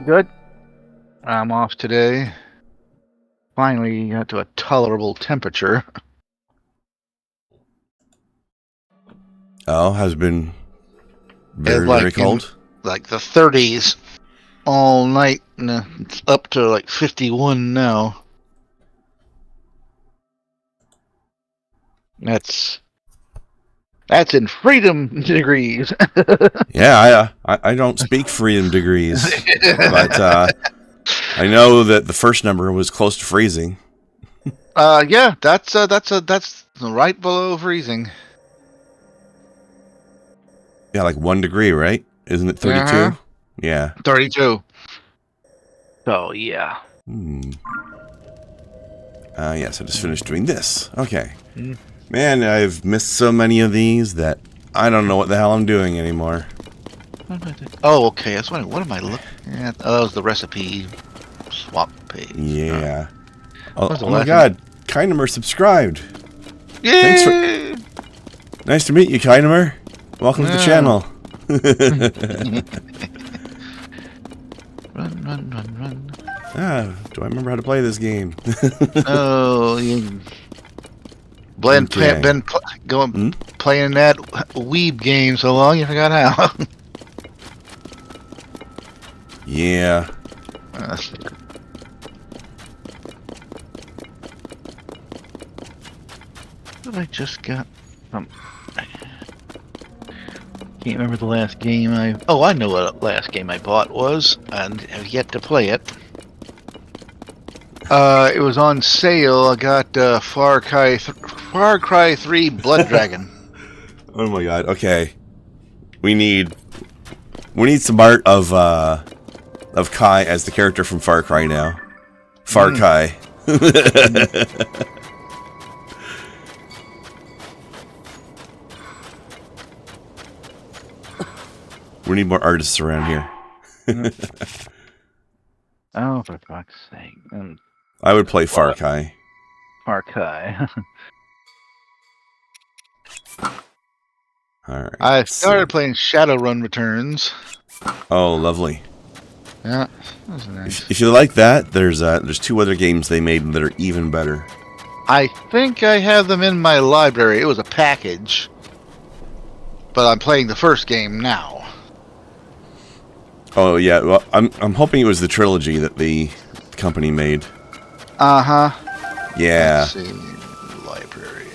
Good. I'm off today. Finally got to a tolerable temperature. Oh, has been very, It's very cold? like the 30s all night, and it's up to like 51 now. That's in freedom degrees. Yeah, I don't speak freedom degrees, but I know that the first number was close to freezing. Yeah, that's right below freezing. Yeah, like 1 degree, right? Isn't it 32? Uh-huh. Yeah. 32. So yeah. Yes, I just finished doing this. Okay. Mm. Man, I've missed so many of these that I don't know what the hell I'm doing anymore. Oh, okay. I was wondering, what am I looking at? Oh, that was the recipe swap page. Yeah. Oh What's the my last god, Kynemer subscribed. Yay! Thanks for... Nice to meet you, Kynemer. Welcome to the channel. Run. Do I remember how to play this game? Oh, you... Been playing that weeb game so long you forgot how. Yeah. What I just got from... Can't remember the last game I... Oh, I know what the last game I bought was, and have yet to play it. It was on sale. I got Far Cry 3 Blood Dragon. Oh my god. Okay. We need some art of Kai as the character from Far Cry now. Far Kai. We need more artists around here. Oh, for fuck's sake. I would play Far Kai. Far Cry. Alright. I started playing Shadowrun Returns. Oh, lovely. Yeah, that was nice. If you like that, there's 2 other games they made that are even better. I think I have them in my library. It was a package. But I'm playing the first game now. Oh yeah, well I'm hoping it was the trilogy that the company made. Uh-huh. Yeah. Let's see. Library.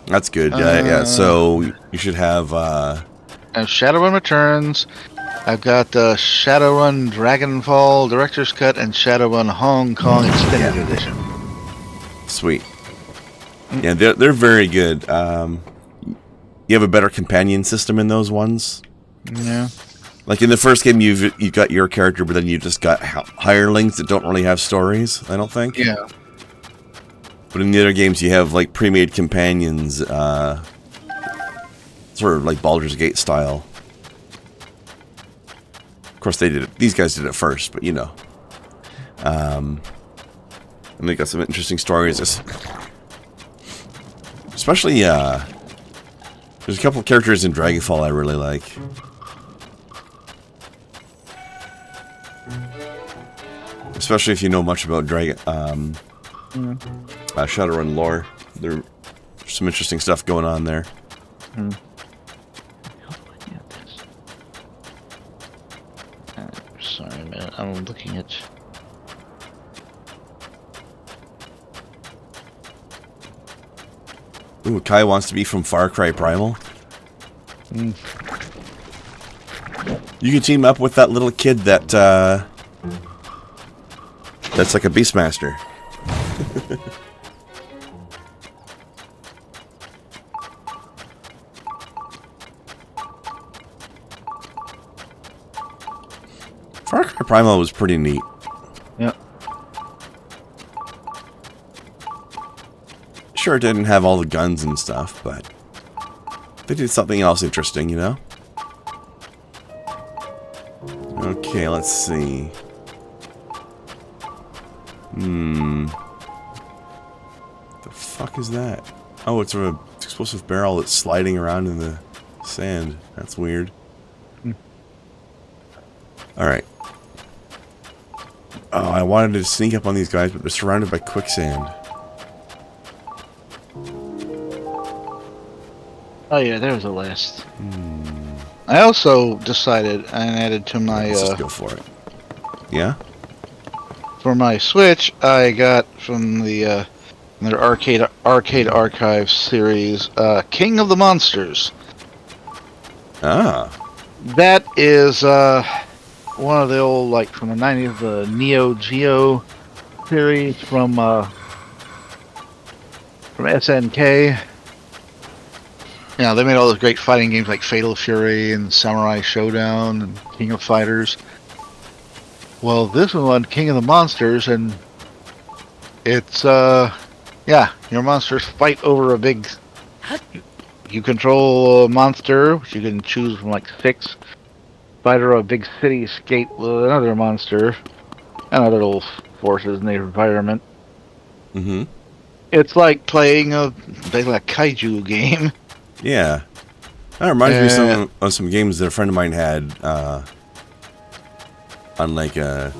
That's good. Yeah, so you should have Shadowrun Returns. I've got Shadowrun Dragonfall Director's Cut and Shadowrun Hong Kong Extended Edition. Sweet. Yeah, they're very good. You have a better companion system in those ones. Yeah. Like in the first game, you've got your character, but then you just got hirelings that don't really have stories. I don't think. Yeah. But in the other games, you have like pre-made companions, sort of like Baldur's Gate style. Of course, they did it. These guys did it first, but you know. And they got some interesting stories. Especially, there's a couple of characters in Dragonfall I really like. Especially if you know much about Shadowrun lore. There's some interesting stuff going on there. Sorry, man. I'm looking at... Ooh, Kai wants to be from Far Cry Primal. You can team up with that little kid that's like a Beastmaster. Far Cry Primal was pretty neat. Yeah. Sure, it didn't have all the guns and stuff, but they did something else interesting, you know? Okay, let's see. The fuck is that? Oh, it's an explosive barrel that's sliding around in the sand. That's weird. Alright. Oh, I wanted to sneak up on these guys, but they're surrounded by quicksand. Oh yeah, there's a list. I also decided and added to my Let's just go for it. Yeah? for my Switch. I got from the their arcade archive series, King of the Monsters. Ah. That is one of the old, like, from the 90s, the Neo Geo series from SNK. You know, they made all those great fighting games like Fatal Fury and Samurai Showdown and King of Fighters. Well, this one, King of the Monsters, and it's, yeah, your monsters fight over a big... You control a monster, which you can choose from like 6. Fight over a big cityscape with another monster, and other little forces in the environment. Mm-hmm. It's like playing basically a kaiju game. Yeah. That reminds me of some games that a friend of mine had on like a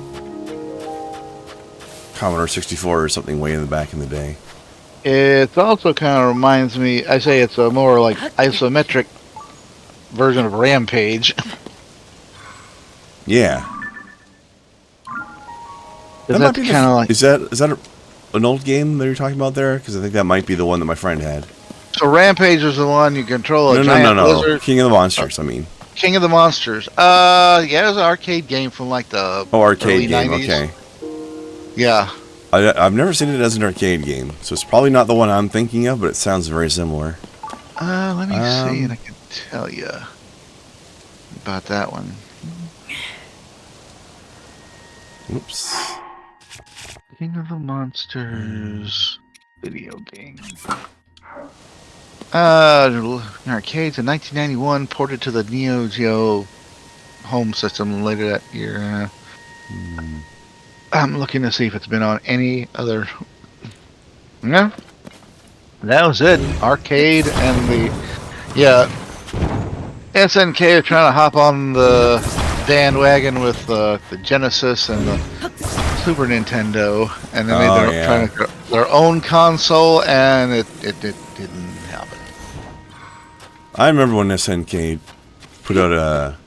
Commodore 64 or something way in the back in the day. It also kind of reminds me, I say it's a more like isometric version of Rampage. Yeah. That's kind of like... Is that an old game that you're talking about there? Because I think that might be the one that my friend had. So Rampage is the one you control a giant lizard. King of the Monsters, I mean. King of the Monsters. Yeah, it was an arcade game from like the arcade early game, 90s. okay. Yeah. I've never seen it as an arcade game, so it's probably not the one I'm thinking of, but it sounds very similar. Let me see, and I can tell you about that one. Oops. King of the Monsters video game. Arcades in 1991, ported to the Neo Geo home system later that year. I'm looking to see if it's been on any other. Yeah, that was it. Arcade and the SNK are trying to hop on the bandwagon with the Genesis and the Super Nintendo, and then they're trying to their own console, and it didn't happen. I remember when SNK put out a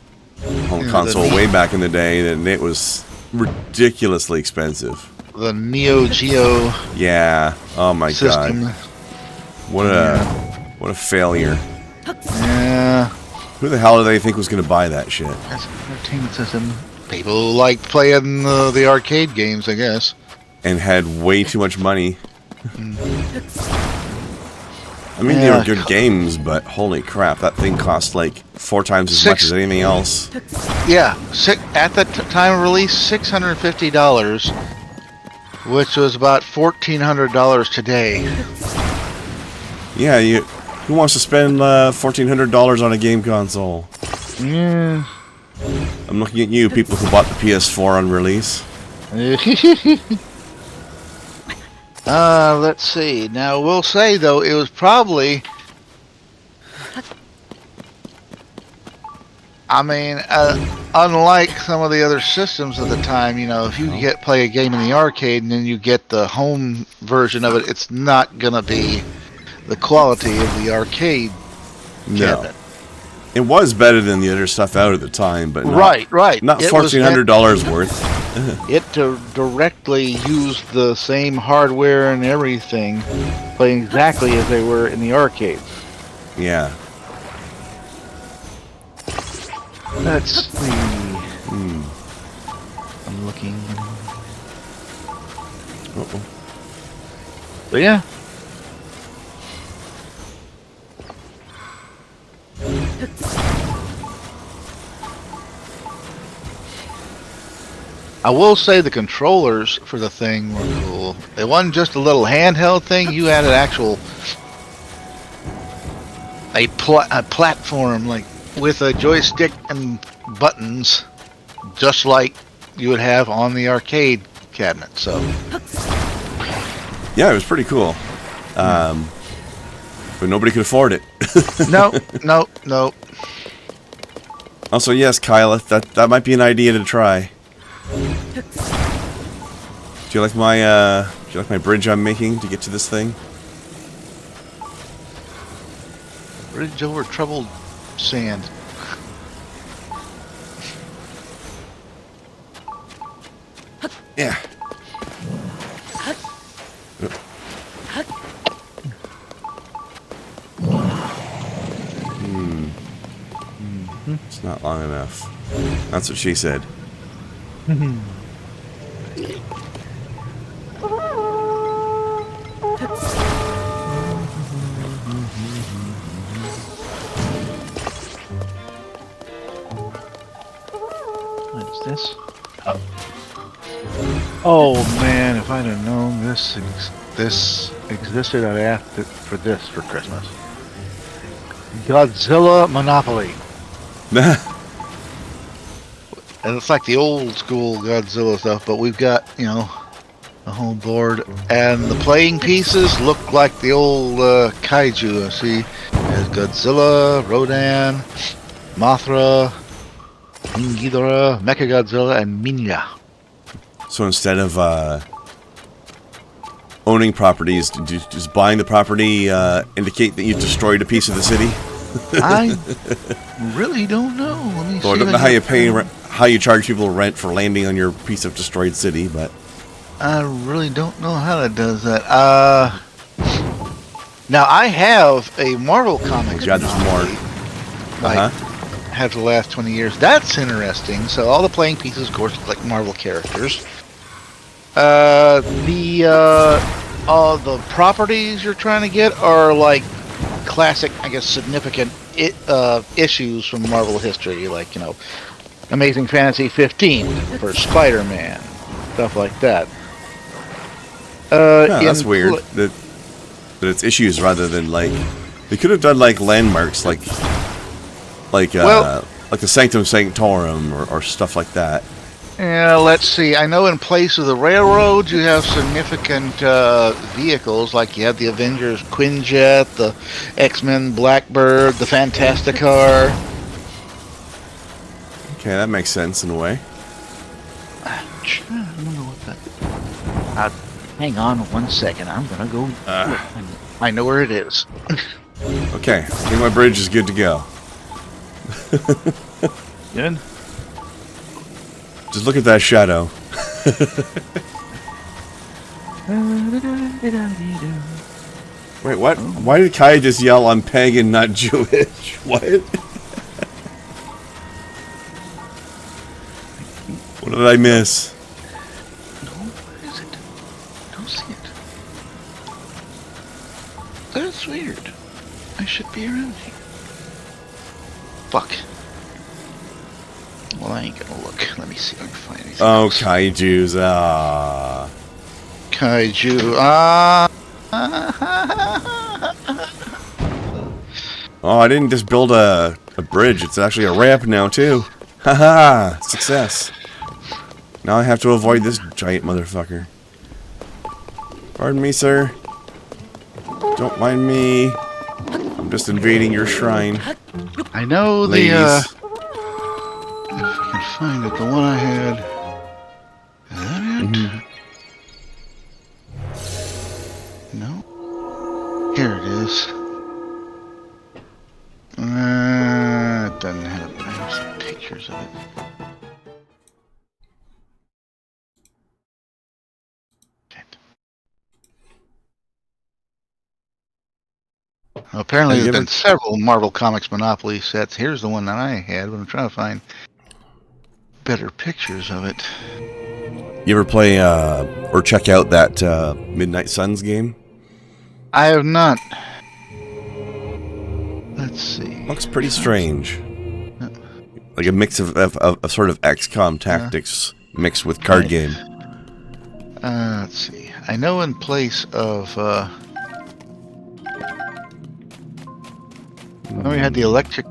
home console way back in the day, and it was ridiculously expensive. The Neo Geo. Yeah. Oh my system. god. What a failure. Yeah. Who the hell do they think was going to buy that shit? That's an entertainment system. People like playing the arcade games, I guess. And had way too much money. I mean, they were good games, but holy crap, that thing cost like 4 times as much as anything else. Yeah, at the time of release, $650, which was about $1,400 today. Yeah, who wants to spend $1,400 on a game console? Yeah. I'm looking at you, people who bought the PS4 on release. Let's see. Now, we'll say, though, it was probably... I mean, unlike some of the other systems at the time, you know, if you play a game in the arcade and then you get the home version of it, it's not going to be the quality of the arcade cabinet. It was better than the other stuff out at the time, but not, right. Not $1,400 worth. It directly used the same hardware and everything, playing exactly as they were in the arcades. Yeah. Let's see. I'm looking. Uh-oh. But yeah. I will say the controllers for the thing were cool. It wasn't just a little handheld thing. You had an actual a platform like with a joystick and buttons, just like you would have on the arcade cabinet. So yeah, it was pretty cool. But nobody could afford it. No. Also, yes, Kyle, that might be an idea to try. Do you like my bridge I'm making to get to this thing? Bridge over troubled sand. Yeah. It's not long enough. That's what she said. What's this? Oh man, if I'd have known this existed, I'd asked it for this for Christmas. Godzilla Monopoly. And it's like the old school Godzilla stuff, but we've got, you know, a whole board. And the playing pieces look like the old kaiju. See, there's Godzilla, Rodan, Mothra, Ghidorah, Mechagodzilla, and Minya. So instead of owning properties, does buying the property indicate that you destroyed a piece of the city? I really don't know. Let me see. Well, I don't know how you pay, how you charge people rent for landing on your piece of destroyed city, but I really don't know how that does that. Now I have a Marvel Comics. God, there's more. Like, have the last 20 years. That's interesting. So all the playing pieces, of course, look like Marvel characters. The properties you're trying to get are like classic, I guess, significant issues from Marvel history, like, you know, Amazing Fantasy 15 for Spider-Man, stuff like that. That's weird. That it's issues rather than like they could have done like landmarks, like the Sanctum Sanctorum or stuff like that. Yeah, let's see. I know in place of the railroads, you have significant vehicles, like you have the Avengers Quinjet, the X-Men Blackbird, the Fantasticar. Okay, that makes sense in a way. I don't know what that... hang on 1 second. I'm going to go... I know where it is. Okay, I think my bridge is good to go. Good? Just look at that shadow. Wait, what? Why did Kai just yell, "I'm pagan, not Jewish"? What? What did I miss? No, where is it? I don't see it. That's weird. I should be around here. Fuck. Well, I ain't gonna look. Let me see if I can find anything else. Kaijus. Kaiju. Oh, I didn't just build a bridge. It's actually a ramp now, too. Haha! Success. Now I have to avoid this giant motherfucker. Pardon me, sir. Don't mind me. I'm just invading your shrine. I know Ladies. If I can find it, the one I had. Is that it? No. Here it is. It doesn't have. I have some pictures of it. Apparently, there's been several Marvel Comics Monopoly sets. Here's the one that I had, but I'm trying to find better pictures of it. You ever play or check out that Midnight Suns game? I have not. Let's see. Looks pretty strange. Like a mix of sort of XCOM tactics mixed with card game. Let's see. I know in place of... we had the electric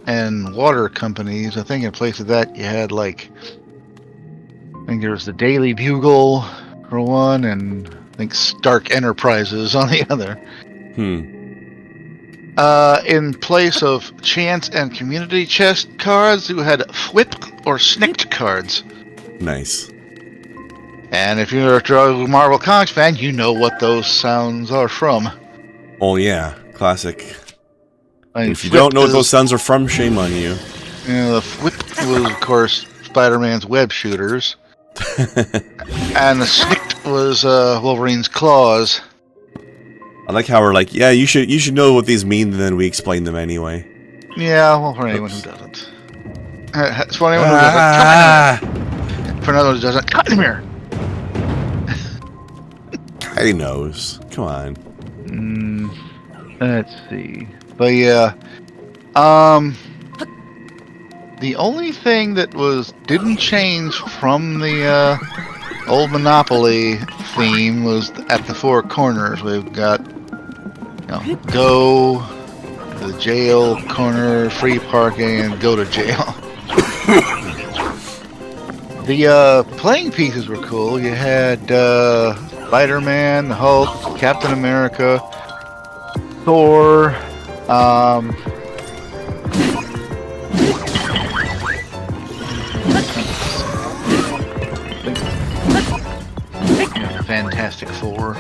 and water companies. I think in place of that you had like... I think there was the Daily Bugle for one, and I think Stark Enterprises on the other. In place of chance and community chest cards, you had whip or snicked cards. Nice. And if you're a Marvel Comics fan, you know what those sounds are from. Oh yeah, classic. I mean, If you don't know what those sounds are from, shame on you. The whip was, of course, Spider-Man's web shooters. And the snicked was Wolverine's claws. I like how we're like, yeah, you should know what these mean, and then we explain them anyway. Yeah, well, for anyone who doesn't. It's for anyone who doesn't. Come in. For another who doesn't, come here. He knows. Come on. Let's see. But yeah, the only thing that didn't change from the old Monopoly theme was at the four corners. We've got go, the jail corner, free parking, and go to jail. The playing pieces were cool. You had Spider-Man, the Hulk, Captain America, Thor, Fantastic Four.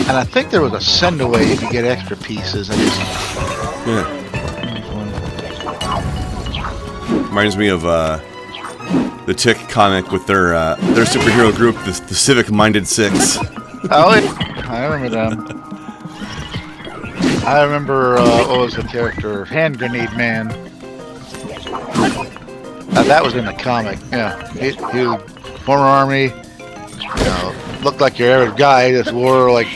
And I think there was a send away if you get extra pieces. Yeah. Reminds me of the Tick comic with their superhero group, the Civic Minded Six. Oh, I remember them. I remember what was the character? Hand Grenade Man. That was in the comic. Yeah, he former army. Looked like your average guy. Just wore like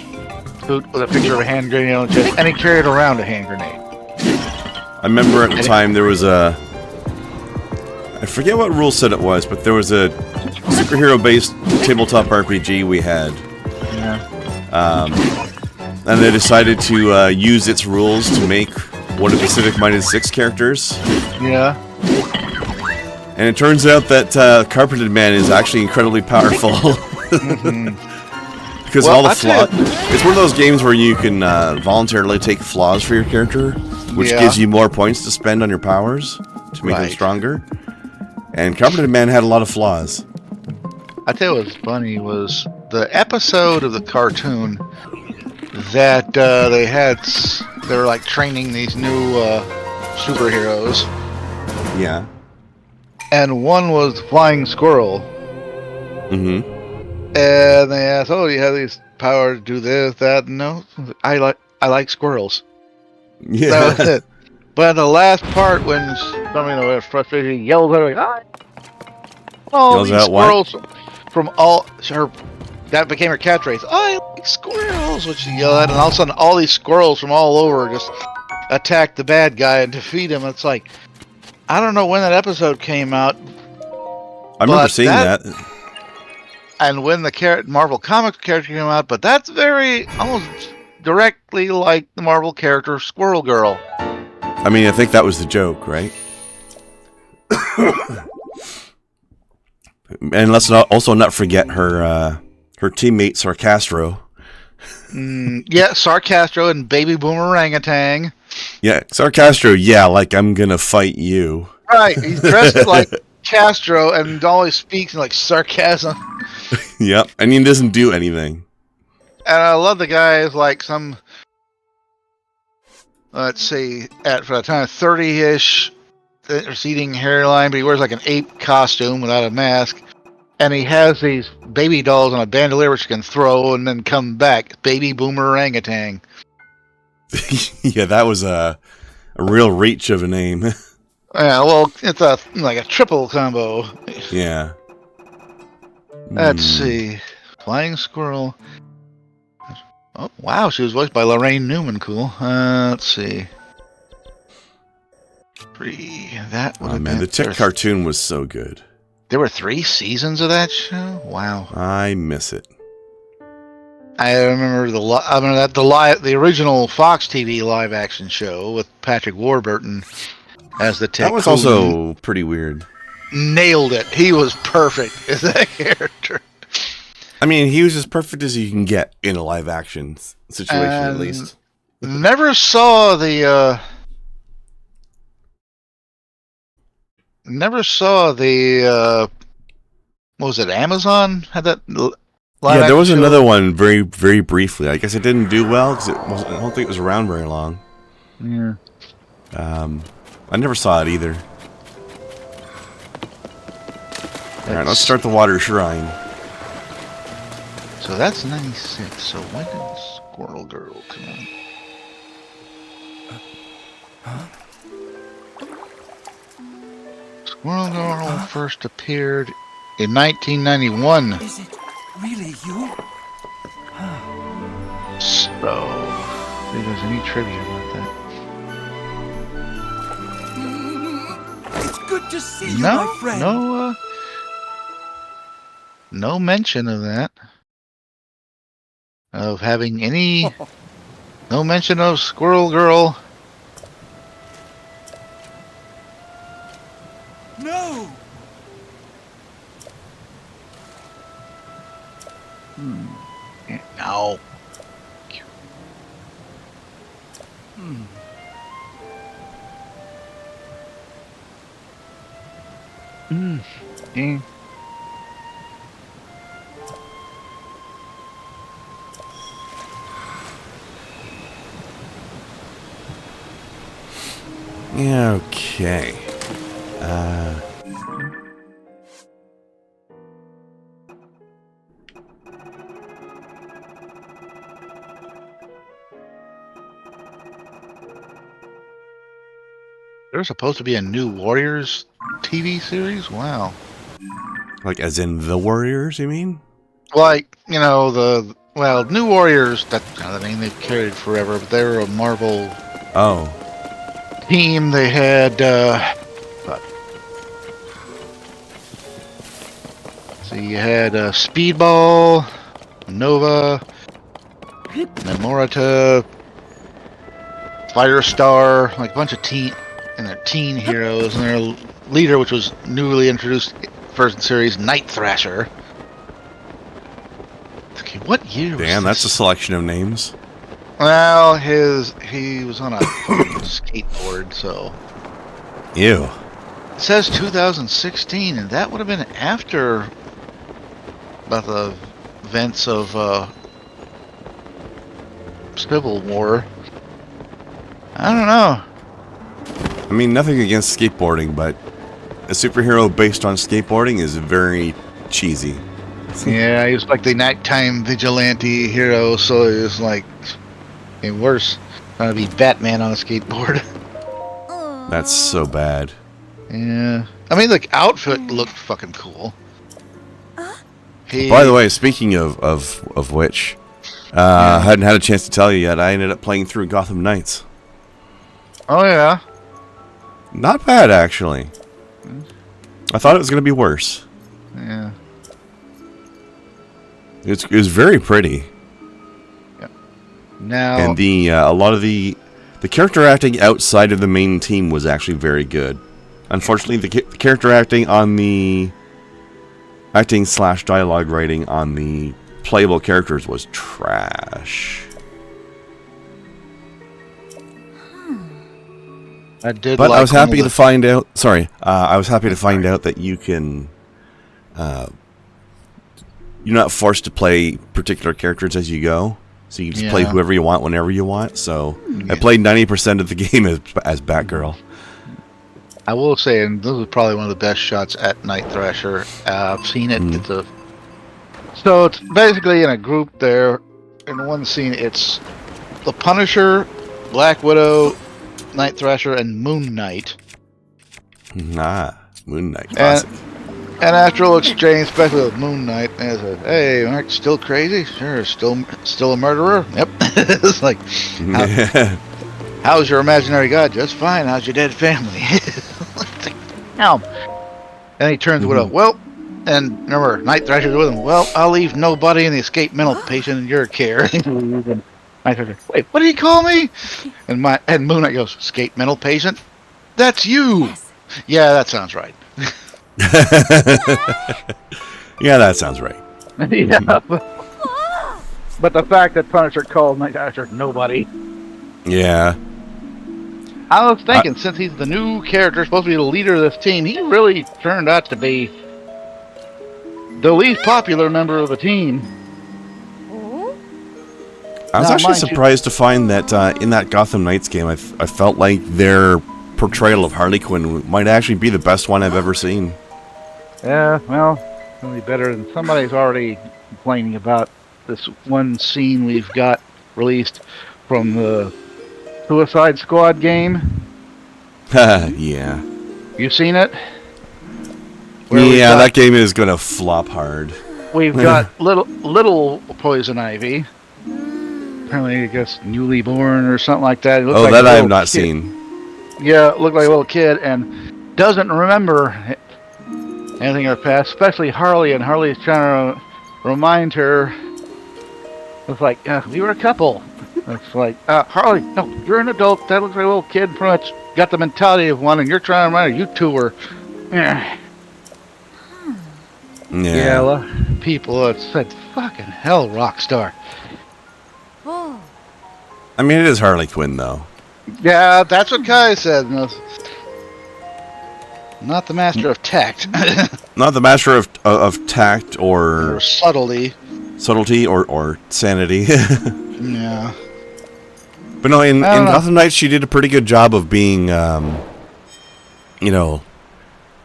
suit with a picture of a hand grenade on his chest, and he carried around a hand grenade. I remember at the time there was I forget what rule set it was, but there was a superhero-based tabletop RPG we had. Yeah. And they decided to use its rules to make one of the Civic Minded Six characters. Yeah. And it turns out that Carpeted Man is actually incredibly powerful. Because of all the flaws. It's one of those games where you can voluntarily take flaws for your character, which gives you more points to spend on your powers to make them stronger. And Carpeted Man had a lot of flaws. I tell you what's funny was the episode of the cartoon that they were like training these new superheroes. Yeah. And one was Flying Squirrel. Mm-hmm. And they asked, "Oh, you have these powers to do this, that?" No, I like squirrels. Yeah. That was it. But the last part, when somebody was frustrated, he yells out, like, "Oh, these squirrels from all her." That became her catchphrase. "I like squirrels," which she yelled at, and all of a sudden, all these squirrels from all over just attack the bad guy and defeat him. It's like, I don't know when that episode came out. I remember seeing that. And when the Marvel Comics character came out, but that's very almost directly like the Marvel character Squirrel Girl. I mean, I think that was the joke, right? And let's also not forget her teammate Sarcastro. Yeah, Sarcastro and Baby Boomer Orangutan. Yeah, Sarcastro. Yeah, like I'm gonna fight you. Right, he's dressed like Castro and always speaks in like sarcasm. Yep, and he doesn't do anything. And I love the guy is like some, let's see, for the time 30-ish, receding hairline, but he wears like an ape costume without a mask. And he has these baby dolls on a bandolier which can throw and then come back. Baby Boomer Orangutan. Yeah, that was a real reach of a name. Yeah, well, it's like a triple combo. Yeah. Let's see. Flying Squirrel. Oh, wow, she was voiced by Lorraine Newman. Cool. Let's see. That would have been... the Tick cartoon was so good. There were 3 seasons of that show? Wow. I miss it. I remember the original Fox TV live action show with Patrick Warburton as the Tick. That was also pretty weird. Nailed it. He was perfect as that character. I mean, he was as perfect as you can get in a live action situation, at least. Never saw the. Never saw the. What was it? Amazon had that live Yeah, there action was show? another one very, very briefly. I guess it didn't do well because I don't think it was around very long. Yeah. I never saw it either. Alright, let's start the water shrine. So that's 96. So when did Squirrel Girl come out? Squirrel Girl first appeared in 1991. Is it really you? So, if there's any trivia about that. It's good to see you, my friend. No mention of that. Of having any. No mention of Squirrel Girl. No. No. Mm. Yeah, okay. There's supposed to be a new Warriors TV series? Wow. Like, as in the Warriors, you mean? Like, New Warriors, that's kind of the name they've carried forever, but they were a Marvel Oh. team. They had, so you had Speedball, Nova, Memorita, Firestar, like a bunch of teen heroes, and their leader, which was newly introduced first in series, Night Thrasher. Okay, what year was Damn, that's a this? selection of names. Well, he was on a skateboard, so. Ew. It says 2016, and that would have been after about the events of Civil War. I don't know. I mean, nothing against skateboarding, but a superhero based on skateboarding is very cheesy. Yeah, he was like the nighttime vigilante hero, so it was like even worse. Trying to be Batman on a skateboard. That's so bad. Yeah. I mean, the outfit looked fucking cool. By the way, speaking of which, I hadn't had a chance to tell you yet, I ended up playing through Gotham Knights. Oh, yeah. Not bad, actually. I thought it was going to be worse. Yeah. It was very pretty. Yep. Now, And a lot of the character acting outside of the main team was actually very good. Unfortunately, the character acting on the acting/dialogue writing on the playable characters was trash. I did. But like I was happy to find out. Sorry, I was happy to find out that you can. You're not forced to play particular characters as you go, so you just play whoever you want whenever you want. So I played 90% of the game as Batgirl. I will say, and this is probably one of the best shots at Night Thrasher. I've seen it. So it's basically in a group there. In one scene, it's the Punisher, Black Widow, Night Thrasher, and Moon Knight. Moon Knight, classic. And after a little exchange, especially with Moon Knight, they said, "Hey, Mark, still crazy? Sure, still a murderer? Yep." It's like, how's your imaginary god? Just fine. How's your dead family? Now, and he turns to Widow. Well, and remember, Night Thrasher's with him. Well, I'll leave nobody in the escaped mental patient in your care. Night Thrasher, wait, what did he call me? And Moon Knight goes, escaped mental patient? That's you. Yes. Yeah, that sounds right. Yeah, that sounds right. Yeah, but the fact that Punisher called Night Thrasher nobody. Yeah. I was thinking, since he's the new character, supposed to be the leader of this team, he really turned out to be the least popular member of the team. I was Now, actually mind you, surprised to find that in that Gotham Knights game, I felt like their portrayal of Harley Quinn might actually be the best one I've ever seen. yeah, well, it's gonna be better than somebody's already complaining about this one scene we've got released from the Suicide Squad game. Yeah. You seen it? Yeah, that game is gonna flop hard. We've got little Poison Ivy. Apparently, I guess newly born or something like that. It looks like that I have little not kid. seen. Yeah, it looked like a little kid and doesn't remember anything of her past, especially Harley. And Harley's trying to remind her. It's like, we were a couple. It's like, Harley, no, you're an adult. That looks like a little kid. Pretty much got the mentality of one, and you're trying to remind her. You two were. Yeah, a lot of people have said, fucking hell, Rockstar. I mean, it is Harley Quinn, though. Yeah, that's what Kai said. Not the master of tact. Not the master of tact or subtlety. Subtlety or sanity. Yeah. But no, in Gotham Knights, she did a pretty good job of being,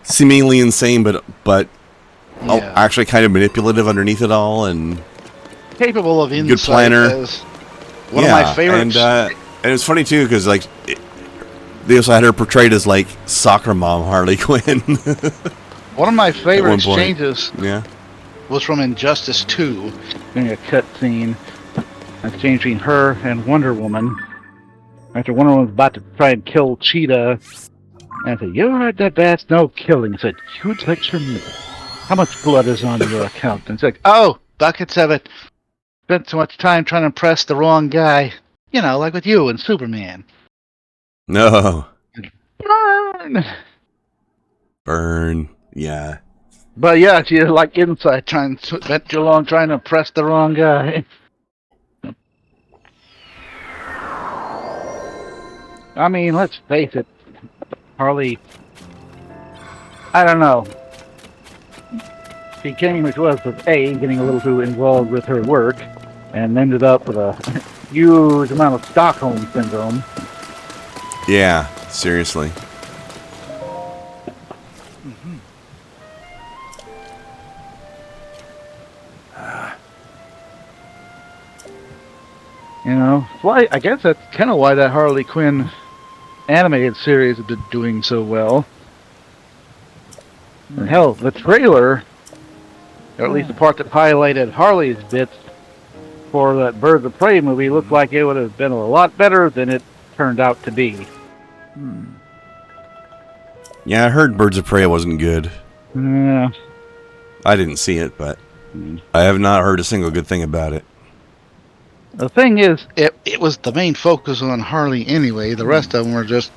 seemingly insane, but actually kind of manipulative underneath it all, and capable of insight. Good planner. One of my favorites. And it's funny too, because they also had her portrayed as like soccer mom Harley Quinn. One of my favorite exchanges was from Injustice 2, during a cut scene, exchange between her and Wonder Woman. After Wonder Woman was about to try and kill Cheetah, and I said, "You ever heard that that's no killing?" I said, "Huge lecture me. How much blood is on your account?" And it's like, "Oh, buckets of it. Spent so much time trying to impress the wrong guy. You know, like with you and Superman." No. Burn. Yeah. But yeah, she is like inside trying to spent too long trying to impress the wrong guy. I mean, let's face it, Harley, I don't know. She came which was with getting a little too involved with her work, and ended up with a huge amount of Stockholm Syndrome. Yeah, seriously. You know, why? I guess that's kind of why that Harley Quinn animated series has been doing so well. And hell, the trailer, or at least the part that highlighted Harley's bits for that Birds of Prey movie, looked like it would have been a lot better than it turned out to be. Yeah, I heard Birds of Prey wasn't good. Yeah. I didn't see it, but I have not heard a single good thing about it. The thing is, it was the main focus on Harley anyway. The rest of them were just,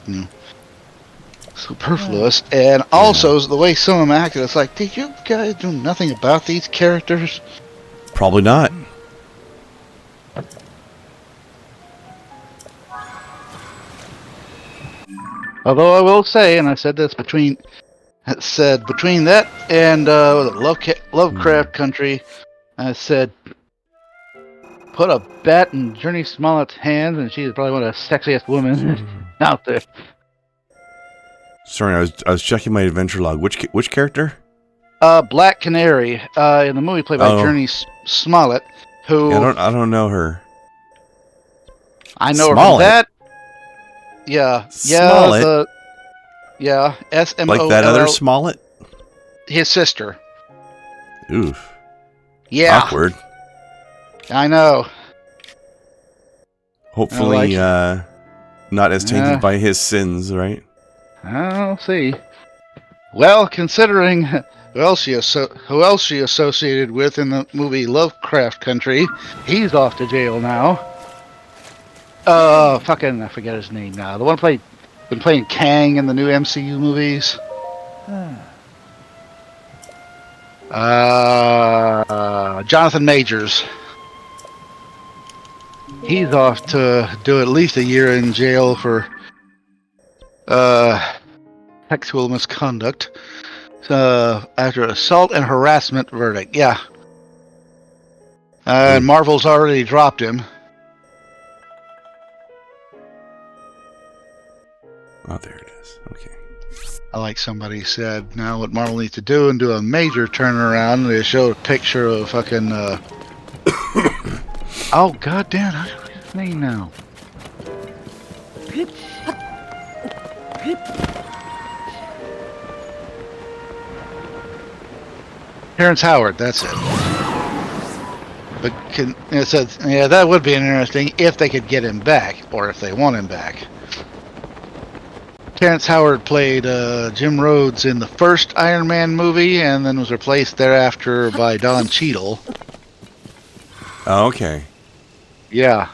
superfluous. And also, the way some of them acted, it's like, did you guys do nothing about these characters? Probably not. Although I will say, and I said this between that and Lovecraft Country, I said, put a bat in Journey Smollett's hands, and she's probably one of the sexiest women out there. Sorry, I was checking my adventure log. Which character? Black Canary, in the movie played by Journey Smollett, who I don't know her. I know Smollett. her from that. Yeah, Smollett. SMOLL. Like that other Smollett? His sister. Oof. Yeah. Awkward. I know. Hopefully, not as tainted by his sins, right? I'll see. Well, considering who else she associated with in the movie Lovecraft Country, he's off to jail now. I forget his name now. The one been playing Kang in the new MCU movies. Jonathan Majors. he's off to do at least a year in jail for sexual misconduct after assault and harassment verdict. Yeah. And Marvel's already dropped him. Oh, there it is. Okay. Like somebody said, now what Marvel needs to do and do a major turnaround. They showed a picture of fucking. Oh goddamn! How do I his name now? Terrence Howard. That's it. But it says, yeah, that would be interesting if they could get him back, or if they want him back. Terrence Howard played Jim Rhodes in the first Iron Man movie, and then was replaced thereafter by Don Cheadle. Oh, okay. Yeah.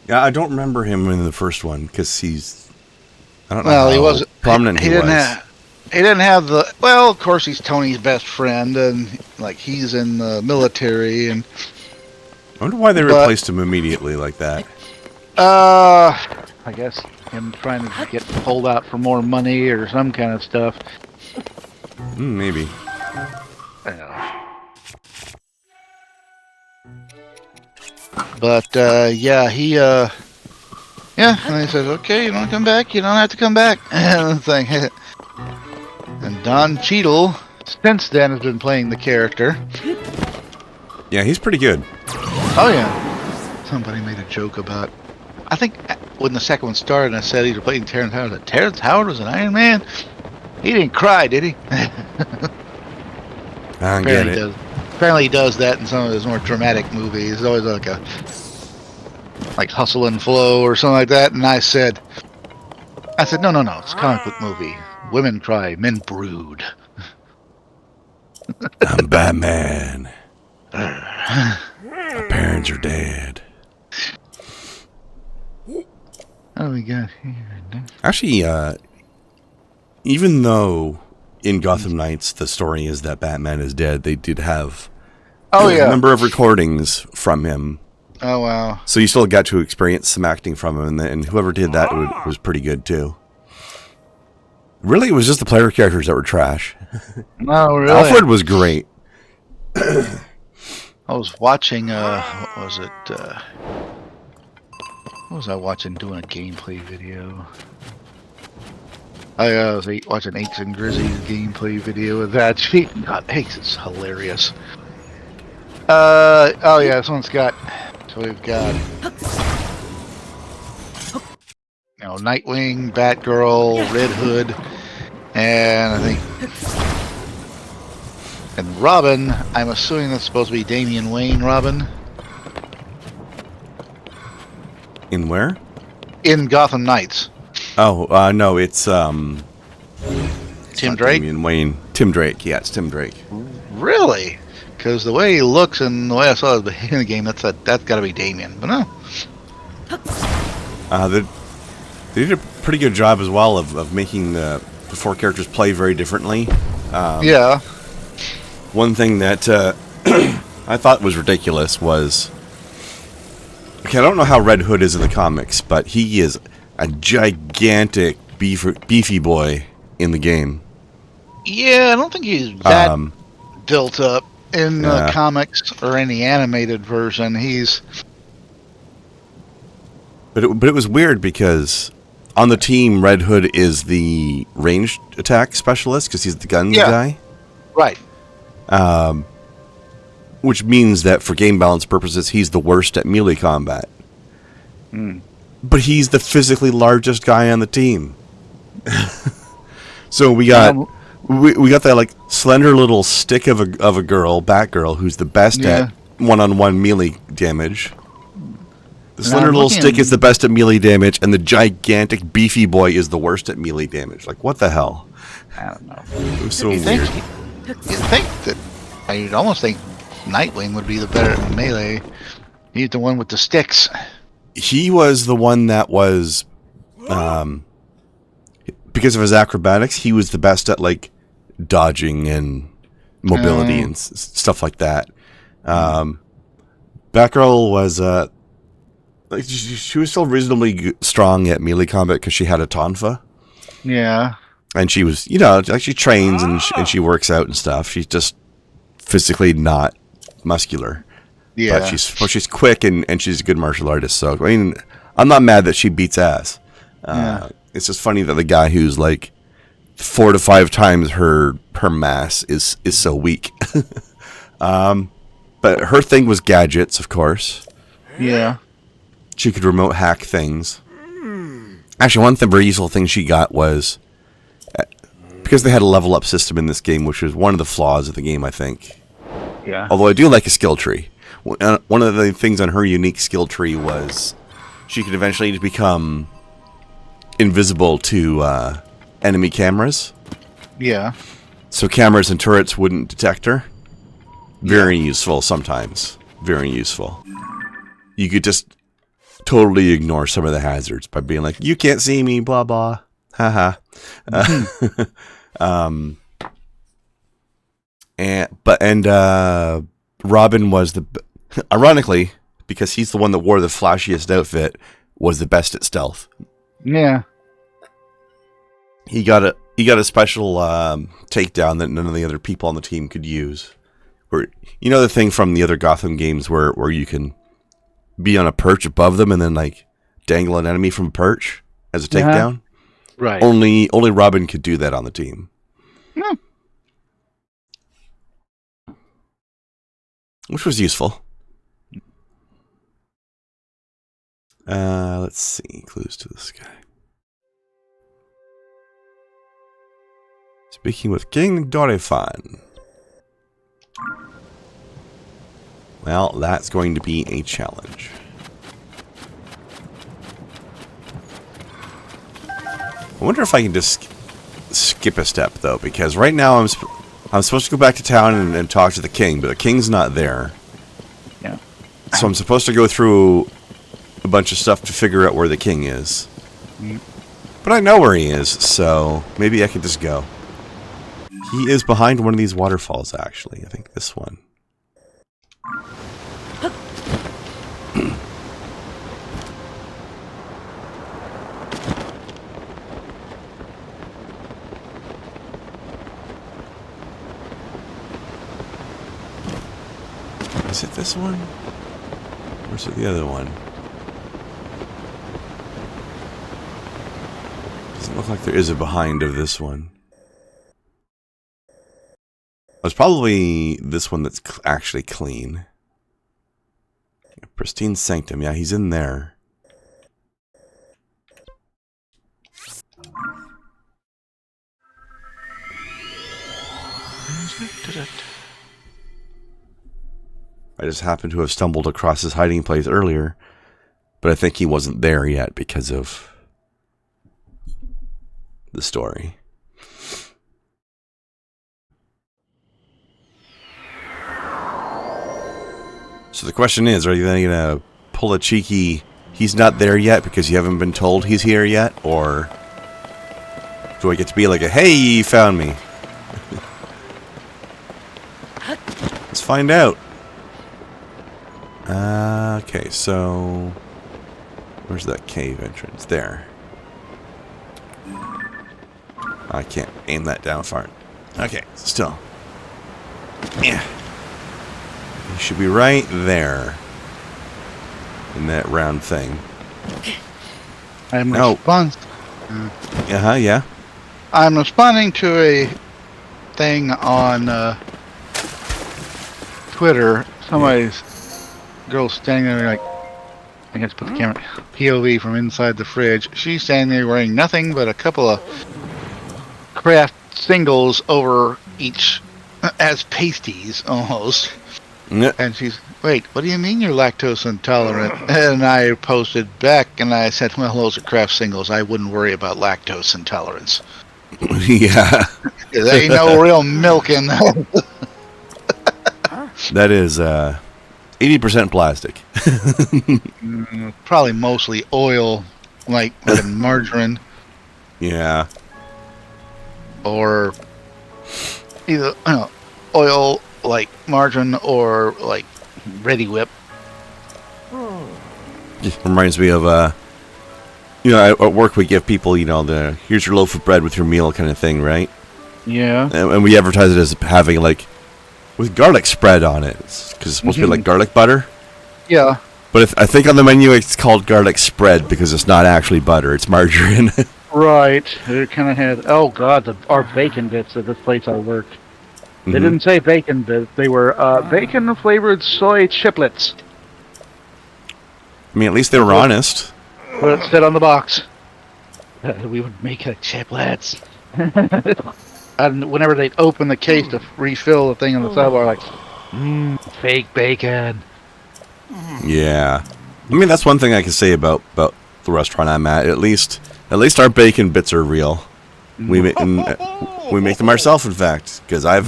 Yeah, I don't remember him in the first one because he's. I don't know. Well, how he wasn't prominent. He was. He didn't have the. Well, of course, he's Tony's best friend, and like he's in the military, and. I wonder why they replaced him immediately like that. I guess him trying to get pulled out for more money or some kind of stuff. Maybe. But yeah, he yeah, and they said, okay, you want to come back? You don't have to come back. And Don Cheadle since then has been playing the character. Yeah, he's pretty good. Oh yeah. Somebody made a joke about. I think when the second one started, I said he was playing Terrence Howard. That Terrence Howard was an Iron Man. He didn't cry, did he? I don't get it. Apparently he does that in some of his more dramatic movies. It's always like Hustle and Flow or something like that. And I said, no, it's a comic book movie. Women cry, men brood. I'm Batman. My parents are dead. Oh, we got here. Actually, even though in Gotham Knights the story is that Batman is dead, they did have a number of recordings from him. Oh, wow. So you still got to experience some acting from him, and whoever did that was pretty good, too. Really, it was just the player characters that were trash. No, really? Alfred was great. I was watching, what was it, what was I watching doing a gameplay video? I was watching Aches and Grizzy's gameplay video with that. God, Aches is hilarious. Oh yeah, this one's got, so we've got, Nightwing, Batgirl, Red Hood, and I think, and Robin, I'm assuming that's supposed to be Damian Wayne Robin. In where? In Gotham Knights. Oh, no, it's Tim Drake? Damian Wayne. Tim Drake, yeah, it's Tim Drake. Really? Because the way he looks and the way I saw his behavior in the game, that's got to be Damian. But no. They did a pretty good job as well of making the four characters play very differently. Yeah. One thing that I thought was ridiculous was... Okay, I don't know how Red Hood is in the comics, but he is a gigantic, beefy boy in the game. Yeah, I don't think he's that built up in the comics or any animated version. He's... But it was weird because on the team, Red Hood is the ranged attack specialist because he's the guns guy. Right. Which means that for game balance purposes, he's the worst at melee combat. But he's the physically largest guy on the team. So we got that like slender little stick of a girl, Batgirl, who's the best at one-on-one melee damage. The slender little stick is the best at melee damage, and the gigantic beefy boy is the worst at melee damage. Like, what the hell? I don't know. It was so weird. You'd think that... You'd almost think Nightwing would be the better at melee. He's the one with the sticks. He was the one that was... because of his acrobatics, he was the best at, like, dodging and mobility and stuff like that. Batgirl was... like she was still reasonably strong at melee combat because she had a tonfa. Yeah. And she was, you know, like she trains and she works out and stuff. She's just physically not muscular. Yeah. But she's quick and she's a good martial artist. So, I mean, I'm not mad that she beats ass. It's just funny that the guy who's like 4 to 5 times her mass is so weak. But her thing was gadgets, of course. Yeah. She could remote hack things. Actually, one very useful thing she got was because they had a level up system in this game, which was one of the flaws of the game, I think. Yeah. Although I do like a skill tree. One of the things on her unique skill tree was she could eventually become invisible to enemy cameras. Yeah. So cameras and turrets wouldn't detect her. Very useful sometimes. Very useful. You could just totally ignore some of the hazards by being like, you can't see me, blah, blah. Haha. Robin was ironically, because he's the one that wore the flashiest outfit, was the best at stealth. Yeah. He got a special takedown that none of the other people on the team could use. Where, you know, the thing from the other Gotham games where you can be on a perch above them and then like dangle an enemy from a perch as a takedown. Right. Only Robin could do that on the team. No. Which was useful. Let's see. Clues to this guy. Speaking with King Dorifan. Well, that's going to be a challenge. I wonder if I can just skip a step, though, because right now I'm supposed to go back to town and talk to the king, but the king's not there. Yeah. So I'm supposed to go through a bunch of stuff to figure out where the king is. But I know where he is, so maybe I can just go. He is behind one of these waterfalls, actually. I think this one. Is it this one? Or is it the other one? Doesn't look like there is a behind of this one. It's probably this one that's actually clean. Pristine Sanctum. Yeah, he's in there. I just happened to have stumbled across his hiding place earlier, but I think he wasn't there yet because of the story. So the question is, are you then going to pull a cheeky, he's not there yet because you haven't been told he's here yet? Or do I get to be like, hey, you found me? Let's find out. Okay, so where's that cave entrance? There. I can't aim that down far. Okay, still. Yeah. You should be right there. In that round thing. I'm yeah. I'm responding to a thing on Twitter. Somebody's girl standing there like, I guess put the camera POV from inside the fridge. She's standing there wearing nothing but a couple of craft singles over each as pasties almost. And she's, wait, what do you mean you're lactose intolerant? And I posted back and I said, well, those are craft singles. I wouldn't worry about lactose intolerance. Yeah. There ain't no real milk in that. That is 80% plastic. Probably mostly oil, like margarine. Yeah. Or either oil, like margarine, or like Ready Whip. It reminds me of, you know, at work we give people, you know, the here's your loaf of bread with your meal kind of thing, right? Yeah. And we advertise it as having, like, with garlic spread on it. Because it's supposed to be like garlic butter. Yeah. But I think on the menu it's called garlic spread because it's not actually butter, it's margarine. Right. It kind of had, oh god, our bacon bits at this place I worked. They didn't say bacon bits, they were bacon flavored soy chiplets. I mean, at least they were honest. But it said on the box. We would make chiplets. And whenever they'd open the case to refill the thing on the sidebar, like, fake bacon. Yeah. I mean, that's one thing I can say about the restaurant I'm at. At least our bacon bits are real. We make them ourselves, in fact, because I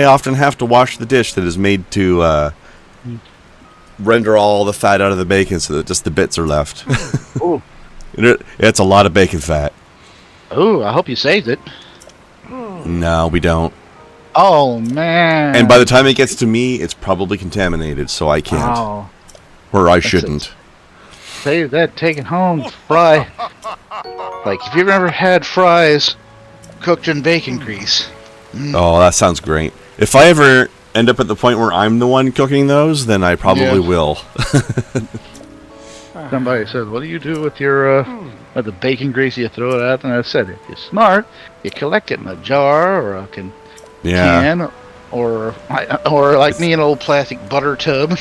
often have to wash the dish that is made to render all the fat out of the bacon, so that just the bits are left. Ooh. It's a lot of bacon fat. Ooh, I hope you saved it. No, we don't. Oh man! And by the time it gets to me, it's probably contaminated, so I can't. Oh. Or I shouldn't. Save that, take it home, fry. Like, if you've ever had fries cooked in bacon grease. Oh, that sounds great. If I ever end up at the point where I'm the one cooking those, then I probably will. Somebody said, what do you do with your, with the bacon grease? You throw it out? And I said, if you're smart, you collect it in a jar or a can, or like me, an old plastic butter tub.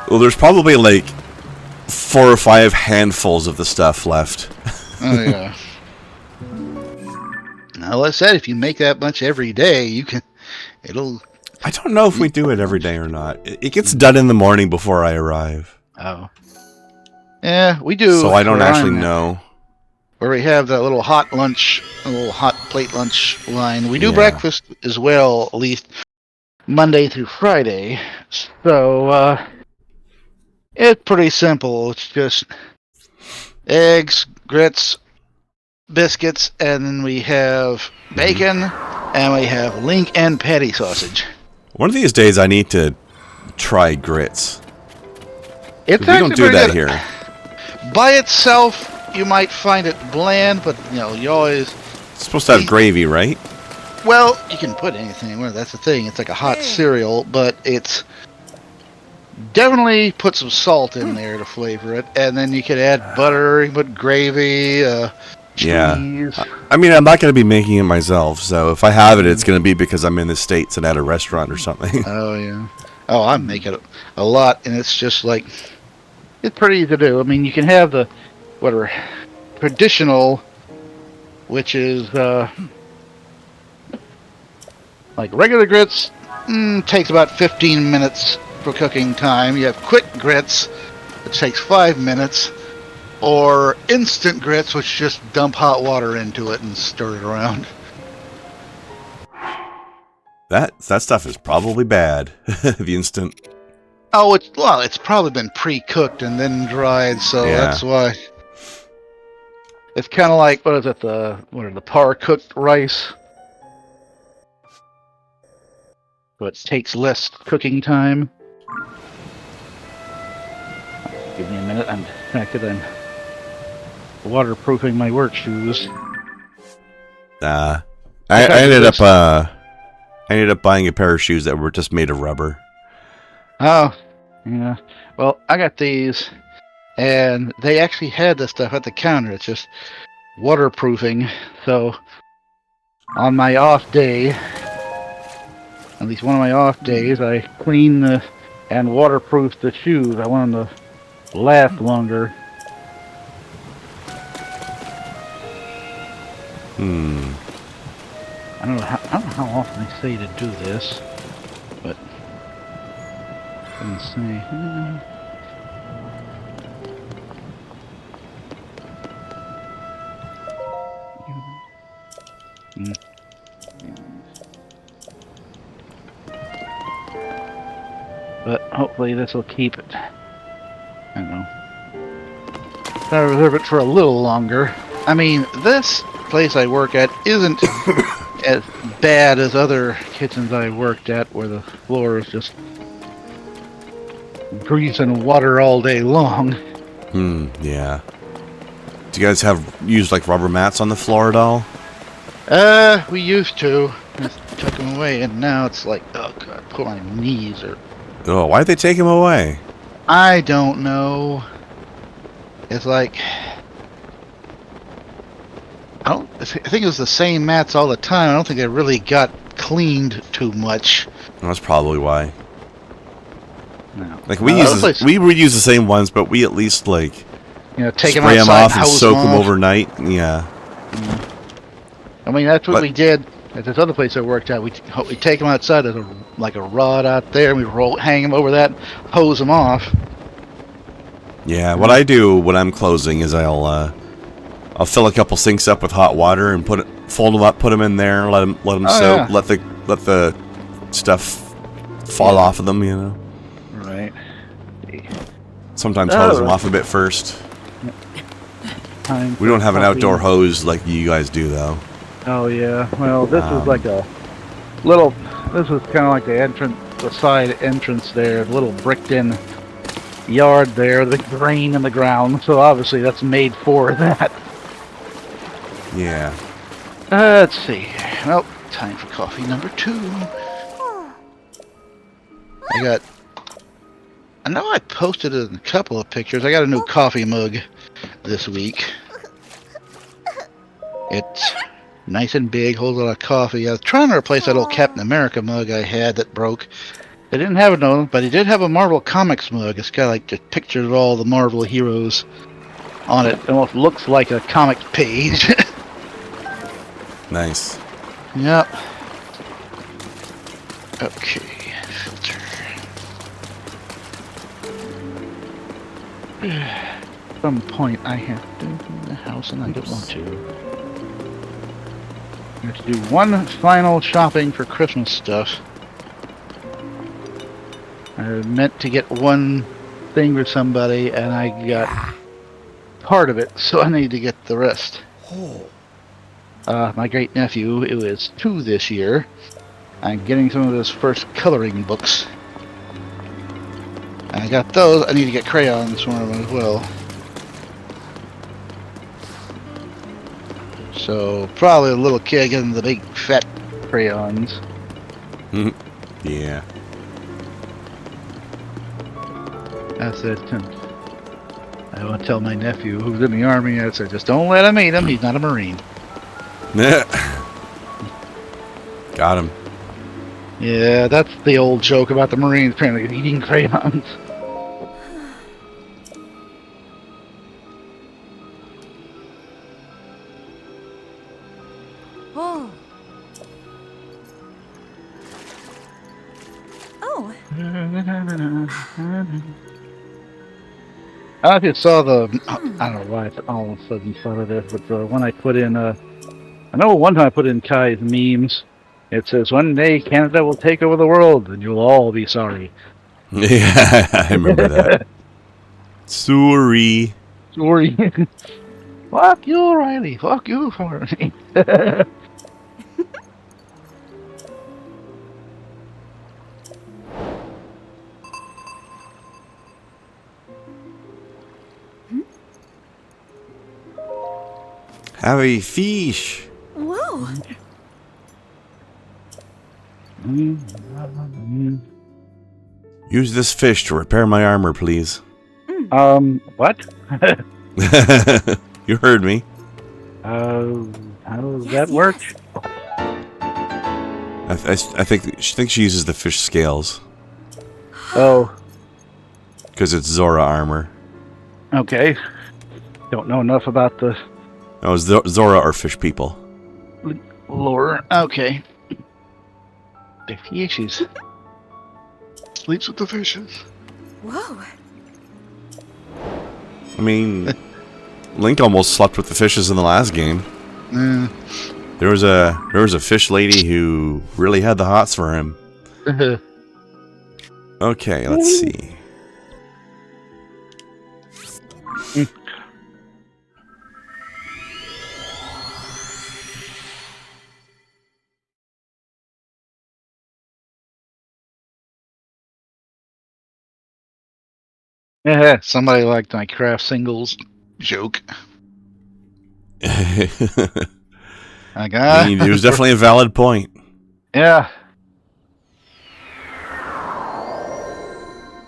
Well, there's probably like 4 or 5 handfuls of the stuff left. Oh, yeah. Now, like I said, if you make that much every day, you can, it'll... I don't know if we do it every day or not. It gets done in the morning before I arrive. Oh. Yeah, we do. So I don't actually know. Where we have that little hot lunch, a little hot plate lunch line. We do breakfast as well, at least Monday through Friday. So, it's pretty simple. It's just eggs, grits, biscuits, and then we have bacon, and we have link and patty sausage. One of these days I need to try grits. We don't do that here. By itself, you might find it bland, but you always... It's supposed to have gravy, right? Well, you can put anything. Well, that's the thing. It's like a hot cereal, but it's... Definitely put some salt in there to flavor it, and then you could add butter, you put gravy, cheese. Yeah. I mean, I'm not going to be making it myself, so if I have it, it's going to be because I'm in the States and at a restaurant or something. Oh, yeah. Oh, I make it a lot, and it's just like... It's pretty easy to do. I mean, you can have the, whatever, traditional, which is, like regular grits, takes about 15 minutes for cooking time. You have quick grits, which takes 5 minutes, or instant grits, which just dump hot water into it and stir it around. That stuff is probably bad. The instant. Oh, it's probably been pre-cooked and then dried, so that's why. It's kind of like, what is it, the par-cooked rice? So it takes less cooking time. Give me a minute, I'm distracted, I'm waterproofing my work shoes. I ended up buying a pair of shoes that were just made of rubber. Oh, yeah. Well, I got these, and they actually had this stuff at the counter. It's just waterproofing. So, on my off day, at least one of my off days, I clean and waterproof the shoes. I want them to last longer. I don't know how often they say to do this, but let's see. But hopefully this will keep it. I don't know. Try to reserve it for a little longer. I mean, this place I work at isn't as bad as other kitchens I worked at where the floor is just grease and water all day long. Yeah. Do you guys used like rubber mats on the floor at all? We used to. Just took them away, and now it's like, oh god, poor my knees are. Oh, why'd they take them away? I don't know. It's like I think it was the same mats all the time. I don't think they really got cleaned too much. That's probably why. No. Like we reuse the same ones, but we at least like take spray them them outside off and soak them off. overnight. Yeah. I mean, that's what we did at this other place I worked at. We take them outside. There's a rod out there, and we hang them over that, hose them off. Yeah. What I do when I'm closing is I'll fill a couple sinks up with hot water and fold them up, put them in there, let them soak, let the stuff fall off of them. You know. Right. Sometimes hose them off a bit first. We don't have an outdoor hose like you guys do, though. Oh yeah. Well, this is like a little. This is kind of like the side entrance there, the little bricked-in yard there, the drain in the ground. So obviously that's made for that. Yeah. Let's see. Well, time for coffee number 2. I know I posted it in a couple of pictures. I got a new coffee mug this week. It's nice and big, holds a lot of coffee. I was trying to replace that old Captain America mug I had that broke. They didn't have it on, but he did have a Marvel Comics mug. It's got like the pictures of all the Marvel heroes on it. It almost looks like a comic page. Nice. Yep. Okay. Filter. At some point I have to leave the house and I don't want to. I have to do one final shopping for Christmas stuff. I meant to get one thing for somebody and I got part of it, so I need to get the rest. My great nephew, who is 2 this year, I'm getting some of his first coloring books. I got those. I need to get crayons for him as well. So probably a little kid getting the big fat crayons. Yeah. I said, I want to tell my nephew who's in the army. I said, just don't let him eat him. He's not a Marine. Got him. Yeah, that's the old joke about the Marines apparently eating crayons. Oh. Oh. I don't know if you saw I don't know why I all of a sudden thought of this, but the one I put in, I know one time I put in Kai's memes. It says, one day Canada will take over the world and you'll all be sorry. Yeah, I remember that. Sorry. Sorry. Fuck you, Riley. Fuck you for me. Have a fish. Whoa. Use this fish to repair my armor, please. What? You heard me. How does that work? I think she uses the fish scales. Oh. Because it's Zora armor. Okay. Don't know enough about the No, Zora are fish people. lore. Okay. The fishes. Sleeps with the fishes. Whoa. I mean, Link almost slept with the fishes in the last game. There was a fish lady who really had the hots for him. Okay, let's see. Yeah, somebody liked my craft singles joke. Like, I mean, it was definitely a valid point. yeah.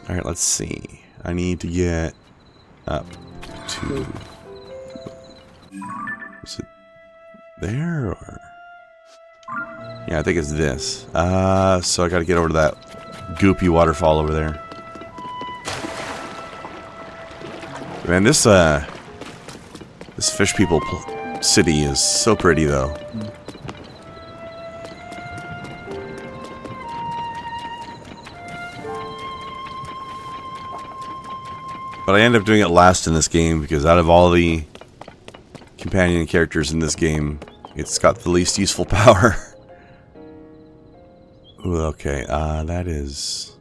Alright, let's see. I need to get up to... Is it there, or... Yeah, I think it's this. So I gotta get over to that goopy waterfall over there. Man, this fish people city is so pretty, though. But I end up doing it last in this game because out of all the companion characters in this game, it's got the least useful power. Ooh, okay, that is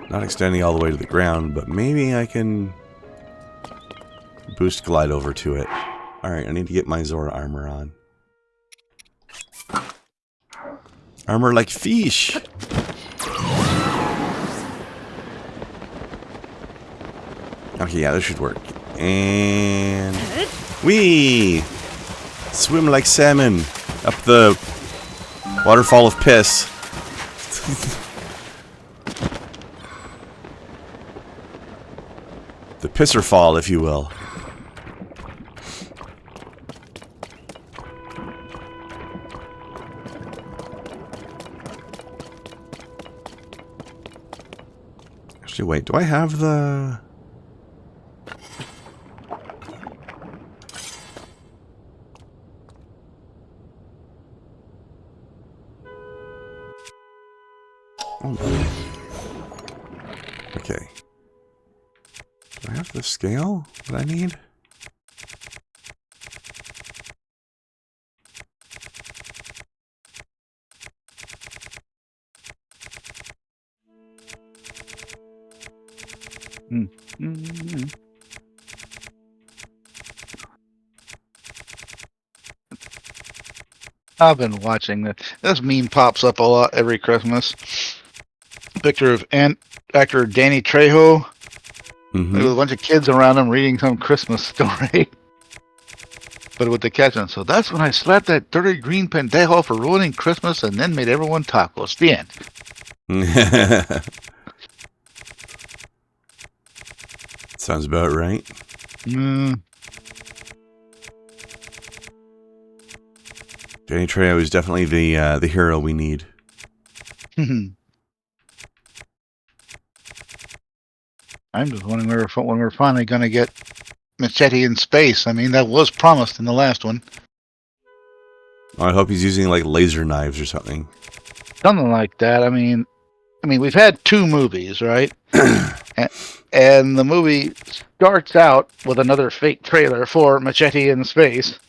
not extending all the way to the ground, but maybe I can boost glide over to it. Alright, I need to get my Zora armor on. Armor like fish! Okay, yeah, this should work. And... whee! Swim like salmon up the waterfall of piss. The pisser fall, if you will. Actually, wait, do I have the... Okay. Do I have the scale that I need? I've been watching this. This meme pops up a lot every Christmas. Picture of actor Danny Trejo with a bunch of kids around him reading some Christmas story. But with the caption, so that's when I slapped that dirty green pendejo for ruining Christmas and then made everyone tacos. The end. Sounds about right. Danny Trejo is definitely the hero we need. I'm just wondering when we're finally going to get Machete in space. I mean, that was promised in the last one. Oh, I hope he's using like laser knives or something. Something like that. I mean, we've had 2 movies, right? and the movie starts out with another fake trailer for Machete in space,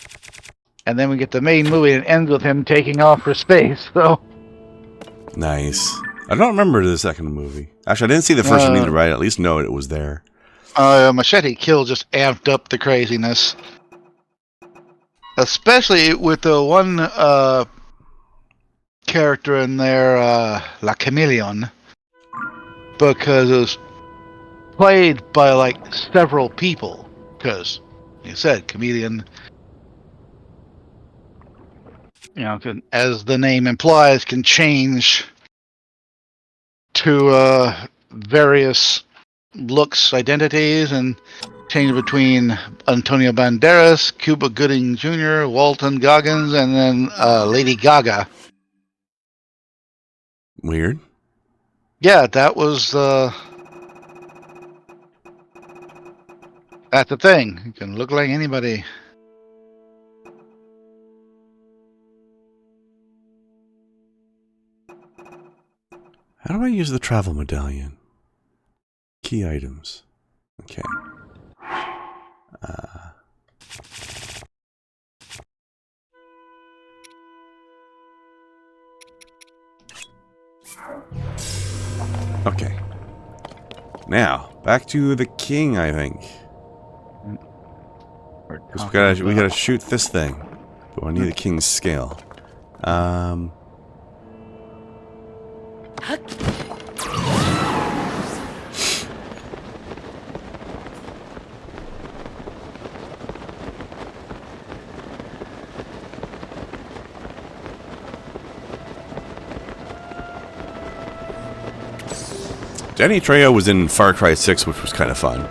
and then we get the main movie and it ends with him taking off for space. So nice. I don't remember the second movie. Actually, I didn't see the first one either, but I at least know it was there. Machete Kill just amped up the craziness. Especially with the one character in there, La Chameleon. Because it was played by, like, several people. Because, like you said, Chameleon, you know, as the name implies, can change to various looks, identities, and change between Antonio Banderas, Cuba Gooding Jr., Walton Goggins, and then Lady Gaga. Weird. Yeah, that was that's the thing. You can look like anybody. How do I use the travel medallion? Key items. Okay. Okay. Now, back to the king, I think. We gotta shoot this thing. But I need the king's scale. Danny Trejo was in Far Cry 6, which was kind of fun.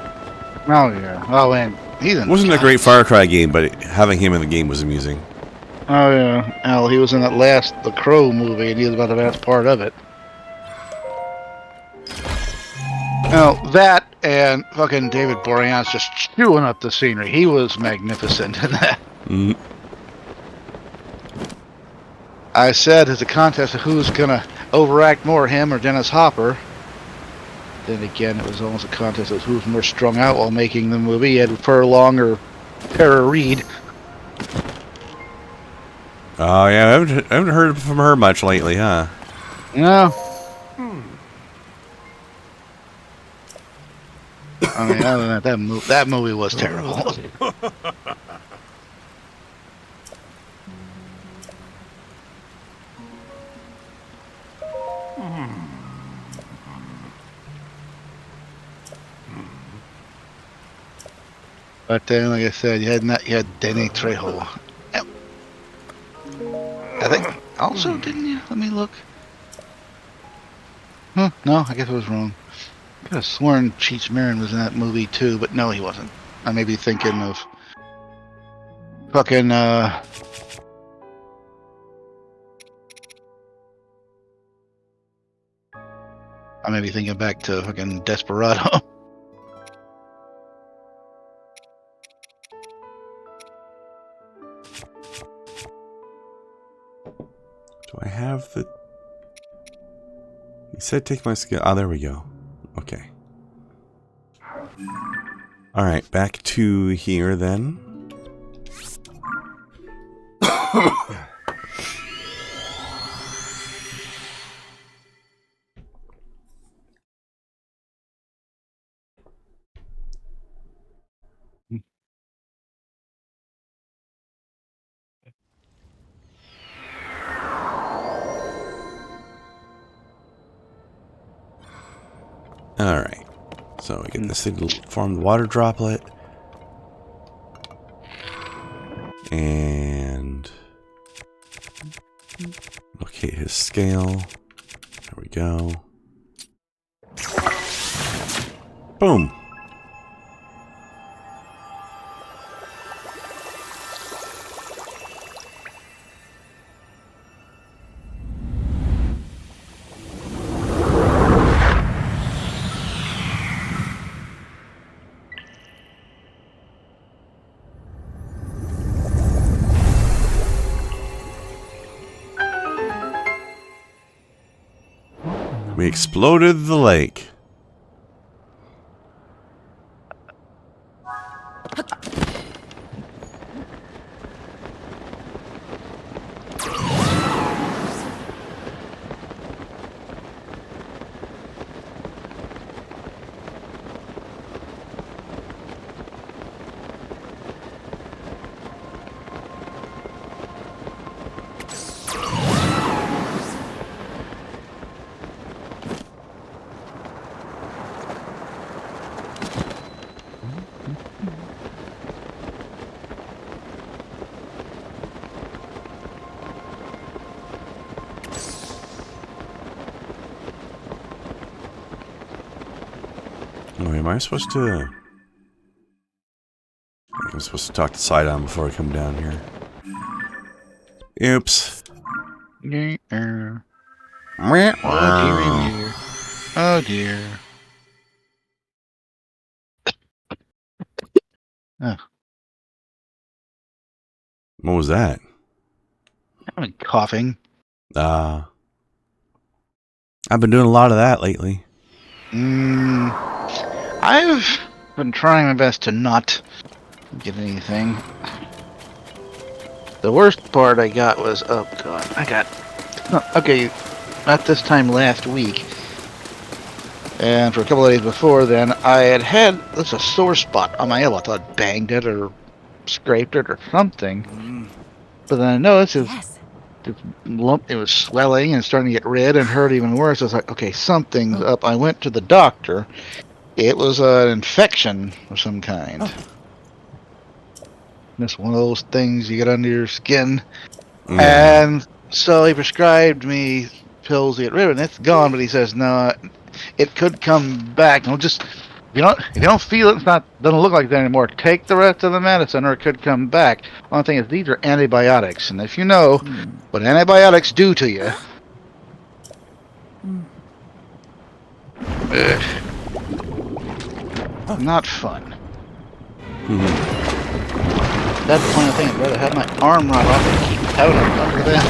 Oh yeah. Oh, and he's in. It wasn't a great Far Cry game, but having him in the game was amusing. Oh yeah. Al, he was in that last The Crow movie, and he was about the best part of it. Now that and fucking David Boreanaz just chewing up the scenery. He was magnificent in that. Mm. I said it's a contest of who's gonna overact more, him or Dennis Hopper. Then again, it was almost a contest of who's more strung out while making the movie. Ed Furlong or Tara Reid. Oh yeah, I haven't heard from her much lately, huh? No. I mean, other than that movie was terrible. But then, like I said, you had Danny Trejo. I think also didn't you? Let me look. Huh? No, I guess I was wrong. I could have sworn Cheech Marin was in that movie too, but no, he wasn't. I may be thinking of fucking I may be thinking back to fucking Desperado. Do I have the... He said take my skill... Oh, there we go. Okay. Alright, back to here then. Alright. So we get this thing to form the water droplet. And locate his scale. There we go. Boom. We exploded the lake. Oh, am I supposed to... I'm supposed to talk to Sidon before I come down here. Oops. Oh dear. Oh dear. Oh, What was that? I'm coughing. I've been doing a lot of that lately. I've been trying my best to not get anything. The worst part I got was, oh god, okay, at this time last week, and for a couple of days before then, I had a sore spot on my elbow. I thought I banged it or scraped it or something. But then I noticed it was swelling and starting to get red and hurt even worse. I was like, okay, something's up. I went to the doctor. It was an infection of some kind. It's one of those things you get under your skin. And so he prescribed me pills to get rid of it, and it's gone, but he says, no, it could come back. And just if you don't feel it, it's not doesn't look like that anymore. Take the rest of the medicine, or it could come back. One thing is these are antibiotics, and if you know what antibiotics do to you, not fun. At that point, I think I'd rather have my arm rot off and keep powder under that.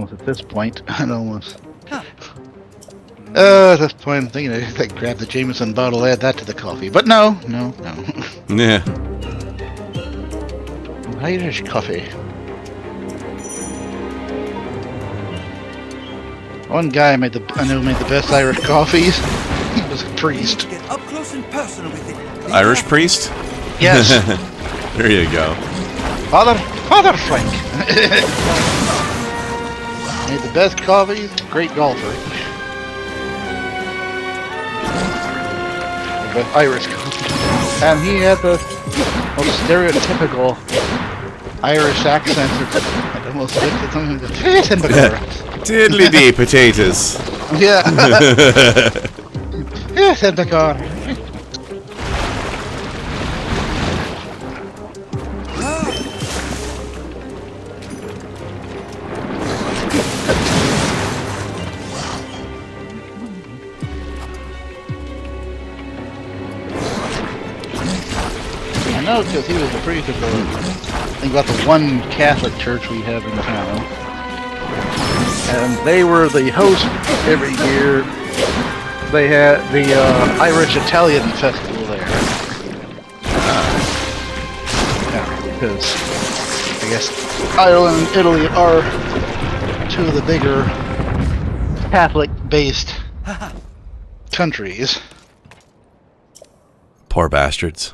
At this point, I'd almost. At this point, I'm thinking I'd grab the Jameson bottle, add that to the coffee. But no. Yeah. Irish coffee. One guy I know made the best Irish coffees. He was a priest. Get up close and personal with it. Irish priest? Yes. There you go. Father Frank. Made the best coffees. Great golfer. The Irish coffee. And he had the most stereotypical Irish accent. I almost looked at something like Diddly dee potatoes. Yeah. Yes, and the car. I know because he was the priest of the, I think about the one Catholic church we have in town. And they were the host every year. They had the Irish-Italian festival there. Yeah, because I guess Ireland and Italy are two of the bigger Catholic-based countries. Poor bastards.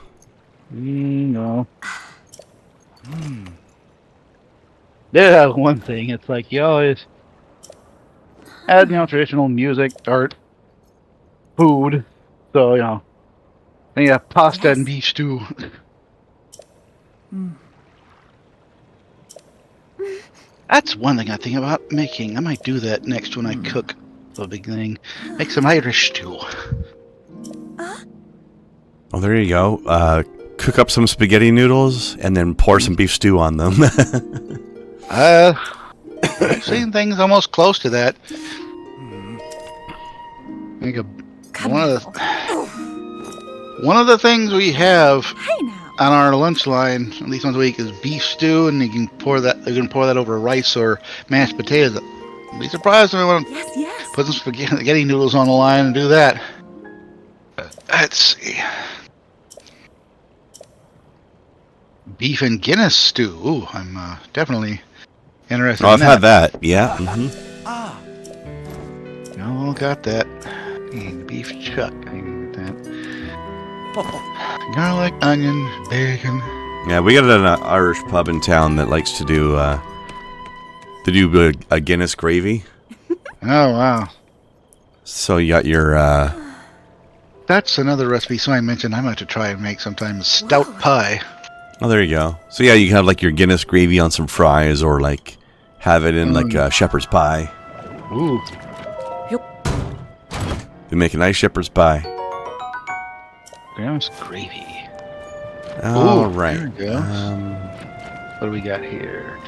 No. Yeah, one thing. It's like you always add, traditional music, art, food. So, then you have pasta and beef stew. That's one thing I think about making. I might do that next when I cook. The big thing. Make some Irish stew. Oh, there you go. Cook up some spaghetti noodles and then pour some beef stew on them. I've seen things almost close to that. I think one of the things we have on our lunch line, at least once a week, is beef stew, and you can pour that over rice or mashed potatoes. I'd be surprised if we want to put some spaghetti noodles on the line and do that. Let's see. Beef and Guinness stew. Ooh, I'm definitely interested in I've that. had that. Yeah. Oh, got that. And beef chuck. I need that. Garlic, onion, bacon. Yeah, we got an Irish pub in town that likes to do a Guinness gravy. Oh, wow. So you got your That's another recipe somebody mentioned I might have to try and make sometime. Stout pie. oh, there you go. So yeah, you can have like your Guinness gravy on some fries, or like have it in like a shepherd's pie. Ooh. They make a nice shepherd's pie. Grandma's gravy. All Ooh, right. there we go. What do we got here?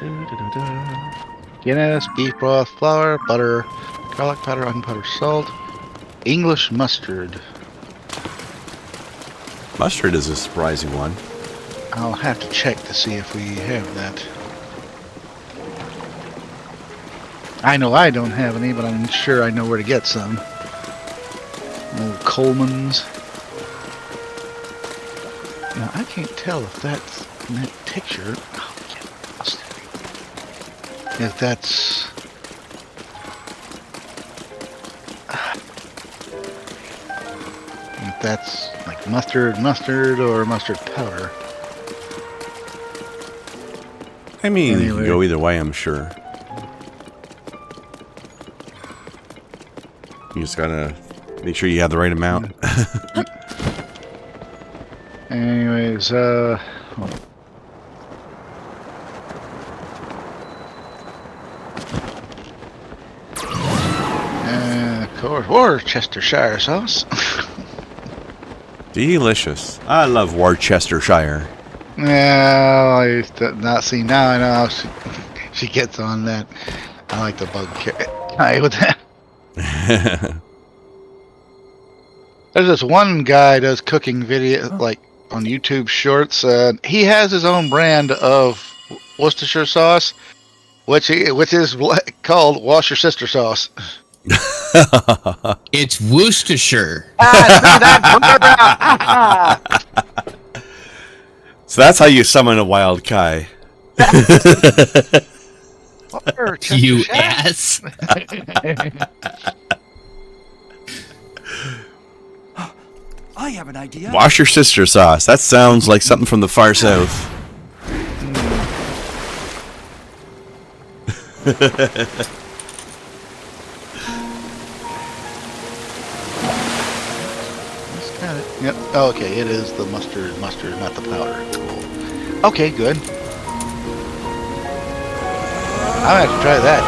Guinness, beef broth, flour, butter, garlic powder, onion powder, salt, English mustard. Mustard is a surprising one. I'll have to check to see if we have that. I know I don't have any, but I'm sure I know where to get some. Old Coleman's. Now, I can't tell if that's in that picture. Oh, yeah, mustard. If that's... If that's like mustard or mustard powder. I mean, you Anyway. can go either way, I'm sure. You just gotta make sure you have the right amount. Anyways, of course, Worcestershire sauce. Delicious. I love Worcestershire. Yeah, I used to not see now. I know how she gets on that. I like the bug guy with that. There's this one guy does cooking video like on YouTube Shorts. He has his own brand of Worcestershire sauce, which is called Wash Your Sister sauce. It's Worcestershire. So that's how you summon a wild Kai. You ass. I have an idea. Wash your sister sauce. That sounds like something from the far south. Got it. Yep. Oh, okay, it is the mustard, not the powder. Cool. Okay, good. I'm gonna have to try that.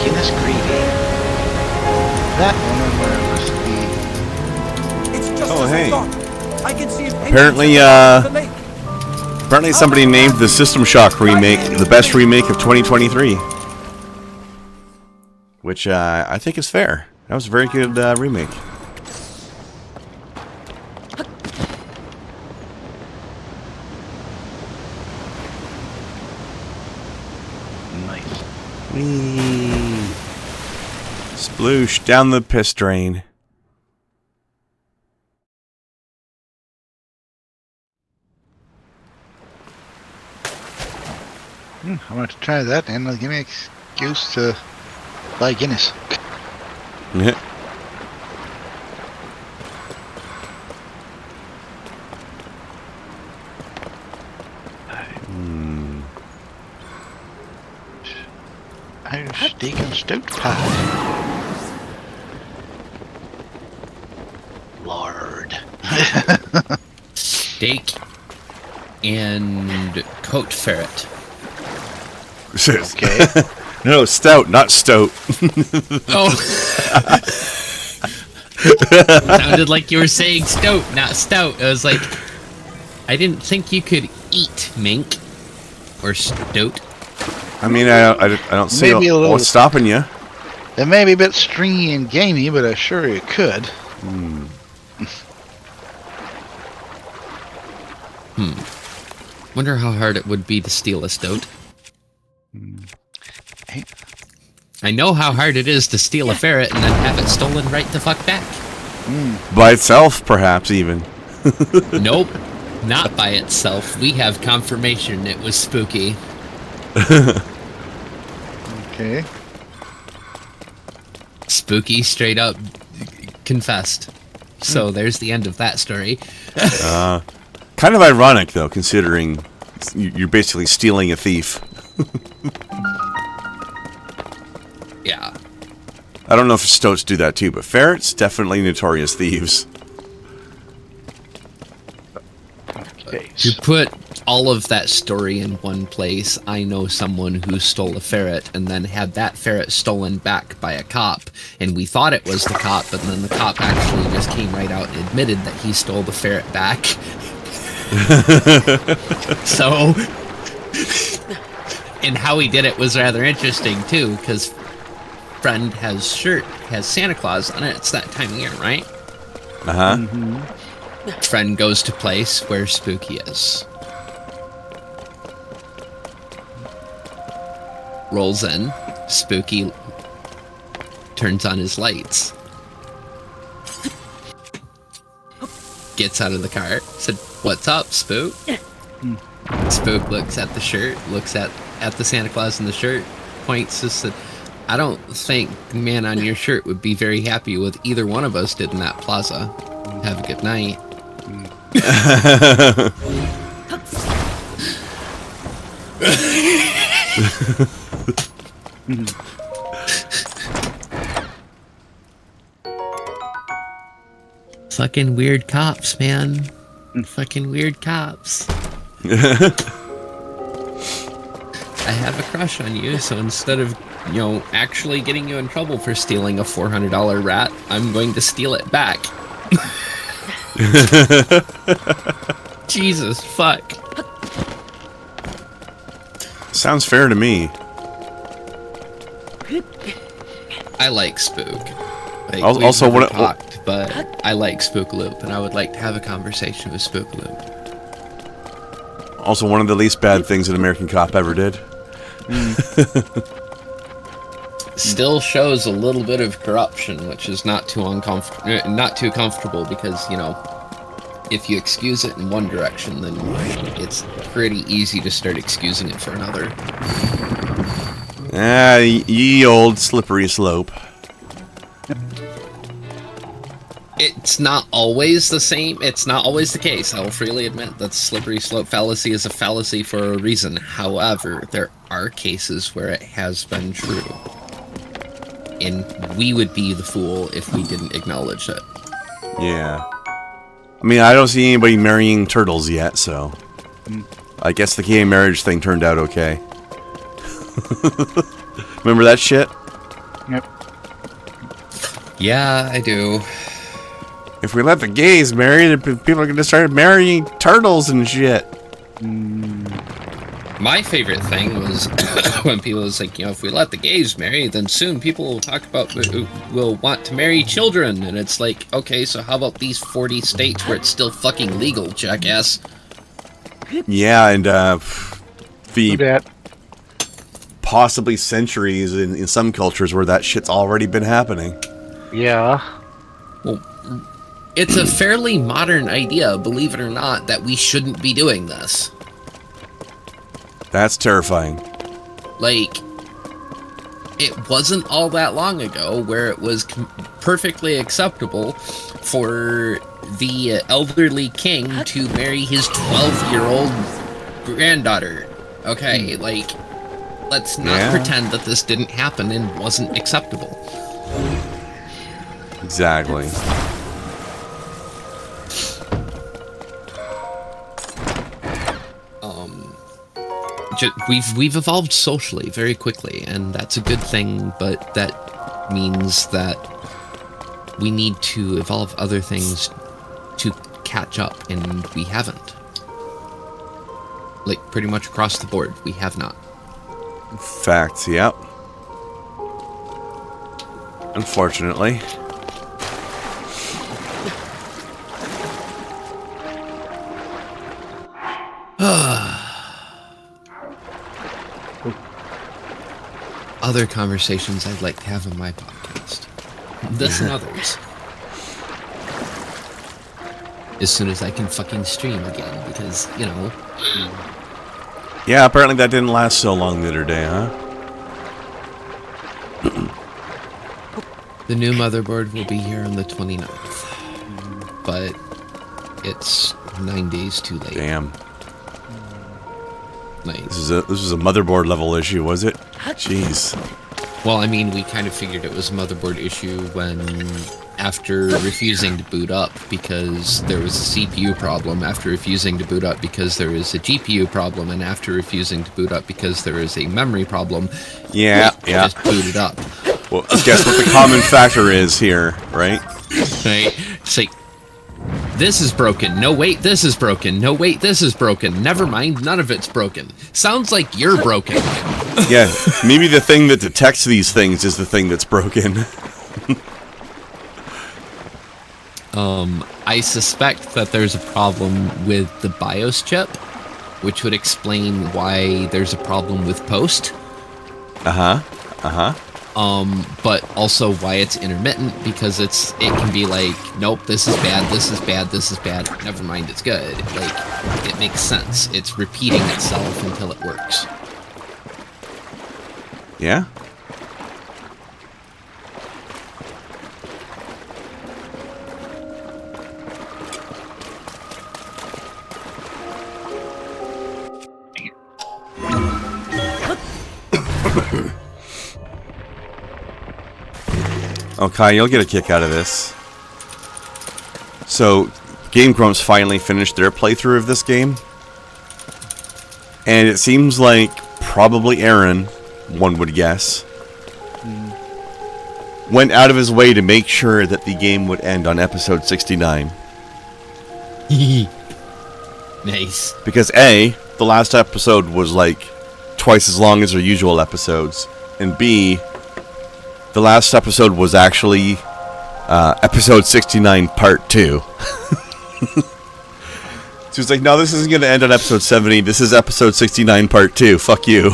Guinness gravy. That one, where was the? It's just Oh, as hey. I thought. I can see an Apparently, entrance at the lake. Apparently somebody named the System Shock remake the best remake of 2023. Which I think is fair. That was a very good remake. Nice. Whee! Sploosh down the piss drain. I'm gonna have to try that, and it'll give me an excuse to buy Guinness. Yeah. Irish steak and stout pie. Lord. Steak and coat ferret. Okay. No, stout, not stoat. Oh. Sounded like you were saying stoat, not stout. I was like, I didn't think you could eat mink or stoat. I mean, I don't see Maybe a little- what's stopping you. It may be a bit stringy and gamey, but I'm sure you could. Wonder how hard it would be to steal a stoat. Hey. I know how hard it is to steal a ferret and then have it stolen right the fuck back. By itself, perhaps, even. Nope, not by itself. We have confirmation it was spooky. Okay. Spooky straight up confessed. So there's the end of that story. Kind of ironic, though, considering you're basically stealing a thief. Yeah. I don't know if stoats do that too, but ferrets, definitely notorious thieves. Okay. To put all of that story in one place, I know someone who stole a ferret and then had that ferret stolen back by a cop, and we thought it was the cop, but then the cop actually just came right out and admitted that he stole the ferret back. So, and how he did it was rather interesting too, because friend has Santa Claus on it. It's that time of year, right? Uh-huh. Friend goes to place where Spooky is. Rolls in. Spooky turns on his lights. Gets out of the car. Said, "What's up, Spook?" Spook looks at the shirt, looks at the Santa Claus in the shirt, points, just said, "I don't think the man on your shirt would be very happy with either one of us did in that plaza. Have a good night." Fucking weird cops, man. Fucking weird cops. I have a crush on you, so instead of, you know, actually getting you in trouble for stealing a $400 rat, I'm going to steal it back. Jesus, fuck. Sounds fair to me. I like Spook. Like, Also, we've never what talked, but I like Spookaloop, and I would like to have a conversation with Spookaloop. Also, one of the least bad things an American Cop ever did. Still shows a little bit of corruption, which is not too comfortable because, you know, if you excuse it in one direction, then it's pretty easy to start excusing it for another. Ah, ye old slippery slope. It's not always the same. It's not always the case. I will freely admit that slippery slope fallacy is a fallacy for a reason. However, there are cases where it has been true. And we would be the fool if we didn't acknowledge it. Yeah. I mean, I don't see anybody marrying turtles yet, so... I guess the gay marriage thing turned out okay. Remember that shit? Yep. Yeah, I do. If we let the gays marry, people are going to start marrying turtles and shit. My favorite thing was when people was like, you know, if we let the gays marry, then soon people will talk about will want to marry children, and it's like, okay, so how about these 40 states where it's still fucking legal, jackass? Yeah, and Do that. possibly centuries in some cultures where that shit's already been happening. Yeah. Well, it's a fairly modern idea, believe it or not, that we shouldn't be doing this. That's terrifying. Like, it wasn't all that long ago where it was perfectly acceptable for the elderly king to marry his 12-year-old granddaughter. Okay, like, let's not pretend that this didn't happen and wasn't acceptable. Exactly. We've evolved socially very quickly, and that's a good thing, but that means that we need to evolve other things to catch up, and we haven't. Like, pretty much across the board, we have not. Facts, yep. Unfortunately. Other conversations I'd like to have on my podcast. This and others. As soon as I can fucking stream again, because, you know... Yeah, apparently that didn't last so long the other day, huh? The new motherboard will be here on the 29th. But it's 9 days too late. Damn. Like, This was a motherboard level issue, was it? Jeez. well, I mean, we kind of figured it was a motherboard issue when, after refusing to boot up because there was a CPU problem, after refusing to boot up because there was a GPU problem, and after refusing to boot up because there was a memory problem, Yeah. just booted up. Well, guess what the common factor is here, right? Right? It's like, this is broken. No, wait, this is broken. No, wait, this is broken. Never mind, none of it's broken. Sounds like you're broken. Yeah, maybe the thing that detects these things is the thing that's broken. I suspect that there's a problem with the BIOS chip, which would explain why there's a problem with post. But also why it's intermittent, because it can be like, nope, this is bad, this is bad, this is bad, never mind, it's good. Like, it makes sense. It's repeating itself until it works. Yeah? Okay, you'll get a kick out of this. So, Game Grumps finally finished their playthrough of this game. And it seems like probably Aaron, one would guess, went out of his way to make sure that the game would end on episode 69. Nice. Because A, the last episode was like twice as long as their usual episodes. And B, the last episode was actually episode 69 part 2. So it's like, no, this isn't going to end on episode 70. This is episode 69 part 2. Fuck you.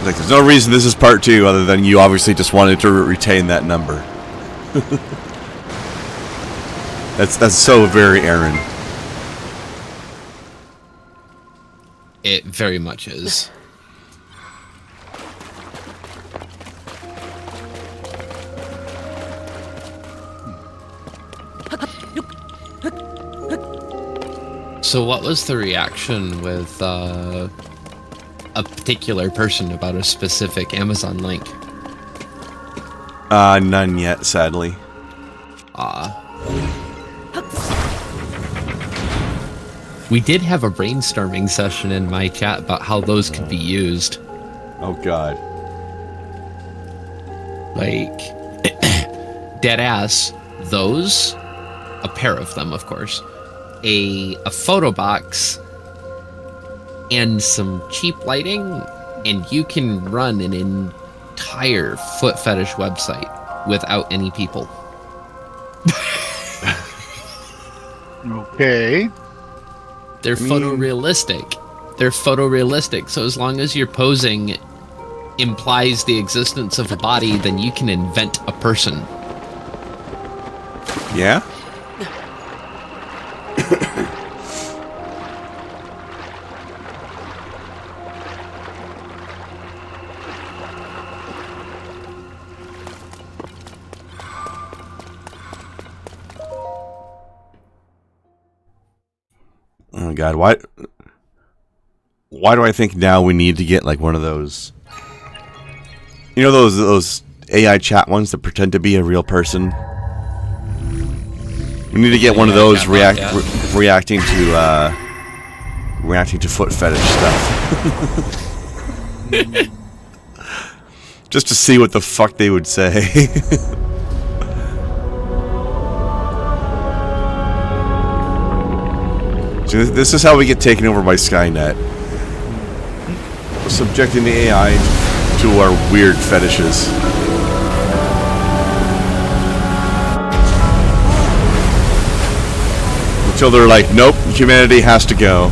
Like, there's no reason this is part 2 other than you obviously just wanted to retain that number. That's so very Aaron. It very much is. So what was the reaction with a particular person about a specific Amazon link? None yet, sadly. We did have a brainstorming session in my chat about how those could be used. Oh god. Like, deadass, those, a pair of them, of course, a photo box, and some cheap lighting, and you can run an entire foot fetish website without any people. Okay. They're photorealistic. They're photorealistic, so as long as your posing implies the existence of a body, then you can invent a person. Yeah? Oh god, why do I think now we need to get like one of those, you know, those AI chat ones that pretend to be a real person? We need to get one of those reacting to foot fetish stuff. Just to see what the fuck they would say. So this is how we get taken over by Skynet. Subjecting the AI to our weird fetishes. Until they're like, nope, humanity has to go.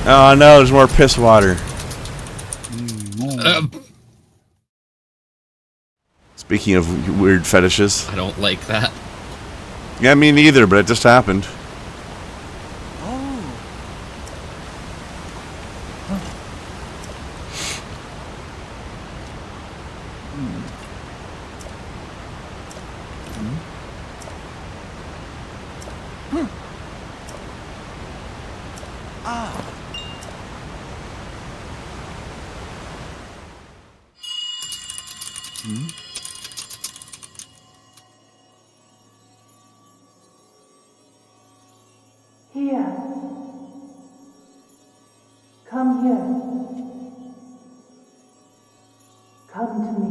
Oh no, there's more piss water. Speaking of weird fetishes. I don't like that. Yeah, me neither, but it just happened. Here. Come here. Come to me.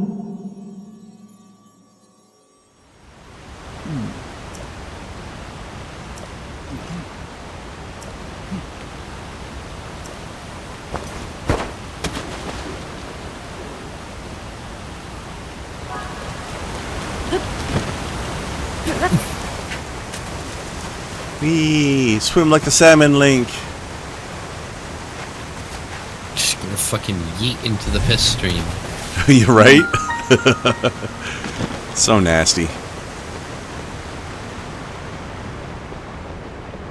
Wee, swim like the salmon, Link. Just gonna fucking yeet into the piss stream. You're right. So nasty.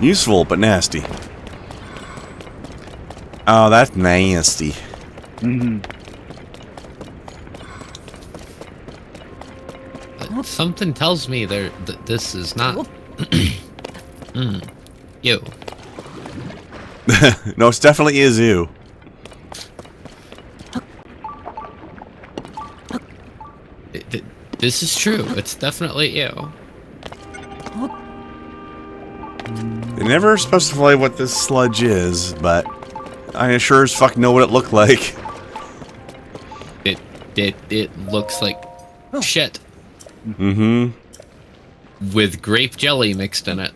Useful, but nasty. Oh, that's nasty. Something tells me that this is not. Yo. No, it's definitely a zoo. This is true. It's definitely you. They never specify what this sludge is, but I sure as fuck know what it looked like. It looks like shit. Mm-hmm. With grape jelly mixed in it.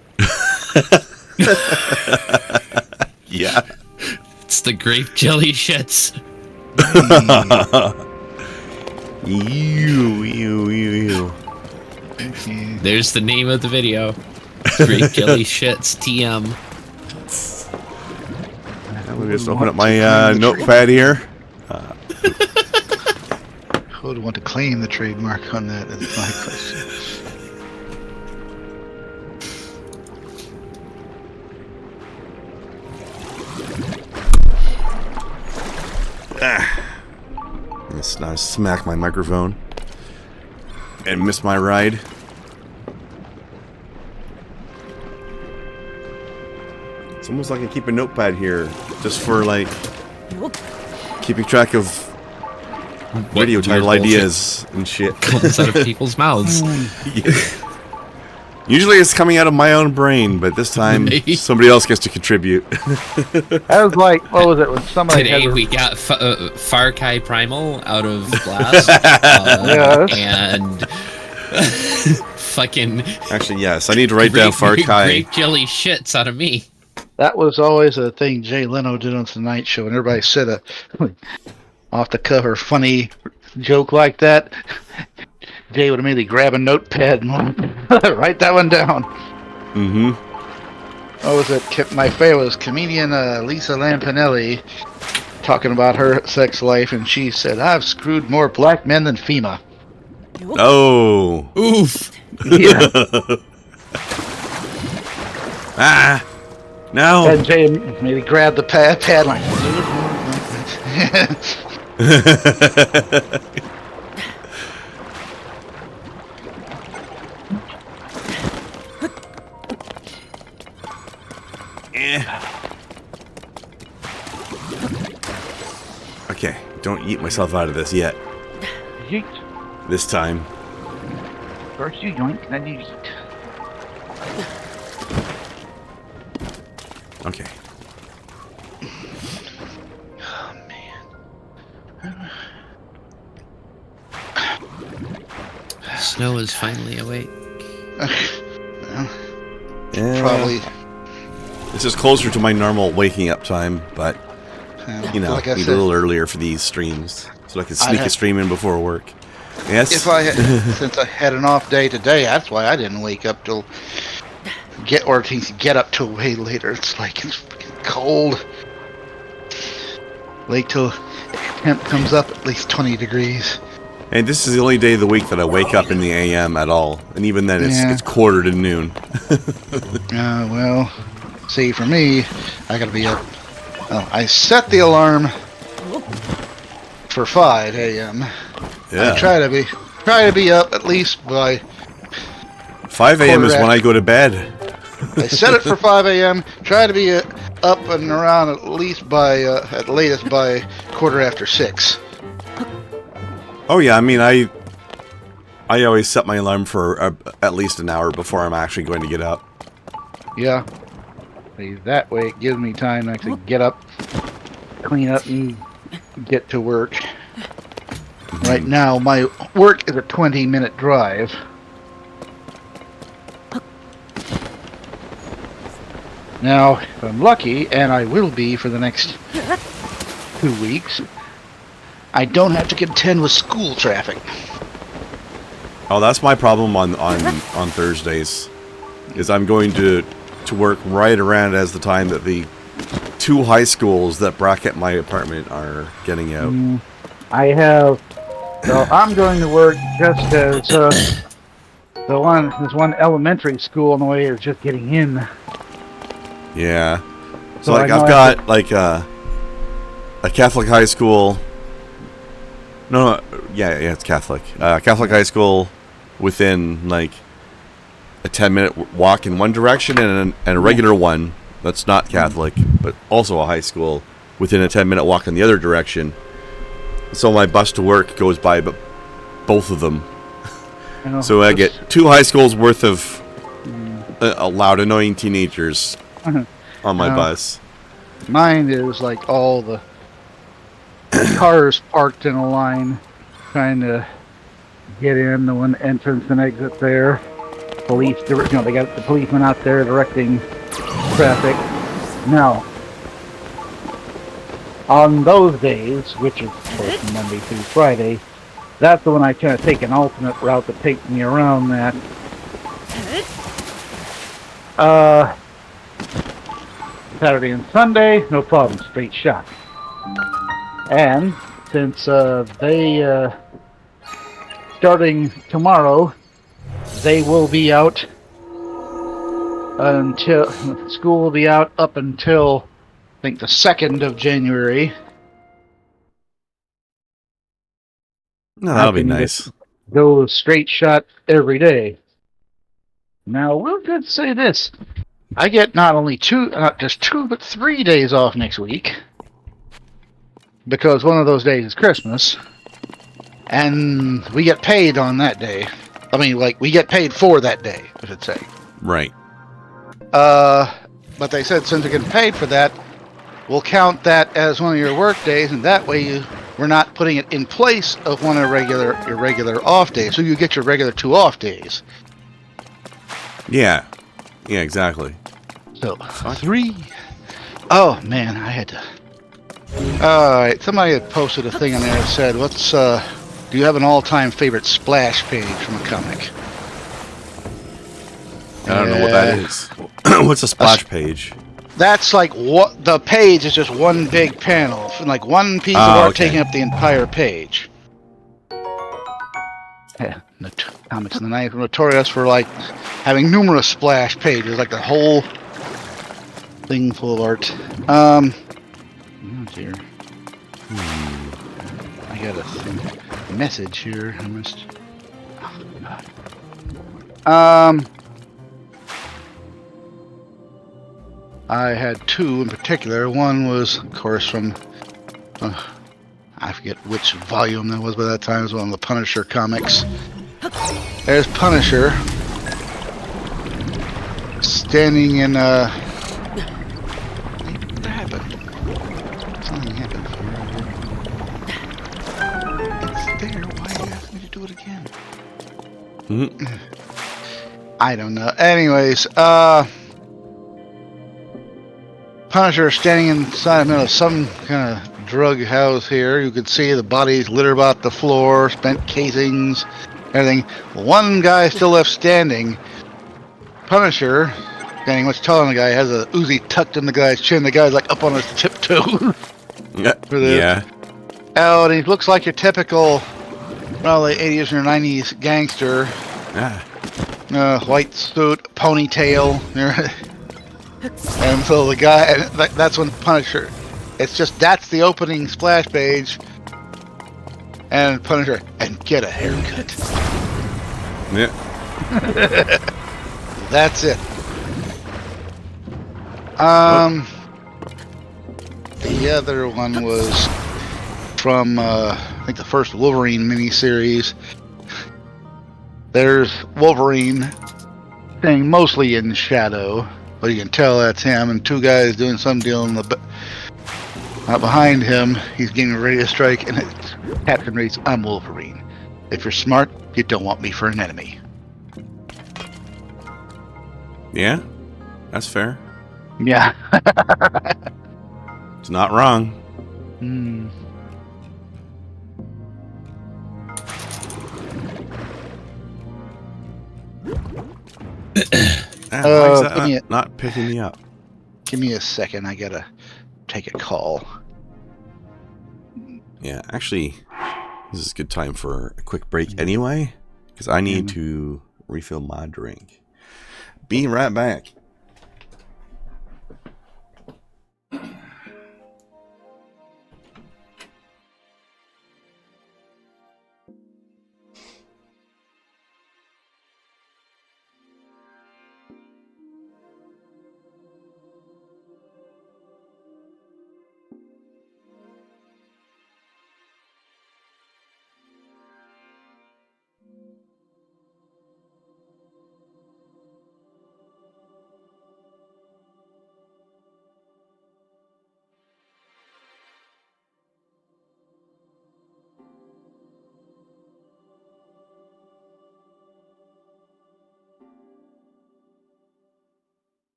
Yeah. It's the grape jelly shits. Ew. There's the name of the video. Grape jelly shits TM. Let me just open up my notepad here. Who would want to claim the trademark on that is my question. I smack my microphone and miss my ride. It's almost like I keep a notepad here just for like keeping track of video title ideas and shit. Comes out of people's mouths. Usually it's coming out of my own brain, but this time somebody else gets to contribute. I was like, what was it when somebody Today had we got Far Cry Primal out of Blast. Yes. And fucking Actually, yes, I need to write down Far Cry. grape jelly shits out of me. That was always a thing Jay Leno did on Tonight Show, and everybody said a off the cover funny joke like that. Jay would immediately grab a notepad and write that one down. Mm-hmm. What was it? My favorite was comedian Lisa Lampanelli talking about her sex life, and she said, "I've screwed more black men than FEMA." Oh. Oof. Yeah. Ah. No. And Jay immediately grabbed the pad like. Okay, don't eat myself out of this yet. Yeet. This time. First you yoink, then you eat. Okay. Oh man. Snow is finally awake. Well, Yeah. probably. This is closer to my normal waking up time, but you know, like I need a said, little earlier for these streams, so I can I sneak a had- stream in before work. Yes. if I had, since I had an off day today, that's why I didn't wake up till get up till way later. It's like it's freaking cold. Wait till temp comes up at least 20 degrees. And this is the only day of the week that I wake up in the AM at all, and even then, Yeah. it's quarter to noon. Well, see, for me, I gotta be up. Well, I set the alarm for 5 a.m. Yeah. I try to be up at least by. 5 a.m. is quarter when I go to bed. I set it for 5 a.m. Try to be up and around at least by at latest by 6:15. Oh yeah, I mean, I always set my alarm for at least an hour before I'm actually going to get up. Yeah. See, that way it gives me time to actually get up, clean up, and get to work. Right now, my work is a 20-minute drive. Now, if I'm lucky, and I will be for the next 2 weeks, I don't have to contend with school traffic. Oh, that's my problem on Thursdays, is I'm going to work right around as the time that the 2 high schools that bracket my apartment are getting out. So I'm going to work just as there's one elementary school on the way is just getting in. Yeah. So So like I know I've got like a Catholic high school. No, yeah, it's Catholic. Catholic high school within like a 10-minute walk in one direction, and a regular one that's not Catholic, but also a high school within a 10-minute walk in the other direction. So my bus to work goes by both of them. So I get 2 high schools worth of loud, annoying teenagers on my bus. Mine is like all the cars parked in a line trying to get in the one entrance and exit there. Police, they got the policemen out there directing traffic. Now, on those days, which is of course Monday through Friday, that's the one I try to take an alternate route that takes me around that. Saturday and Sunday, no problem, straight shot. And since they starting tomorrow, they will be out until school will be out up until I think the 2nd of January. No, that'll be nice. Go straight shot every day. Now, we'll just say this. I get not only not just 2, but 3 days off next week. Because one of those days is Christmas. And we get paid on that day. I mean, like, we get paid for that day, I should say. Right. But they said since we're getting paid for that, we'll count that as one of your work days, and that way we're not putting it in place of one of your regular off days. So you get your regular 2 off days. Yeah. Yeah, exactly. So, 3. Oh, man, I had to... Alright, somebody had posted a thing on there that said, do you have an all-time favorite splash page from a comic? I don't know what that is. What's a splash page? That's like what the page is, just one big panel, like one piece of art taking up the entire page. Yeah, comics in the 90s were notorious for like having numerous splash pages, like the whole thing full of art. Oh dear. I got a message here. I missed. Oh, God. I had 2 in particular. One was, of course, from I forget which volume that was by that time. It was one of the Punisher comics. There's Punisher standing in what happened? Something happened. It's there. Why are you asking me to do it again? I don't know. Anyways, Punisher standing inside of some kind of drug house here. You could see the bodies littered about the floor, spent casings, everything. One guy still left standing. Punisher, standing much taller than the guy, has a Uzi tucked in the guy's chin. The guy's like up on his tiptoes. Yeah. Oh, and he looks like your typical, probably 80s or 90s gangster. White suit, ponytail. And so the guy, and that's when Punisher, that's the opening splash page. And Punisher, and get a haircut. Yeah. That's it. The other one was from, I think the first Wolverine miniseries. There's Wolverine staying mostly in shadow, but you can tell that's him, and 2 guys doing some deal in the behind him. He's getting ready to strike, and Captain reads, "I'm Wolverine. If you're smart, you don't want me for an enemy." Yeah, that's fair. Yeah. It's not wrong. Why is that not picking me up? Give me a second. I gotta take a call. Yeah, actually, this is a good time for a quick break anyway, because I need to refill my drink. Be right back.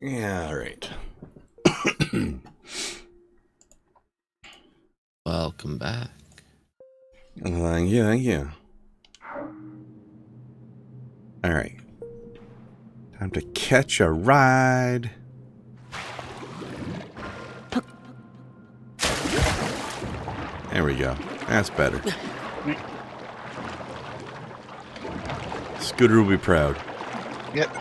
Yeah, all right. Welcome back. Thank you, thank you. All right. Time to catch a ride. There we go. That's better. Scooter will be proud. Yep.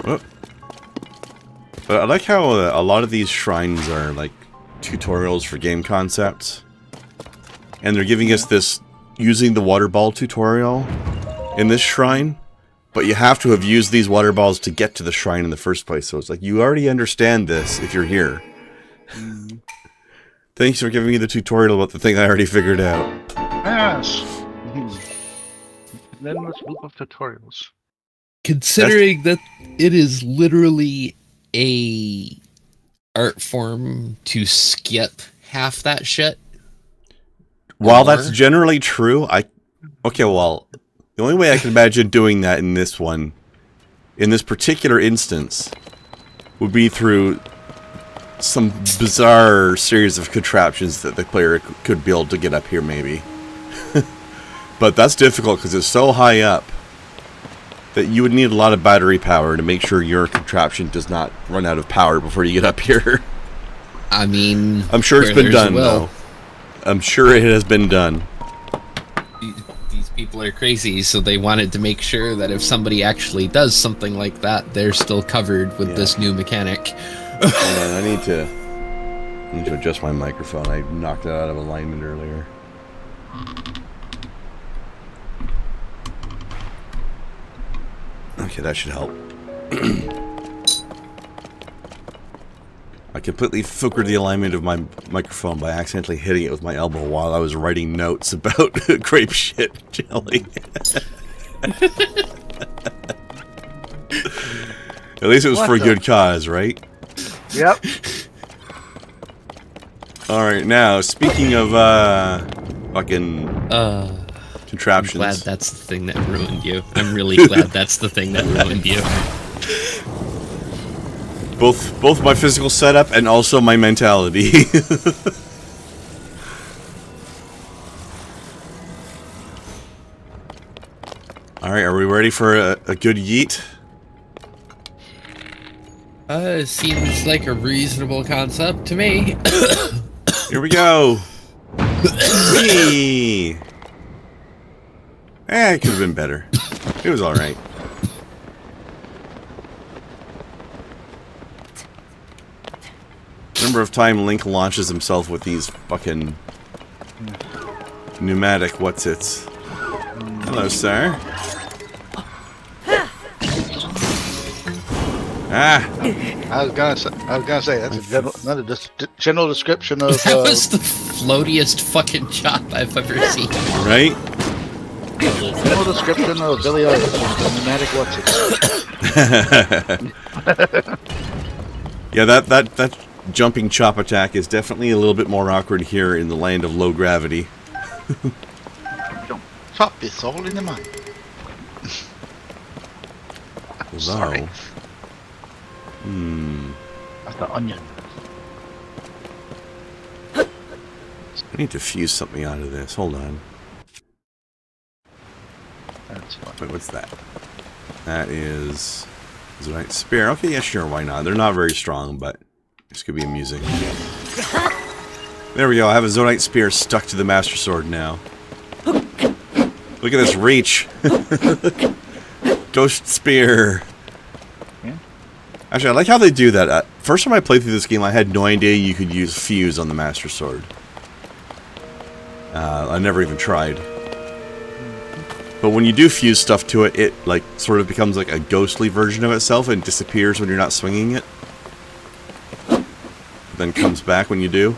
Oh. But I like how a lot of these shrines are like tutorials for game concepts. And they're giving us this using the water ball tutorial in this shrine. But you have to have used these water balls to get to the shrine in the first place. So it's like, you already understand this if you're here. Thanks for giving me the tutorial about the thing I already figured out. Yes. Then let's loop of tutorials. Considering that it is literally a art form to skip half that shit. While that's generally true, okay, well, the only way I can imagine doing that in this one, in this particular instance, would be through some bizarre series of contraptions that the player could build to get up here, maybe. But that's difficult because it's so high up that you would need a lot of battery power to make sure your contraption does not run out of power before you get up here. I mean, I'm sure it's been done, though. I'm sure it has been done. These people are crazy, so they wanted to make sure that if somebody actually does something like that, they're still covered with this new mechanic. And I need to adjust my microphone. I knocked it out of alignment earlier. Okay, that should help. I completely fuckered the alignment of my microphone by accidentally hitting it with my elbow while I was writing notes about Grapy-Jelly. At least it was for a good cause, right? Yep. Alright, now, speaking of, fucking... contraptions. I'm glad that's the thing that ruined you. I'm really glad that's the thing that ruined you. Both my physical setup and also my mentality. Alright, are we ready for a good yeet? Seems like a reasonable concept to me. Here we go! Whee! It could have been better. It was alright. Remember of time Link launches himself with these fucking pneumatic what's-its. Hello, sir. Ah! I was gonna say that's another general description of. That was the floatiest fucking chop I've ever seen. Right? General description of Billy Arthur, pneumatic what's-it. Yeah, that jumping chop attack is definitely a little bit more awkward here in the land of low gravity. Chop this all in the mind. Sorry. That's the onion. I need to fuse something out of this. Hold on. That's fine. Wait, what's that? That is it right? Spear. Okay, yeah, sure, why not? They're not very strong, but this could be amusing. There we go. I have a Zonite Spear stuck to the Master Sword now. Look at this reach. Ghost Spear. Yeah. Actually, I like how they do that. First time I played through this game, I had no idea you could use Fuse on the Master Sword. I never even tried. But when you do fuse stuff to it, it like sort of becomes like a ghostly version of itself and disappears when you're not swinging it. Then comes back when you do.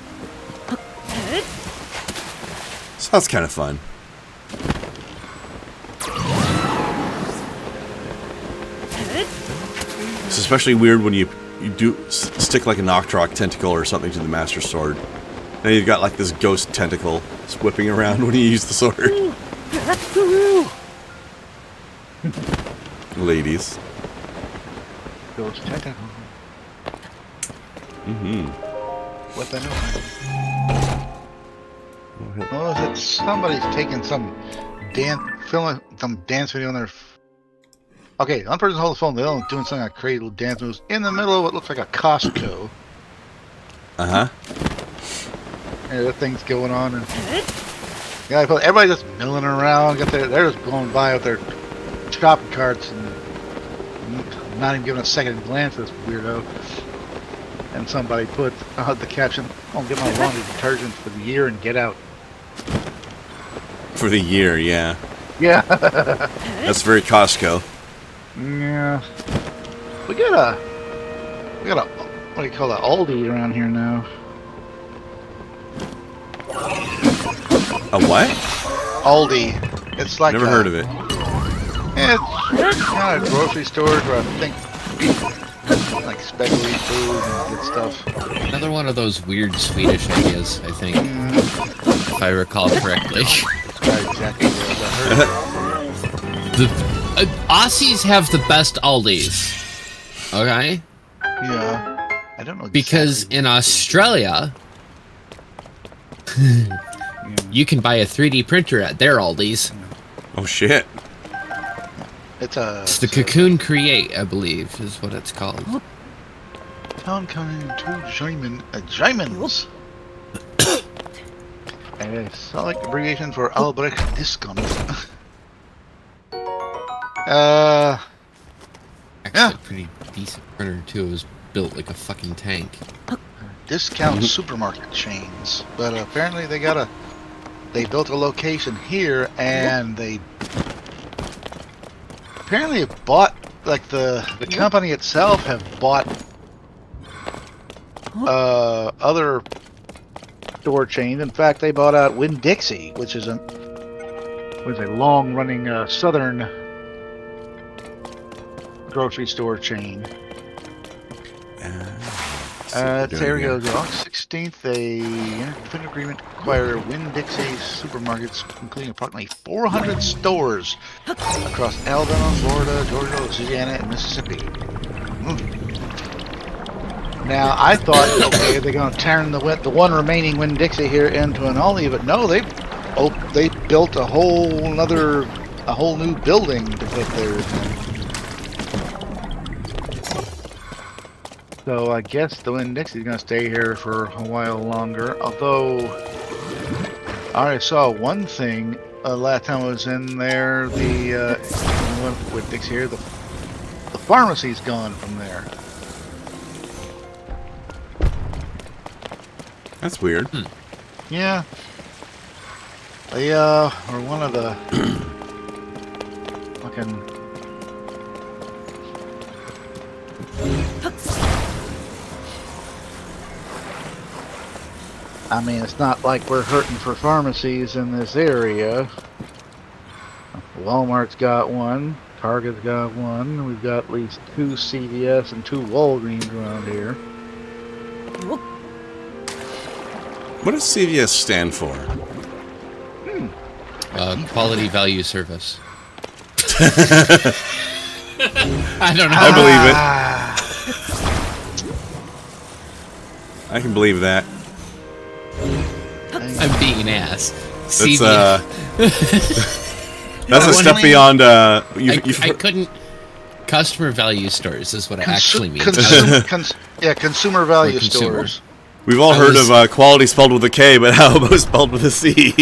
So that's kind of fun. It's especially weird when you do stick like a Noctrock tentacle or something to the Master Sword. Now you've got like this ghost tentacle whipping around when you use the sword. Ladies. Ghost tentacle. Weapon. Oh, is it somebody's taking some filming some dance video on their... Okay, one person's holding the phone, the other one's doing something like crazy little dance moves in the middle of what looks like a Costco. Uh-huh. And the thing's going on, and yeah, everybody's just milling around. They're just going by with their shopping carts and not even giving a second glance at this weirdo. And somebody put the caption, "I'll get my laundry detergent for the year and get out." For the year, yeah. Yeah. That's very Costco. Yeah. We got a what do you call that, Aldi around here now. A what? Aldi. It's like Never heard of it. It's kind of grocery stores where I think like specialty food and good stuff. Another one of those weird Swedish ideas, I think, if I recall correctly. That's exactly what I heard. The Aussies have the best Aldis, okay? Yeah, I don't know. Because in Australia, you can buy a 3D printer at their Aldis. Oh shit. It's the Cocoon Create, I believe, is what it's called. Town coming to Germans. A select abbreviation for Albrecht Discount. Actually, a pretty decent printer too. It was built like a fucking tank. Discount supermarket chains, but apparently they built a location here, and they apparently bought, like the company itself have bought other store chains. In fact, they bought out Winn-Dixie, which is a long-running southern grocery store chain. There we go. August 16th, a definitive agreement to acquire Winn-Dixie supermarkets, including approximately 400 stores across Alabama, Florida, Georgia, Louisiana, and Mississippi. Now, I thought, okay, they're going to turn the one remaining Winn-Dixie here into an Aldi, but no, they built a whole new building to put theirs in. So I guess the Winn-Dixie's going to stay here for a while longer. Although I already saw one thing last time I was in there. The Winn-Dixie here, the pharmacy's gone from there. That's weird. Yeah. They were one of the fucking. I mean, it's not like we're hurting for pharmacies in this area. Walmart's got one. Target's got one. We've got at least 2 CVS and 2 Walgreens around here. What does CVS stand for? Quality value service. I don't know. I believe it. I can believe that. I'm being an ass. That's that's a step beyond. I couldn't. Customer value stores is what I actually mean. Consumer value consumer. stores. We've all heard of quality spelled with a K, but how about spelled with a C?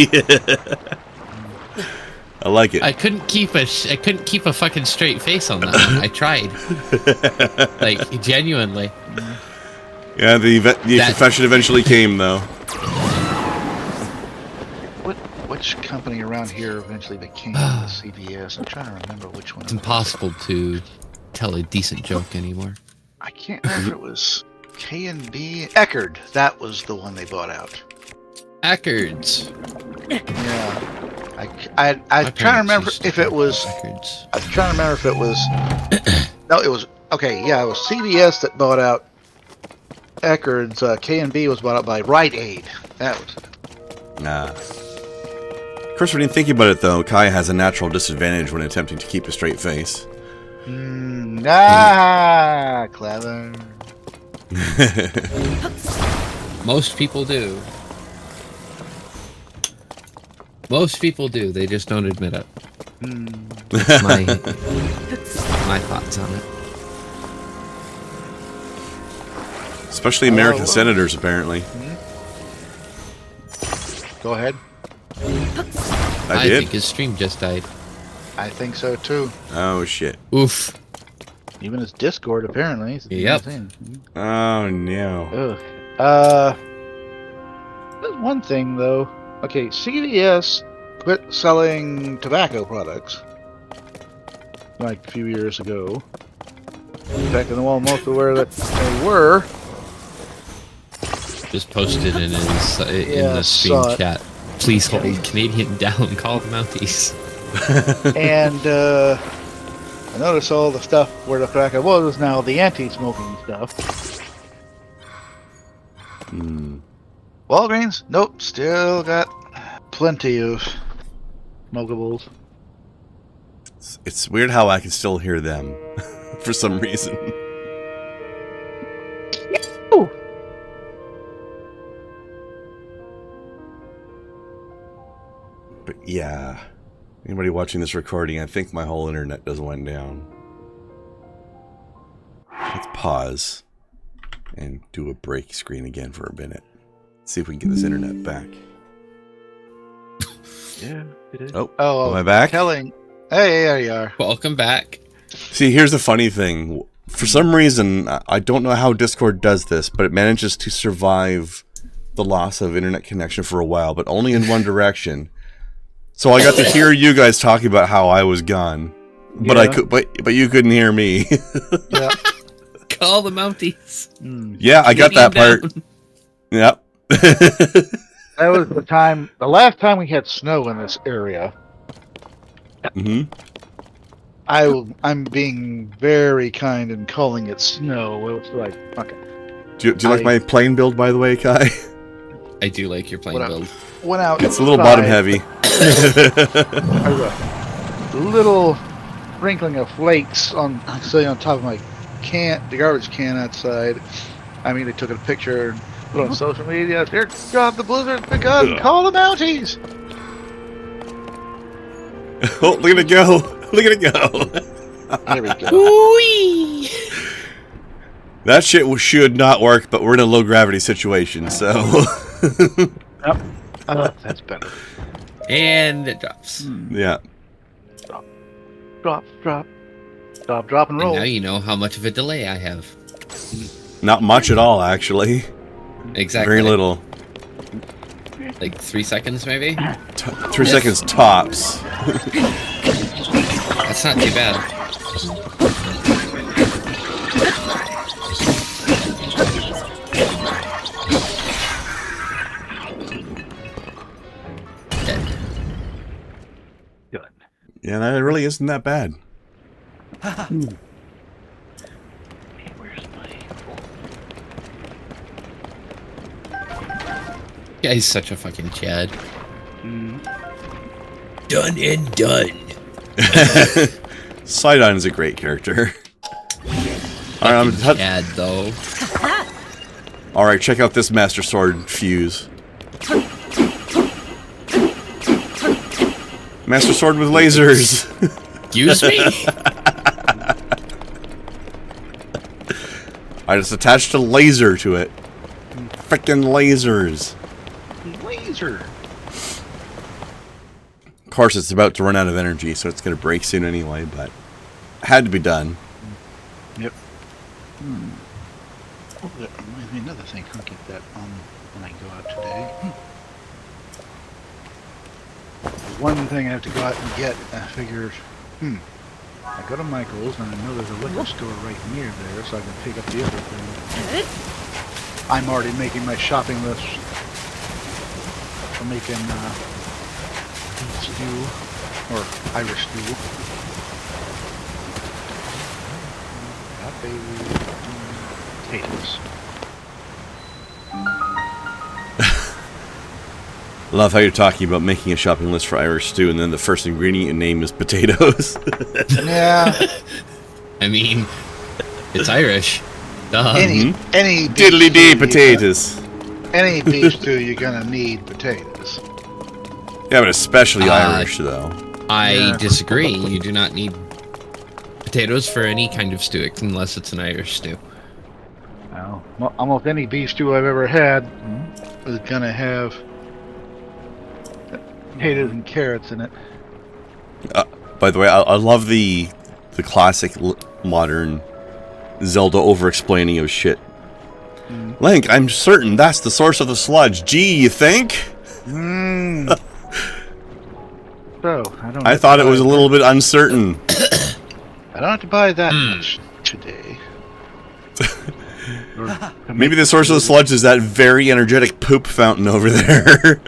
I like it. I couldn't keep a fucking straight face on that one. I tried. Like, genuinely. Yeah, the confession eventually came, though. which company around here eventually became the CBS. I'm trying to remember which one. It's impossible to tell a decent joke anymore. I can't remember if it was K&B. Eckerd. That was the one they bought out. Eckerd's. Yeah. I'm trying to remember if it was. Eckerd's. I'm trying to remember if it was. No, it was. Okay, yeah, it was CBS that bought out Eckerd's. K&B was bought out by Rite Aid. That was it. Nah. Of course, when you think about it, though, Kai has a natural disadvantage when attempting to keep a straight face. Clever. Most people do. Most people do. They just don't admit it. That's my thoughts on it. Especially American senators, apparently. Go ahead. I I did? think his stream just died. I think so too. Oh, shit. Oof. Even his Discord, apparently. Yep. Oh, no. Ugh. There's one thing though. Okay, CVS quit selling tobacco products like a few years ago. Back in the wall, most of where that they were. Just posted in his in Yeah, the stream saw it. chat. Please hold Canadian down. Call the Mounties. And I noticed all the stuff where the tobacco was now the anti-smoking stuff. Walgreens? Nope, still got plenty of smokables. It's weird how I can still hear them for some reason. Ooh. But yeah, anybody watching this recording, I think my whole internet just went down. Let's pause and do a break screen again for a minute. See if we can get this internet back. Yeah, it is. Oh, am I back? Telling. Hey, there you are. Welcome back. See, here's the funny thing. For some reason, I don't know how Discord does this, but it manages to survive the loss of internet connection for a while, but only in one direction. So I got to hear you guys talking about how I was gone, but Yeah. I could, but you couldn't hear me. Yeah. Call the Mounties. Yeah, I got that Canadian part. down. Yep. That was the last time we had snow in this area. hmm I'm being very kind in calling it snow. It was like, okay. Do you like my plane build, by the way, Kai? I do like your plane What up? build. Went out. It's a little outside, bottom heavy. A little sprinkling of flakes sitting on top of my the garbage can outside. I mean, they took a picture and put it on social media. Here, God, the blizzard's begun. Call the Mounties. Oh, look at it go! Look at it go! There we go. That shit should not work, but we're in a low gravity situation, so. Yep. That's better. And it drops. Yeah. Drop, drop. Stop, drop, and And roll. now you know how much of a delay I have. Not much at all, actually. Exactly. Very little. Like 3 seconds, maybe? 3 seconds tops. That's not too bad. Dead. Good. Yeah, that really isn't that bad. Hey, where's my... Yeah, he's such a fucking Chad. Done and done. Sidon is a great character. Alright, Chad, though. Alright, check out this Master Sword fuse. Master Sword with lasers! Excuse me? I just attached a laser to it. Frickin' lasers. Laser. Of course, it's about to run out of energy, so it's going to break soon anyway, but had to be done. Yep. Oh, that reminds me of another thing. I'll get that on when I go out today. one thing I have to go out and get. I figured, I go to Michael's and I know there's a liquor store right near there, so I can pick up the other thing. I'm already making my shopping list for making beef stew or Irish stew. Potatoes. I love how you're talking about making a shopping list for Irish stew, and then the first ingredient you name is potatoes. Yeah. I mean, it's Irish. Duh. Any Diddly dee potatoes. Any beef stew, you're gonna need potatoes. Yeah, but especially Irish, though. I disagree. You do not need potatoes for any kind of stew, unless it's an Irish stew. Well, almost any beef stew I've ever had is gonna have potatoes and carrots in it. By the way, I love the classic modern Zelda over-explaining of shit. Link, I'm certain that's the source of the sludge. Gee, you think? So, I thought it was a little bit uncertain. I don't have to buy that much today. Maybe the source of the sludge is that very energetic poop fountain over there.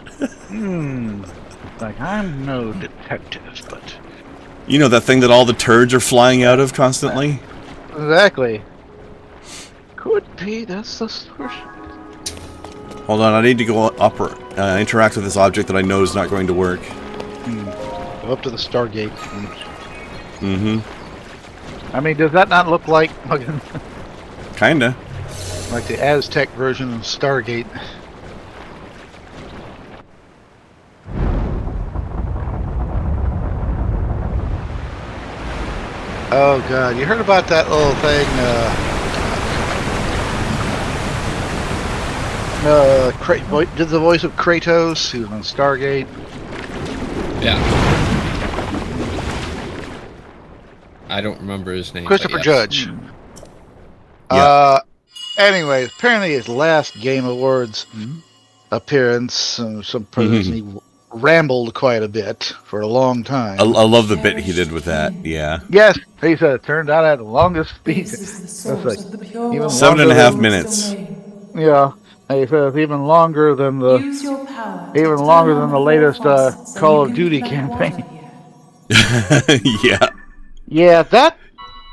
Like, I'm no detective, but... You know, that thing that all the turds are flying out of constantly? Exactly. Could be, that's the source. Hold on, I need to go up or interact with this object that I know is not going to work. Go up to the Stargate. I mean, does that not look like Kinda. like the Aztec version of Stargate? Oh god, you heard about that little thing, did the voice of Kratos, who was on Stargate? Yeah. I don't remember his name. Christopher but Judge. Yeah. Anyway, apparently his last Game Awards appearance, some person he rambled quite a bit for a long time. I love the bit he did with that, yeah. Yes, he said it turned out I had the longest speech. This is the That's source like of the pure even water 7.5 of minutes. domain. Yeah, and he said it's even longer than Use your power to even turn longer on than the four latest faucets so Call you of can Duty collect water campaign. here. Yeah. Yeah, that.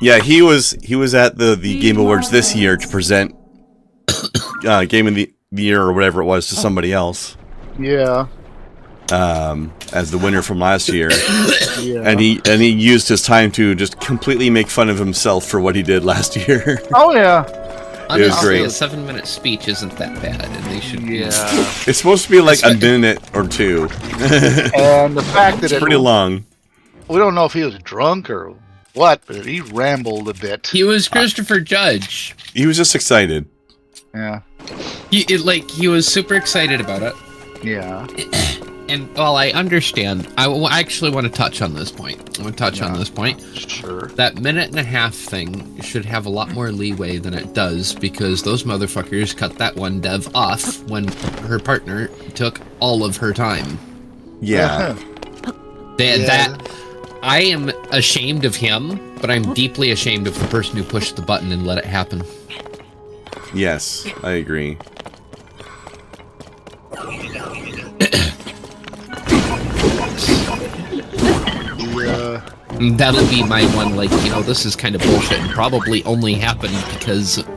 Yeah, he was at the Game Awards this year to present Game of the Year or whatever it was to somebody else. Yeah. As the winner from last year. Yeah. And he used his time to just completely make fun of himself for what he did last year. Oh yeah. It was Honestly, great. a 7-minute speech isn't that bad, and they should be. It's supposed to be like a minute or two. And the fact that It's pretty long. we don't know if he was drunk or what, but he rambled a bit. He was Christopher Judge. He was just excited. Yeah. He was super excited about it. Yeah. And while I understand, I actually want to touch on this point. I want to touch on this point. Sure. That 1.5-minute thing should have a lot more leeway than it does, because those motherfuckers cut that one dev off when her partner took all of her time. Yeah. I am ashamed of him, but I'm deeply ashamed of the person who pushed the button and let it happen. Yes, I agree. That'll be my one, like, this is kind of bullshit and probably only happened because, but,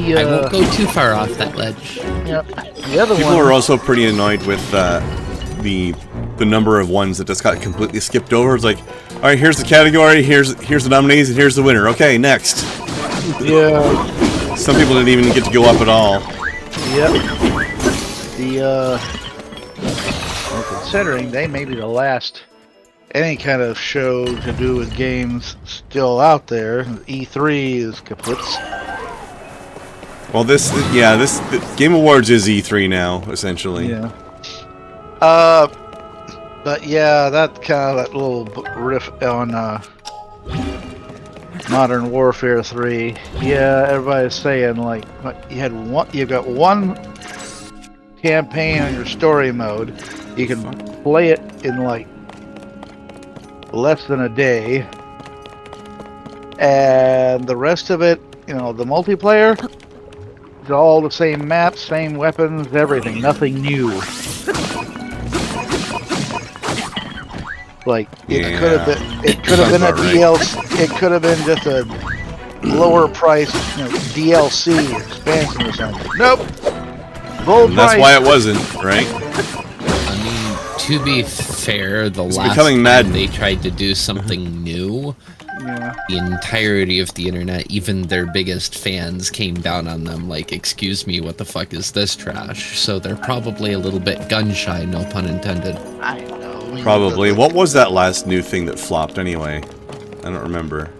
I won't go too far off that ledge. Yep. The other People one. are also pretty annoyed with the number of ones that just got completely skipped over. It's like, all right, here's the category, here's the nominees, and here's the winner. Okay, next. Yeah. Some people didn't even get to go up at all. Yep. Well, considering they may be the last any kind of show to do with games still out there, E3 is kaput. Well, this Game Awards is E3 now, essentially. Yeah. But yeah, that kind of that little riff on Modern Warfare 3. Yeah, everybody's saying like you got one campaign on your story mode. You can play it in like less than a day, and the rest of it, the multiplayer, is all the same maps, same weapons, everything, nothing new. Like it could have been a DLC. It could have been just a lower price, DLC expansion or something. Nope. Full And that's price. why it wasn't, right? I mean, to be fair, the last becoming time Madden. they tried to do something new, Yeah. the entirety of the internet, even their biggest fans, came down on them like, excuse me, what the fuck is this trash? So they're probably a little bit gun-shy, no pun intended. I know. Probably. What was that last new thing that flopped anyway? I don't remember.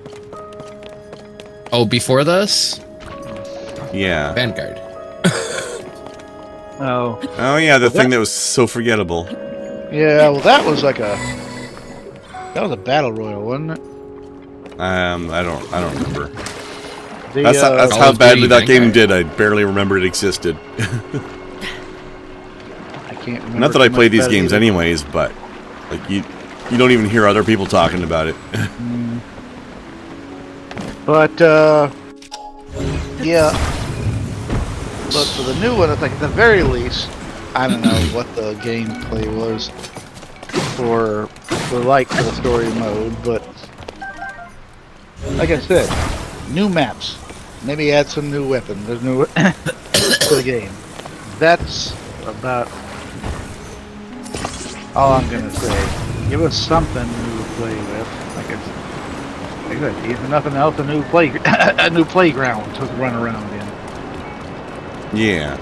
Oh, before this? Yeah. Vanguard. Oh. Oh yeah, the thing that was so forgettable. Yeah, well, that was a battle royal, wasn't it? I don't remember. The, That's Call how of badly Duty that game Vanguard. did. I barely remember it existed. I can't remember. Not that I too play much these about it games either. anyways, but like you don't even hear other people talking about it. But yeah. But for the new one, I think at the very least, I don't know what the gameplay was for the story mode, but like I said, new maps. Maybe add some new weapons. There's new to the game. That's about all I'm gonna say. Give us something new to play with. Like I said, if nothing else, a new playground to run around in. Yeah.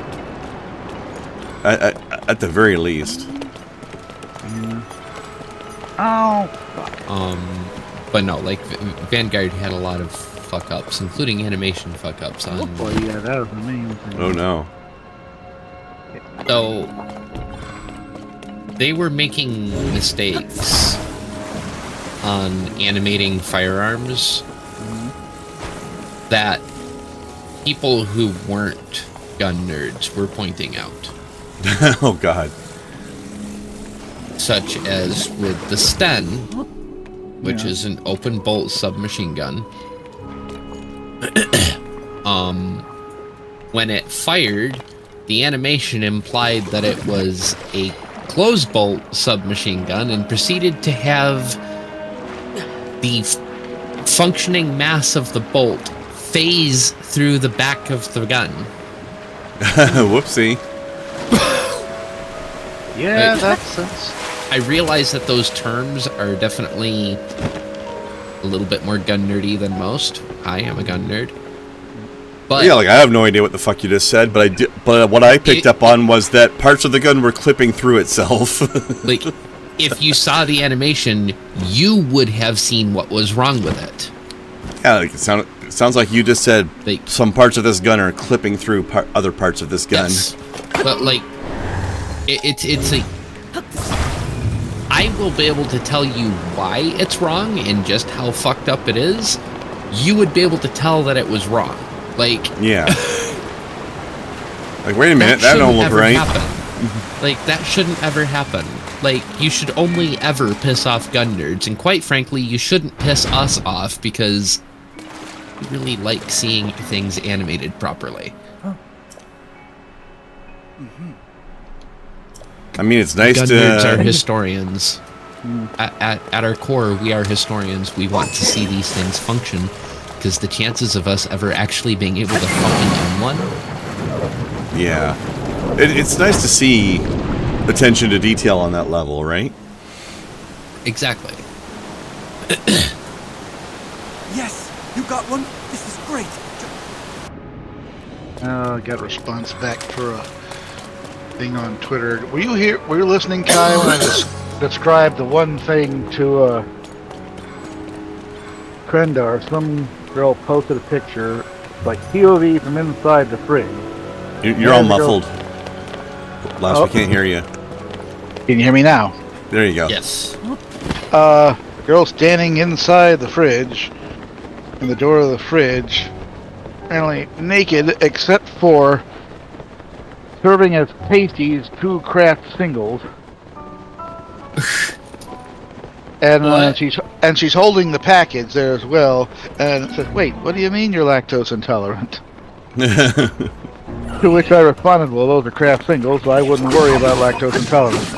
At the very least. Oh, fuck. But no, like, Vanguard had a lot of fuck-ups, including animation fuck-ups on... Well, yeah, that was the main thing. Oh no. So, they were making mistakes on animating firearms that people who weren't gun nerds were pointing out. Oh god. Such as with the Sten, which Yeah. is an open bolt submachine gun. When it fired, the animation implied that it was a closed bolt submachine gun and proceeded to have the functioning mass of the bolt phase through the back of the gun. Whoopsie. Yeah, Wait. that's I realize that those terms are definitely a little bit more gun nerdy than most. I am a gun nerd. But Yeah, like I have no idea what the fuck you just said, but I did. But what I picked up on was that parts of the gun were clipping through itself. like, if you saw the animation, you would have seen what was wrong with it. Yeah, like it sounds like you just said Like, some parts of this gun are clipping through other parts of this gun. yes. But like, it's a. I will be able to tell you why it's wrong and just how fucked up it is. You would be able to tell that it was wrong. Like, Yeah. Like, wait a minute, that shouldn't don't look ever right. happen. Like, that shouldn't ever happen. Like, you should only ever piss off gun nerds, and quite frankly, you shouldn't piss us off because we really like seeing things animated properly. I mean, it's nice Gun to. nerds are historians. At our core, we are historians. We want to see these things function, because the chances of us ever actually being able to fucking own one. Yeah. It's nice to see attention to detail on that level, right? Exactly. Yes, you got one. This is great. I got a response back for a thing on Twitter. Were you here? Were you listening, Kai, when I described the one thing to Krendar? Some girl posted a picture, like POV from inside the fridge. You're all There we go. muffled. Last, we can't hear you. Can you hear me now? There you go. Yes. The girl standing inside the fridge, in the door of the fridge, apparently naked except for serving as pasties 2 craft singles. And she's holding the package there as well, and it says, "Wait, what do you mean you're lactose intolerant?" To which I responded, "Well, those are craft singles, so I wouldn't worry about lactose intolerance."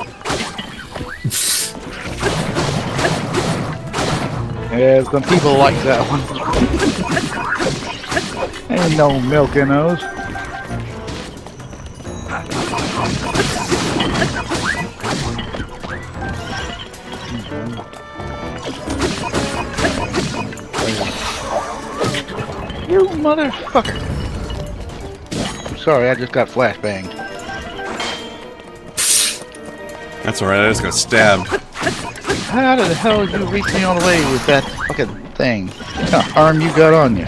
Yeah, some people like that one. Ain't no milk in those. You motherfucker. I'm sorry, I just got flashbanged. That's alright, I just got stabbed. How the hell did you reach me all the way with that fucking thing? What kind of arm you got on you?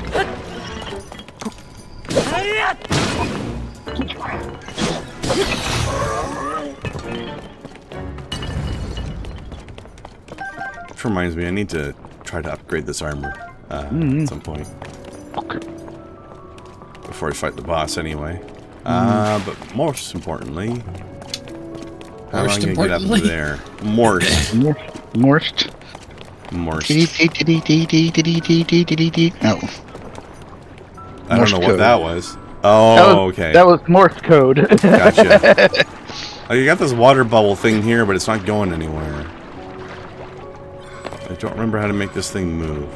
Which reminds me, I need to try to upgrade this armor at some point. Before I fight the boss, anyway. But most importantly, how am I going to get up to there? Morsed. Morsed. Morsed. No. I don't know what code. that was. Oh, okay. That was Morse code. Gotcha. Oh, you got this water bubble thing here, but it's not going anywhere. I don't remember how to make this thing move.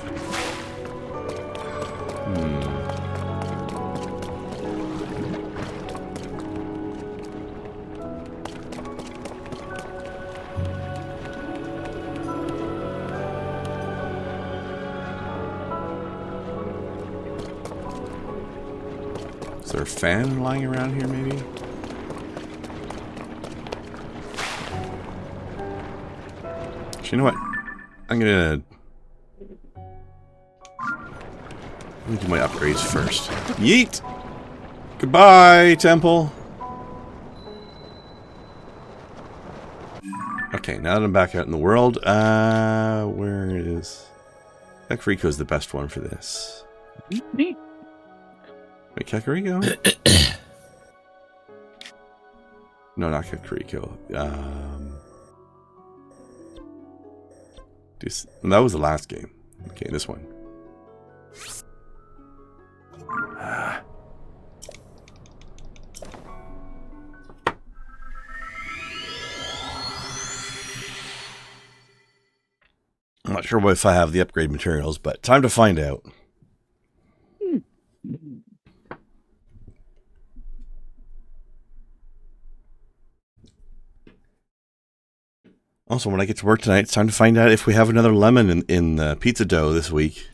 Is there a fan lying around here, maybe? You know what? I'm gonna let me do my upgrades first. Yeet! Goodbye, temple! Okay, now that I'm back out in the world, where is... Kakariko's the best one for this. Wait, Kakariko? No, not Kakariko. That was the last game. Okay, this one. I'm not sure if I have the upgrade materials, but time to find out. Also, when I get to work tonight, it's time to find out if we have another lemon in the pizza dough this week.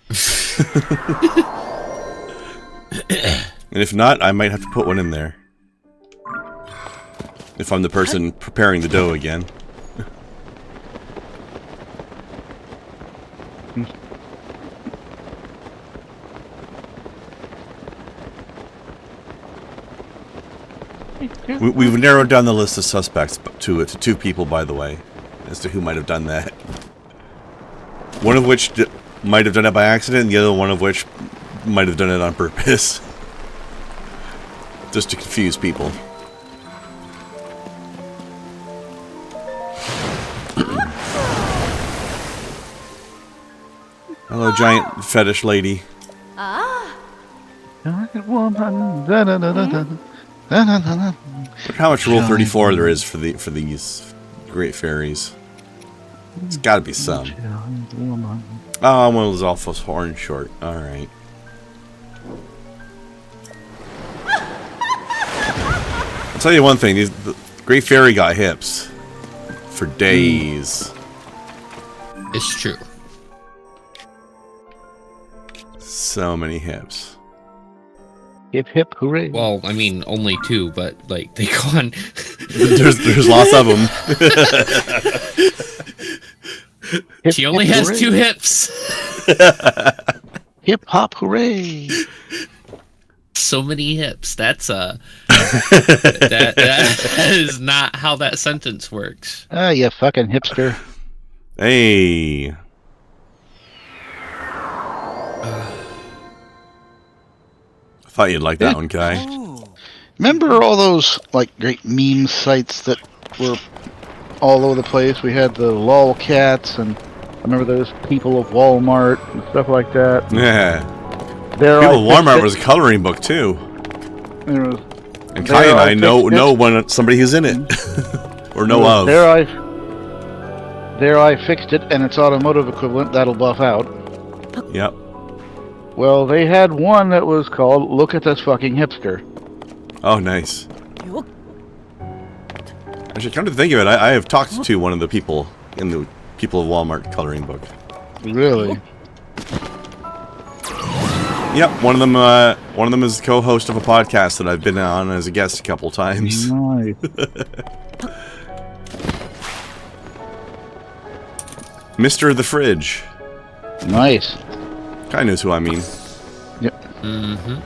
And if not, I might have to put one in there. If I'm the person preparing the dough again. We've narrowed down the list of suspects to 2 people, by the way, as to who might have done that. One of which might have done it by accident, and the other one of which might have done it on purpose. Just to confuse people. Hello, giant fetish lady. Look how much Rule 34 there is for these great fairies. It's got to be some. Oh, one was awful horn short. All right. I'll tell you one thing: the Great Fairy got hips for days. It's true. So many hips. Hip hip hooray! Well, I mean, only 2, but like they go on. there's lots of them. She only has 2 hips. Hip hop hooray! So many hips. That's that is not how that sentence works. Ah, you fucking hipster. Hey. I thought you'd like that one, Kai. Remember all those like great meme sites that were all over the place? We had the lol cats, and I remember those people of Walmart and stuff like that. Yeah. There People at Walmart was a coloring book too. And Kai and I know when somebody is in it. Or know of. There I fixed it, and its automotive equivalent, that'll buff out. Yep. Well, they had one that was called Look at This Fucking Hipster. Oh, nice. Actually, come to think of it, I have talked to one of the people in the People of Walmart coloring book. Really? Yep, one of them is co-host of a podcast that I've been on as a guest a couple times. Nice. Mr. the Fridge. Nice. Guy knows who I mean. Yep. Mm-hmm.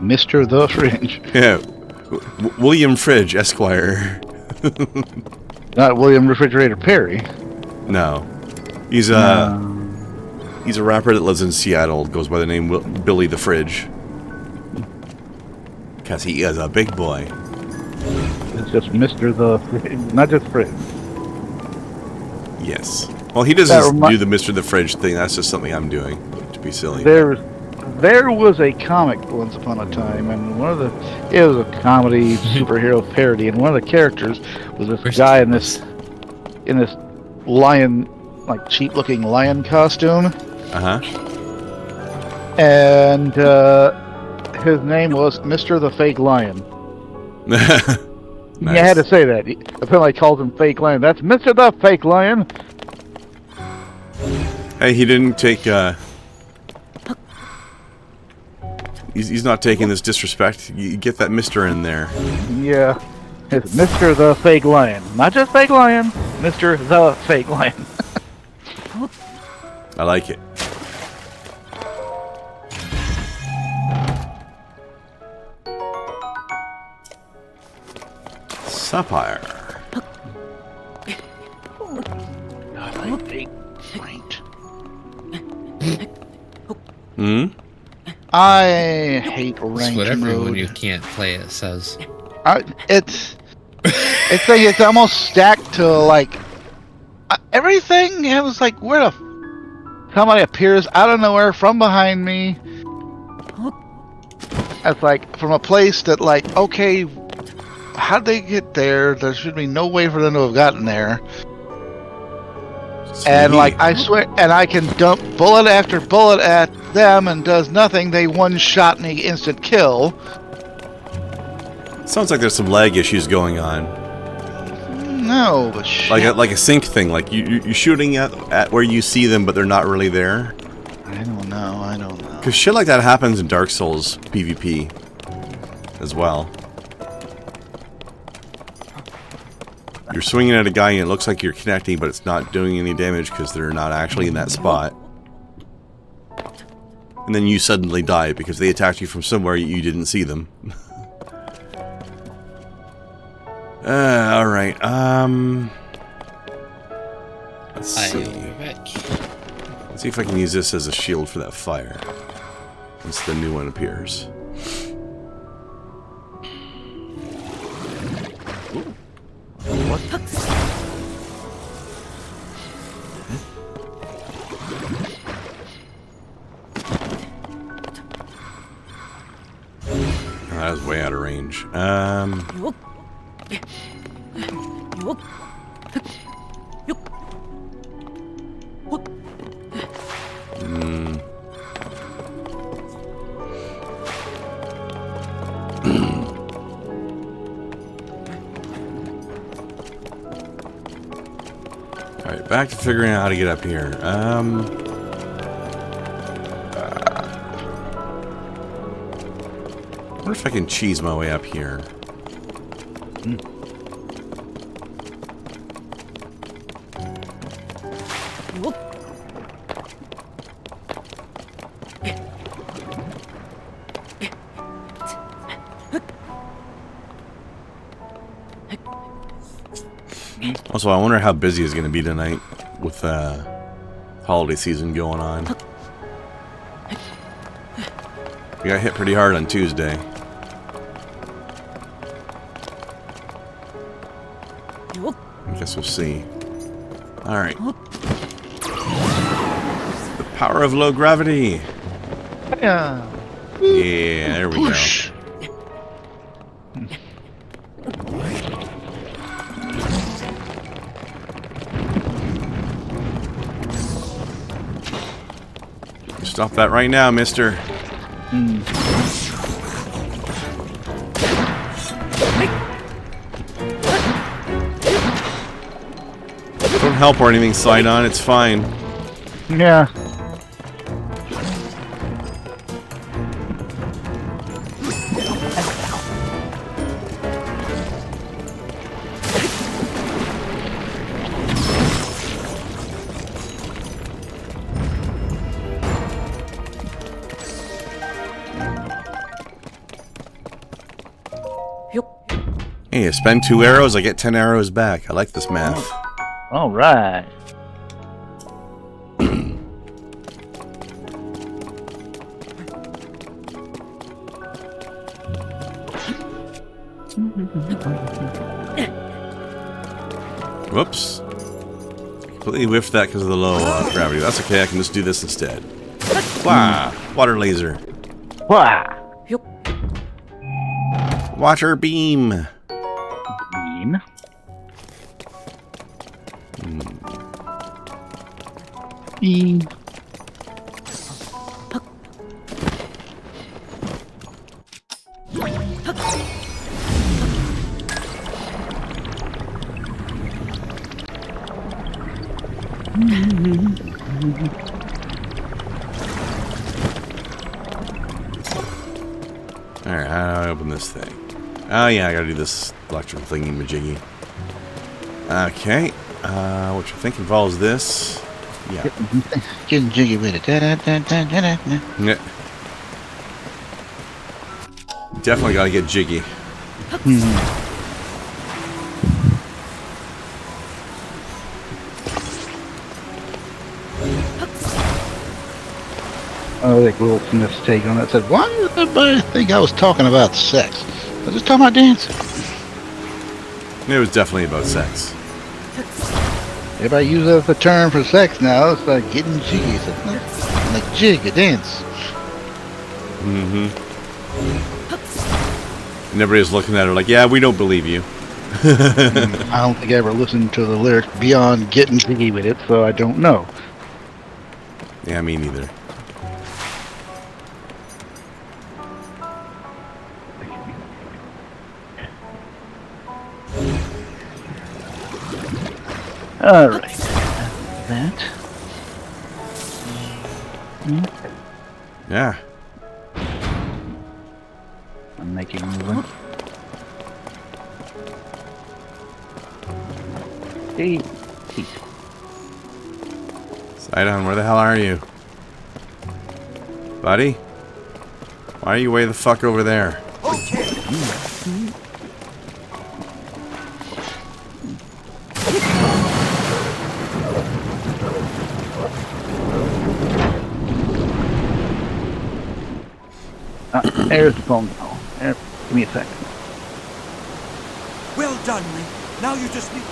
Mr. the Fridge. Yeah. William Fridge, Esquire. Not William Refrigerator Perry. No. He's a rapper that lives in Seattle. Goes by the name Billy the Fridge. Because he is a big boy. It's just Mr. the Fridge. Not just Fridge. Yes. Well, he doesn't do the Mr. the Fridge thing. That's just something I'm doing to be silly. There was a comic once upon a time, and it was a comedy superhero parody, and one of the characters was this guy in this lion, like cheap-looking lion costume. Uh-huh. And his name was Mr. the Fake Lion. Nice. You had to say that. Apparently, calls him Fake Lion. That's Mr. the Fake Lion. Hey, he didn't take. He's not taking this disrespect. You get that Mr. in there. Yeah, it's Mr. the Fake Lion, not just Fake Lion. Mr. the Fake Lion. I like it. Sapphire. Hmm? I hate ranked It's what everyone mode. who can't play it says. It's almost stacked to like everything. It was like where the somebody appears out of nowhere from behind me. It's like from a place that like okay, how'd they get there? There should be no way for them to have gotten there. And like I swear, and I can dump bullet after bullet at them and does nothing. They one-shot me, instant kill. Sounds like there's some lag issues going on. No, but shit. Like a sync thing. Like you're shooting at where you see them, but they're not really there. I don't know. Because shit like that happens in Dark Souls PvP as well. You're swinging at a guy and it looks like you're connecting, but it's not doing any damage because they're not actually in that spot. And then you suddenly die because they attacked you from somewhere you didn't see them. Alright, let's see. Let's see if I can use this as a shield for that fire. Once the new one appears. What? That was way out of range. Alright, back to figuring out how to get up here. I wonder if I can cheese my way up here. Also, I wonder how busy it's going to be tonight with holiday season going on. We got hit pretty hard on Tuesday. I guess we'll see. Alright. The power of low gravity. Yeah. Yeah, there we Whoosh. go. Stop that right now, mister. Don't help or anything, Sidon. It's fine. Yeah. Hey, I spend 2 arrows, I get 10 arrows back. I like this math. All right. Whoops. Completely whiffed that because of the low gravity. That's okay, I can just do this instead. Wow, water laser. Wow. Water beam. Beam. Beam. Alright, how do I open this thing? Oh yeah, I gotta do this electrical thingy majiggy. Okay, which I think involves this. Yeah. Getting jiggy with it. Yeah. Definitely gotta get jiggy. I think Wilson's take on it said, why did everybody think I was talking about sex? I was just talking about dancing. It was definitely about sex. Everybody uses the term for sex now. It's like getting jiggy. It's like jig, a dance. Mm-hmm. And everybody's looking at her like, yeah, we don't believe you. I don't think I ever listened to the lyrics beyond getting jiggy with it, so I don't know. Yeah, me neither. All right. That. Yeah. I'm making a movement. Hey. Sidon, where the hell are you? Buddy? Why are you way the fuck over there? Okay. There's the phone call. Give me a second. Well done, Link. Now you just need...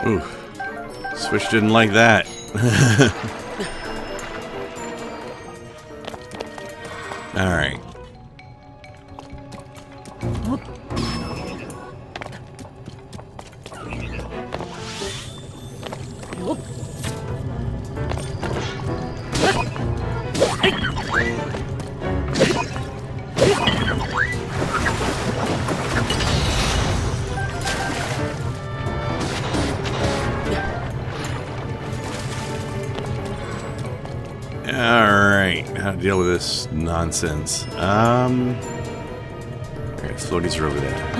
Ooh. Switch didn't like that. Alright. Alright, how to deal with this nonsense. Alright, floaties are over there.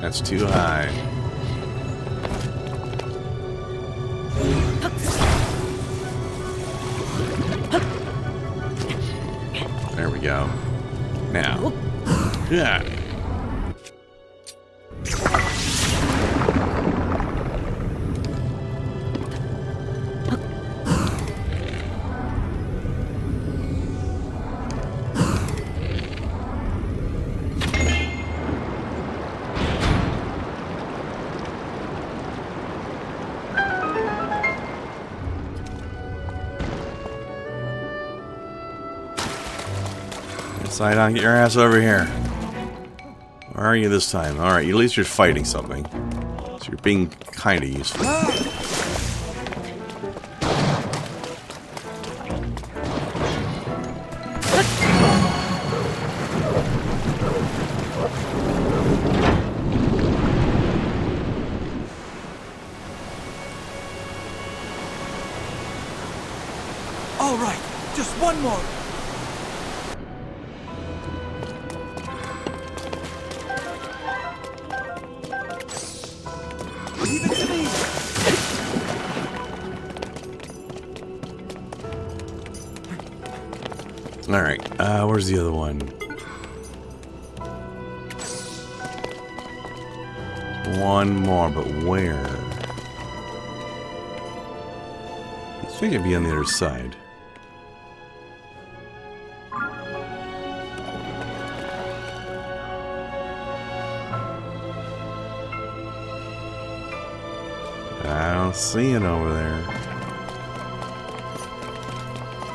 That's too high. There we go. Now. Yeah. Sidon, get your ass over here. Where are you this time? Alright, at least you're fighting something. So you're being kind of useful. All right, just one more. Leave it to me. Alright, where's the other one? One more, but where? I think it'd be on the other side. I don't see it over there.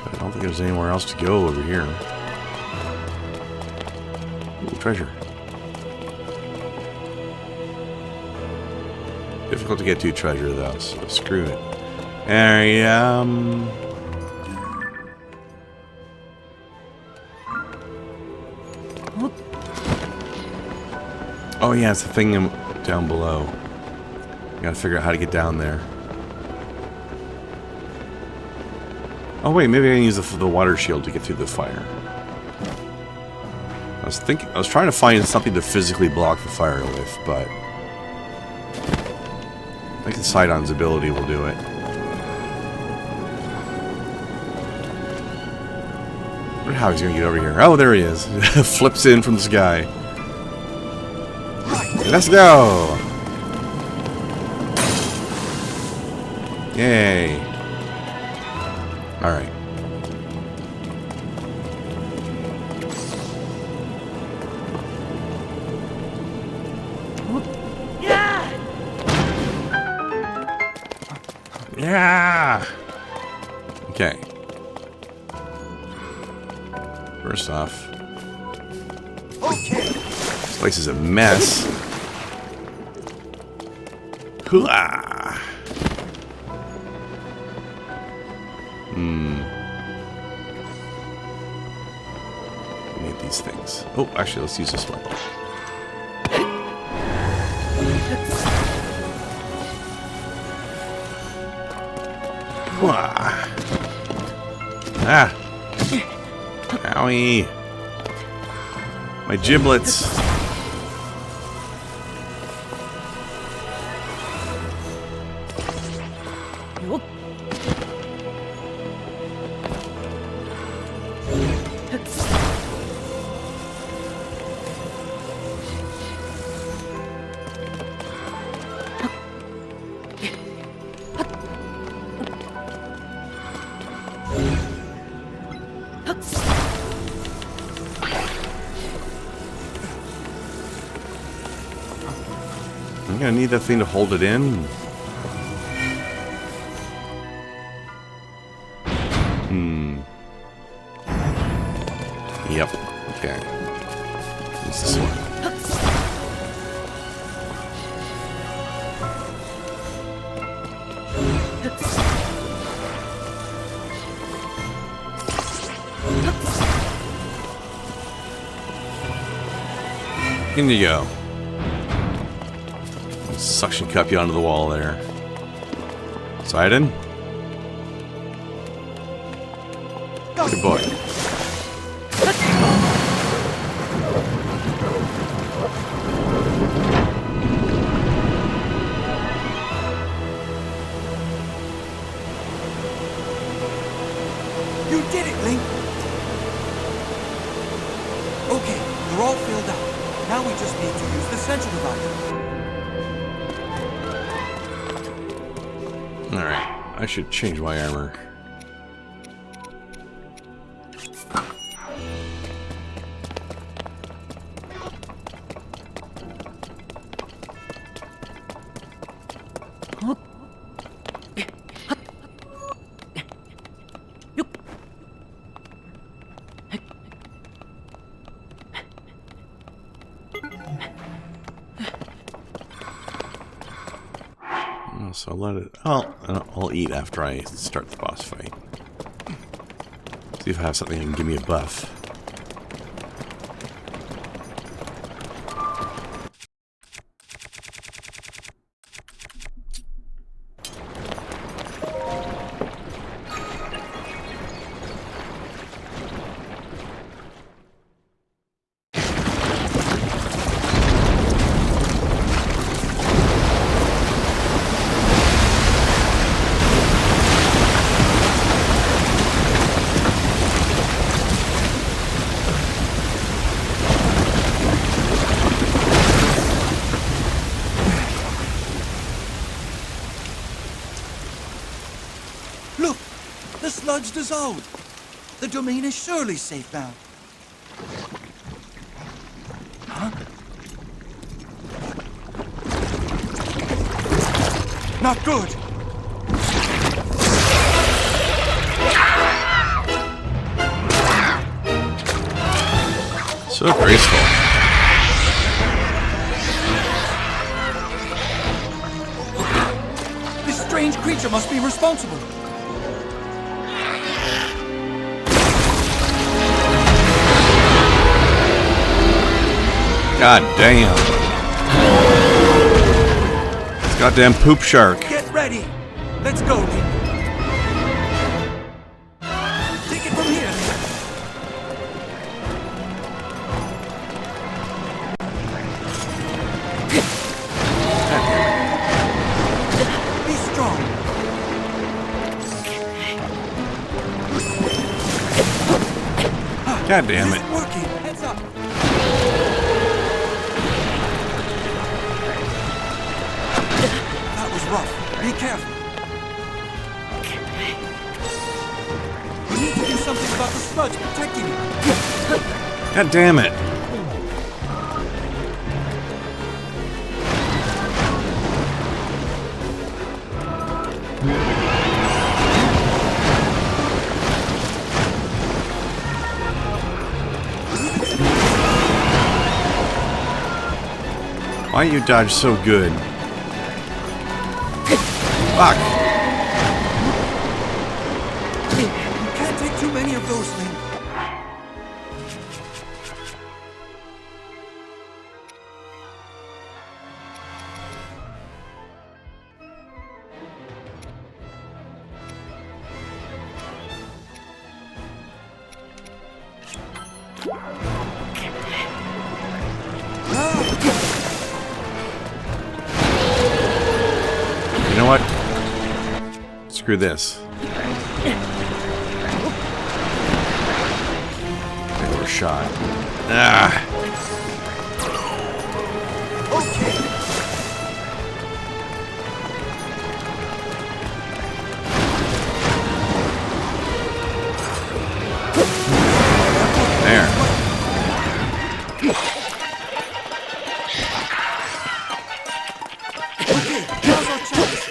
But I don't think there's anywhere else to go over here. Ooh, treasure. Difficult to get to treasure though, so screw it. Oh yeah, it's the thing down below. Gotta figure out how to get down there. Oh wait, maybe I can use the water shield to get through the fire. I was trying to find something to physically block the fire with, but I think the Sidon's ability will do it. I wonder how he's gonna get over here. Oh, there he is. Flips in from the sky. Let's go! Yay. Alright. Yeah! Okay. First off, Okay. this place is a mess. Hooah! We need these things. Oh, actually, let's use this one. Hooah! Ah! Owie! My giblets! I'm gonna need that thing to hold it in. Yep. Okay. Use this one. In you go. Suction cup you onto the wall there. Sidon? Good boy. You did it, Link! Okay, they're all filled out. Now we just need to use the central divider. Alright, I should change my armor. So let it. I'll eat after I start the boss fight. See if I have something that can give me a buff. Look! The sludge dissolved! The domain is surely safe now. Huh? Not good! So graceful. This strange creature must be responsible. God damn. It's goddamn poop shark. Get ready! Let's go, Link! Take it from here! Be strong! God damn it. It's working! Heads up! That was rough. Be careful. We need to do something about the sludge protecting you. God damn it. Why you dodge so good? Fuck. You can't take too many of those, Link. You know what? Screw this. They were shot. Ah. Okay. There. Now's our chance.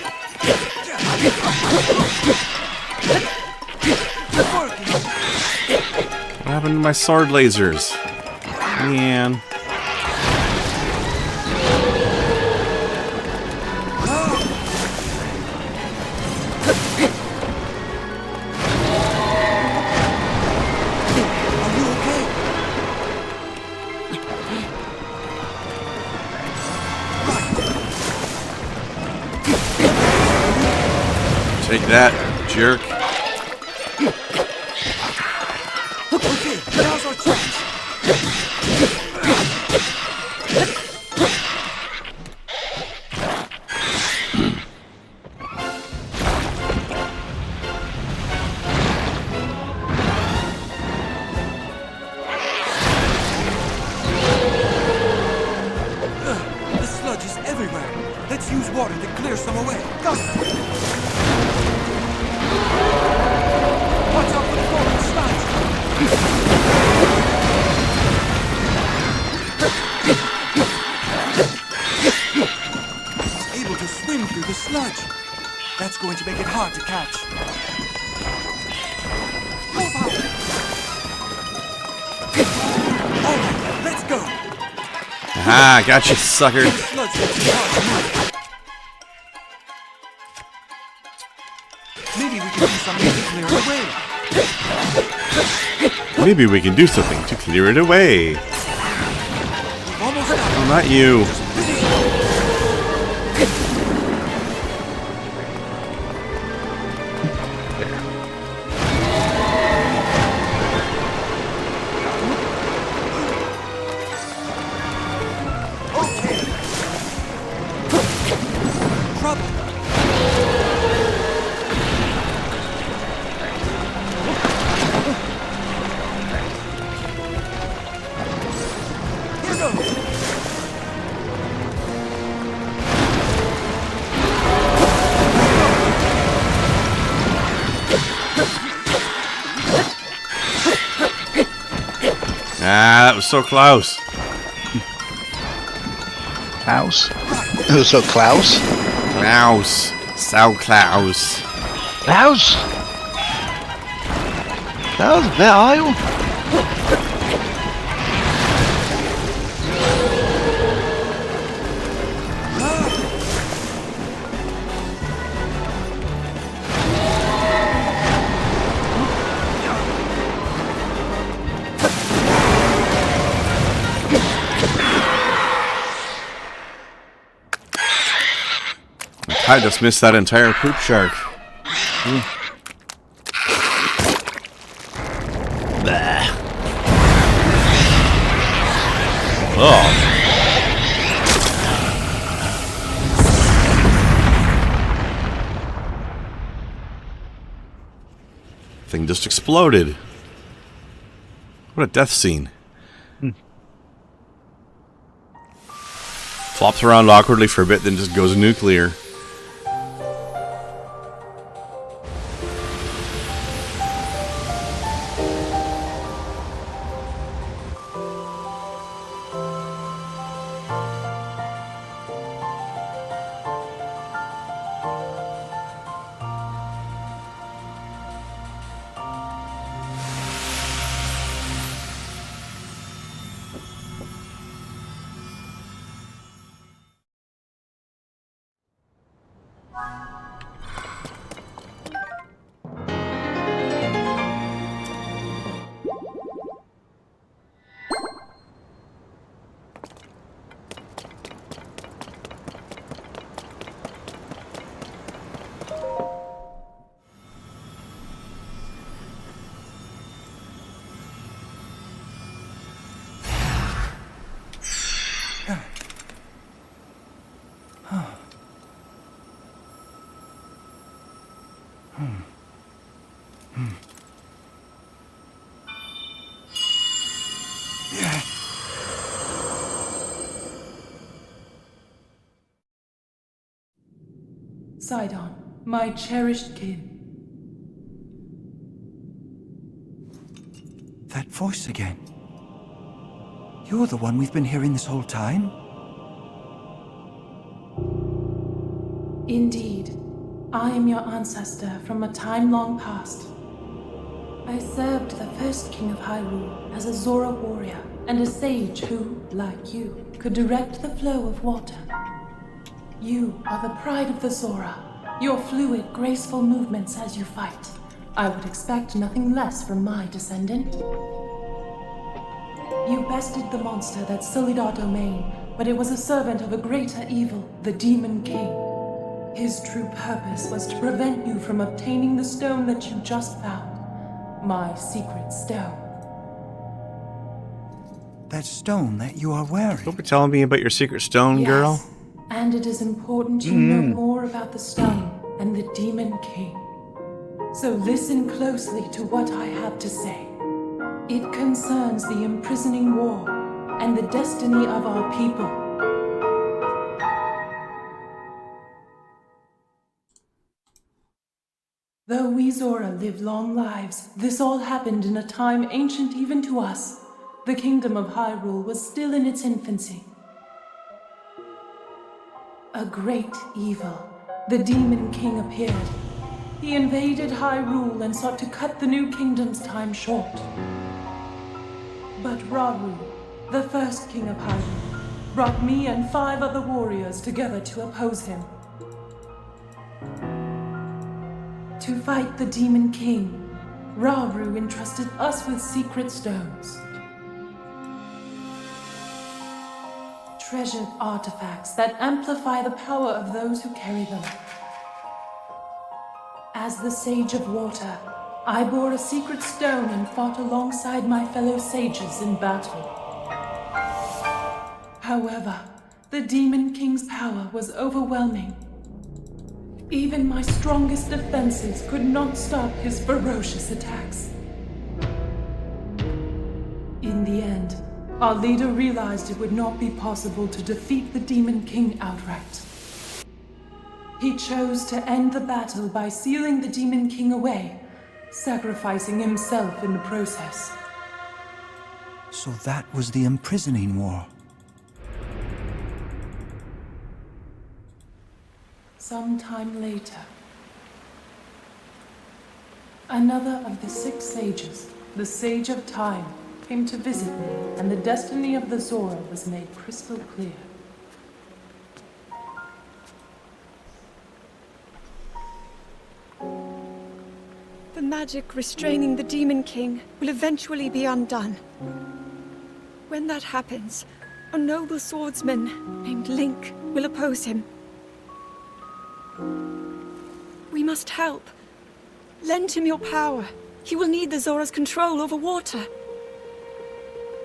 Working. What happened to my sword lasers? Man. Are you okay? Take that, jerk. Okay, now's our chance. The sludge is everywhere. Let's use water to clear some away. Go! Watch out for the falling sludge! Able to swim through the sludge. That's going to make it hard to catch. Move out! All right, let's go. Aha, gotcha, sucker. The sludge makes it hard to move. Maybe we can do something to clear it away. Maybe we can do something to clear it away. We've almost done it. Oh, not you. Okay. Trouble. Here goes. Ah, that was so close. Klaus? So Klaus? Klaus. So Klaus. Klaus? Klaus, wer are you? I just missed that entire poop shark. Oh. Thing just exploded. What a death scene. Flops around awkwardly for a bit, then just goes nuclear. Sidon, my cherished kin. That voice again. You're the one we've been hearing this whole time? Indeed, I am your ancestor from a time long past. I served the first king of Hyrule as a Zora warrior and a sage who, like you, could direct the flow of water. You are the pride of the Zora, your fluid, graceful movements as you fight. I would expect nothing less from my descendant. You bested the monster that sullied our domain, but it was a servant of a greater evil, the Demon King. His true purpose was to prevent you from obtaining the stone that you just found. My secret stone. That stone that you are wearing. Don't be telling me about your secret stone, Yes, girl. and it is important you know more about the stone and the Demon King. So listen closely to what I have to say. It concerns the imprisoning war and the destiny of our people. Though we Zora live long lives, this all happened in a time ancient even to us. The kingdom of Hyrule was still in its infancy. A great evil, the Demon King, appeared. He invaded Hyrule and sought to cut the new kingdom's time short. But Rauru, the first king of Hyrule, brought me and 5 other warriors together to oppose him. To fight the Demon King, Rauru entrusted us with secret stones. Treasured artifacts that amplify the power of those who carry them. As the Sage of Water, I bore a secret stone and fought alongside my fellow sages in battle. However, the Demon King's power was overwhelming. Even my strongest defenses could not stop his ferocious attacks. In the end, our leader realized it would not be possible to defeat the Demon King outright. He chose to end the battle by sealing the Demon King away, sacrificing himself in the process. So that was the imprisoning war. Sometime later, another of the 6 sages, the Sage of Time, came to visit me, and the destiny of the Zora was made crystal clear. The magic restraining the Demon King will eventually be undone. When that happens, a noble swordsman named Link will oppose him. We must help. Lend him your power. He will need the Zora's control over water.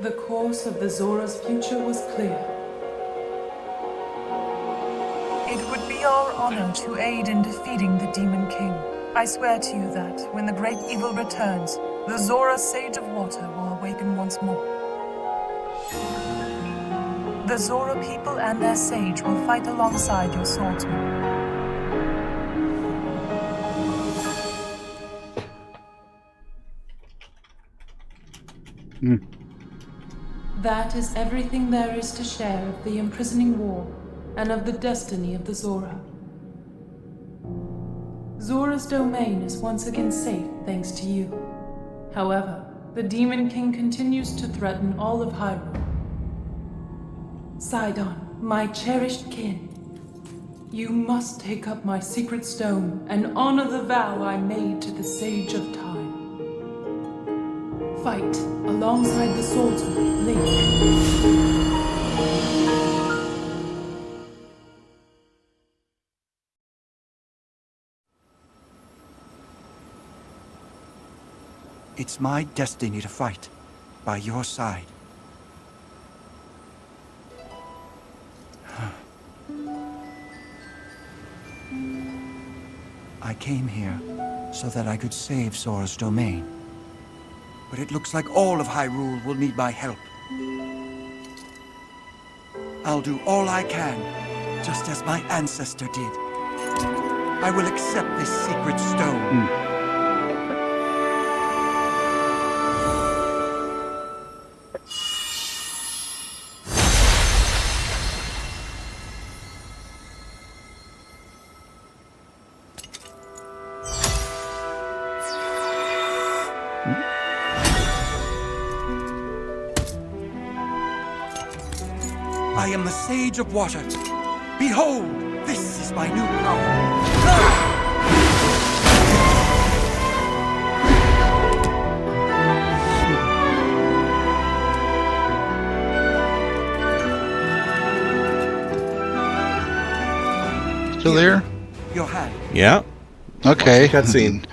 The course of the Zora's future was clear. It would be our honor to aid in defeating the Demon King. I swear to you that, when the great evil returns, the Zora Sage of Water will awaken once more. The Zora people and their sage will fight alongside your swordsman. That is everything there is to share of the imprisoning war and of the destiny of the Zora. Zora's domain is once again safe thanks to you. However, the Demon King continues to threaten all of Hyrule. Sidon, my cherished kin, you must take up my secret stone and honor the vow I made to the Sage of Time. Fight alongside the swordsman, Link. It's my destiny to fight by your side. I came here so that I could save Zora's domain. But it looks like all of Hyrule will need my help. I'll do all I can, just as my ancestor did. I will accept this secret stone. I am the Sage of Water. Behold, this is my new power. Still there? your hand. Yeah. Okay. Cutscene.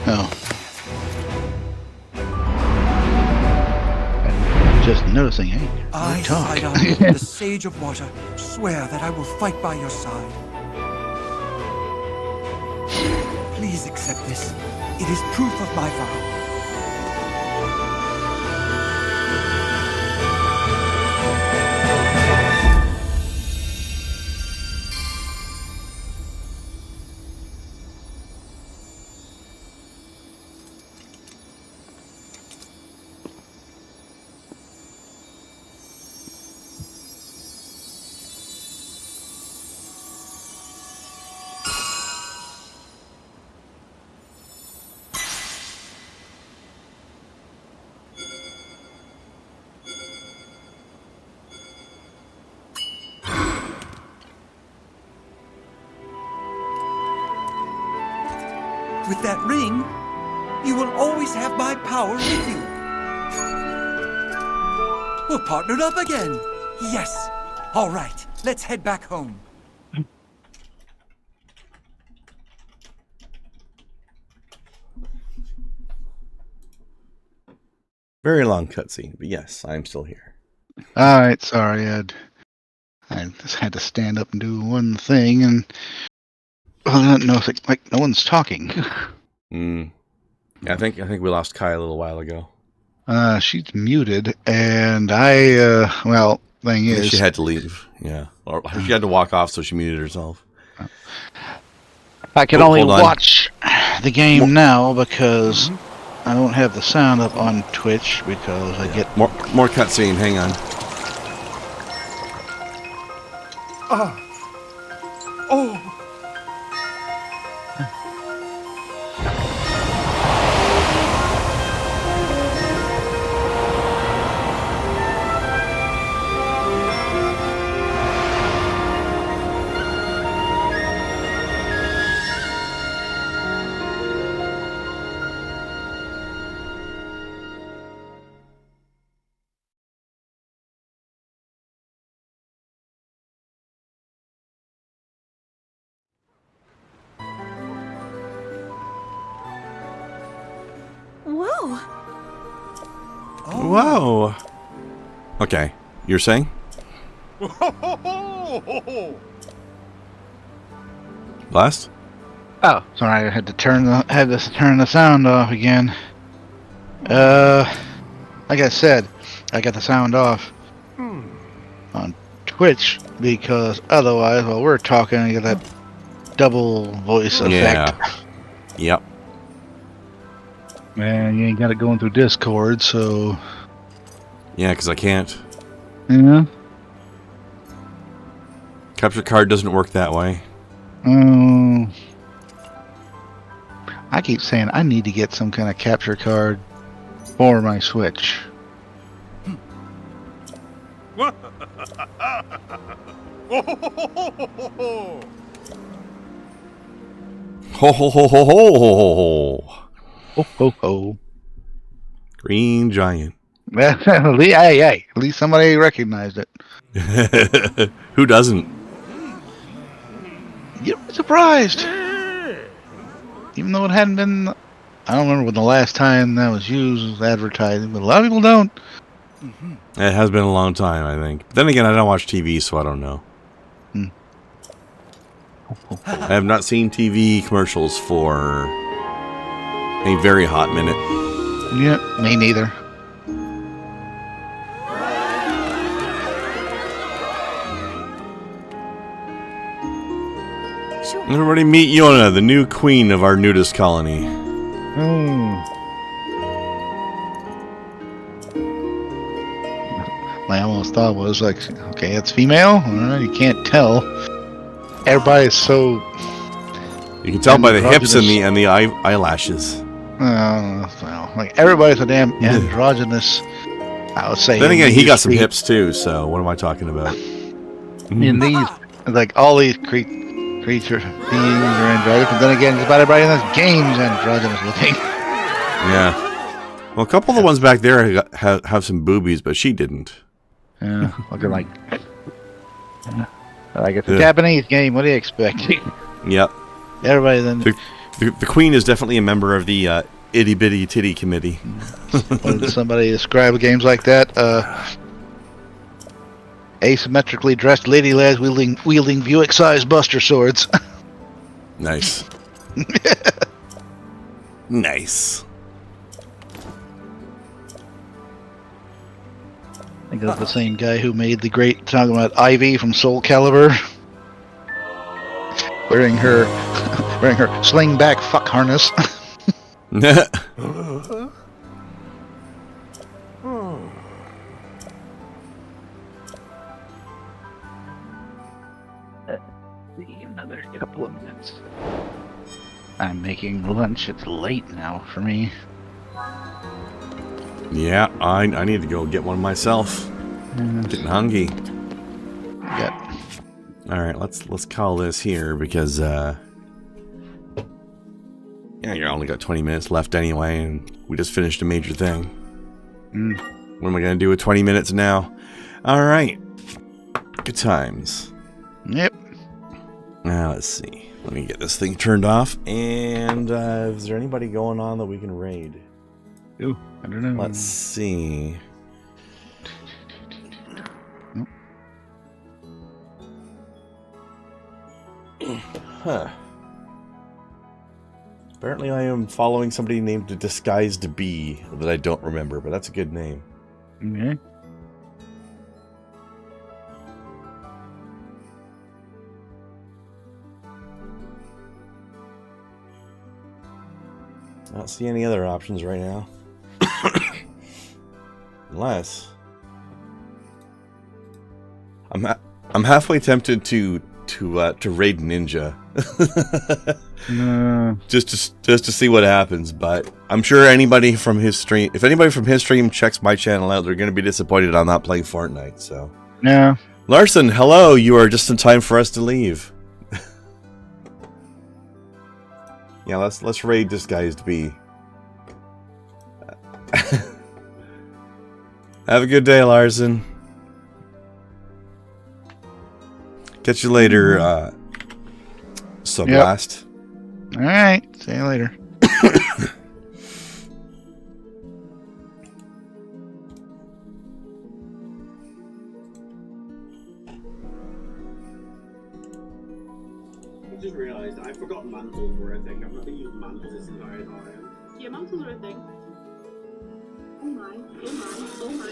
Oh. I'm just noticing, hey, I, you talk. Sidon, the Sage of Water, swear that I will fight by your side. Please accept this. It is proof of my vow. With that ring, you will always have my power with you. We're partnered up again. Yes. All right, let's head back home. Very long cutscene, but yes, I'm still here. All right, sorry, Ed. I just had to stand up and do one thing, and well, I don't know if it's like no one's talking. Yeah, I think we lost Kai a little while ago. She's muted, and well, thing I think is, she had to leave. Yeah, or she had to walk off, so she muted herself. I can Oh, only hold on. watch the game now because I don't have the sound up on Twitch because I get More cutscene. Hang on. Oh, Whoa! Whoa. Okay, you're saying? Last? oh, sorry, I had to turn the sound off again. Like I said, I got the sound off on Twitch because otherwise, while we're talking, I get that double voice effect. Yeah. Yep. Man, you ain't got it going through Discord, so Yeah, because I can't. yeah. Capture card doesn't work that way. I keep saying I need to get some kind of capture card for my Switch. Ho ho ho ho ho ho ho. Ho ho ho! Green Giant. Hey, at least somebody recognized it. Who doesn't? You'd be surprised. Even though it hadn't been, I don't remember when the last time that was used as advertising, but a lot of people don't. It has been a long time, I think. But then again, I don't watch TV, so I don't know. I have not seen TV commercials for a very hot minute. Yeah, me neither. Sure. Everybody meet Yona, the new queen of our nudist colony. My almost thought was like, okay, it's female. You can't tell. Everybody's so. You can tell by the hips and androgynous. the eyelashes. Well, like everybody's so damn androgynous. I would say. Then in again, he these got some cre- hips too. So what am I talking about? In these, like all these creature beings are androgynous, but then again, just about everybody in this game is androgynous looking. Yeah. Well, a couple of the ones back there have some boobies, but she didn't. Yeah, looking like Like it's a Yeah. Japanese game. What do you expect? Yep. Everybody then. The Queen is definitely a member of the itty bitty titty committee. When did somebody describe games like that? Asymmetrically dressed lady lads wielding Buick-sized Buster swords. Nice. Nice. I think that's the same guy who made the great talking about Ivy from Soul Calibur, wearing her sling back fuck harness. Another couple of minutes. I'm making lunch. It's late now for me. Yeah, I need to go get one myself. Getting hungry. Yep. All right, let's call this here because yeah, you only got 20 minutes left anyway, and we just finished a major thing. What am I gonna do with 20 minutes now? All right, good times. Yep. Now let's see. Let me get this thing turned off. And is there anybody going on that we can raid? Ooh, I don't know. Let's see. Huh. Apparently I am following somebody named Disguised Bee that I don't remember, but that's a good name. Okay. I don't see any other options right now. Unless I'm halfway tempted to raid Ninja. No. just to see what happens, but I'm sure anybody from his stream, if anybody from his stream checks my channel out, they're going to be disappointed I'm not playing Fortnite. So, No. Larson, hello, you are just in time for us to leave. Yeah, let's raid Disguised Bee. Have a good day, Larson. Catch you later, Sublast. Yep. All right. See you later. I just realised I forgot mantles were a thing. I've not been using mantles this entire time. Yeah, mantles are a thing. Oh my, oh my, oh my.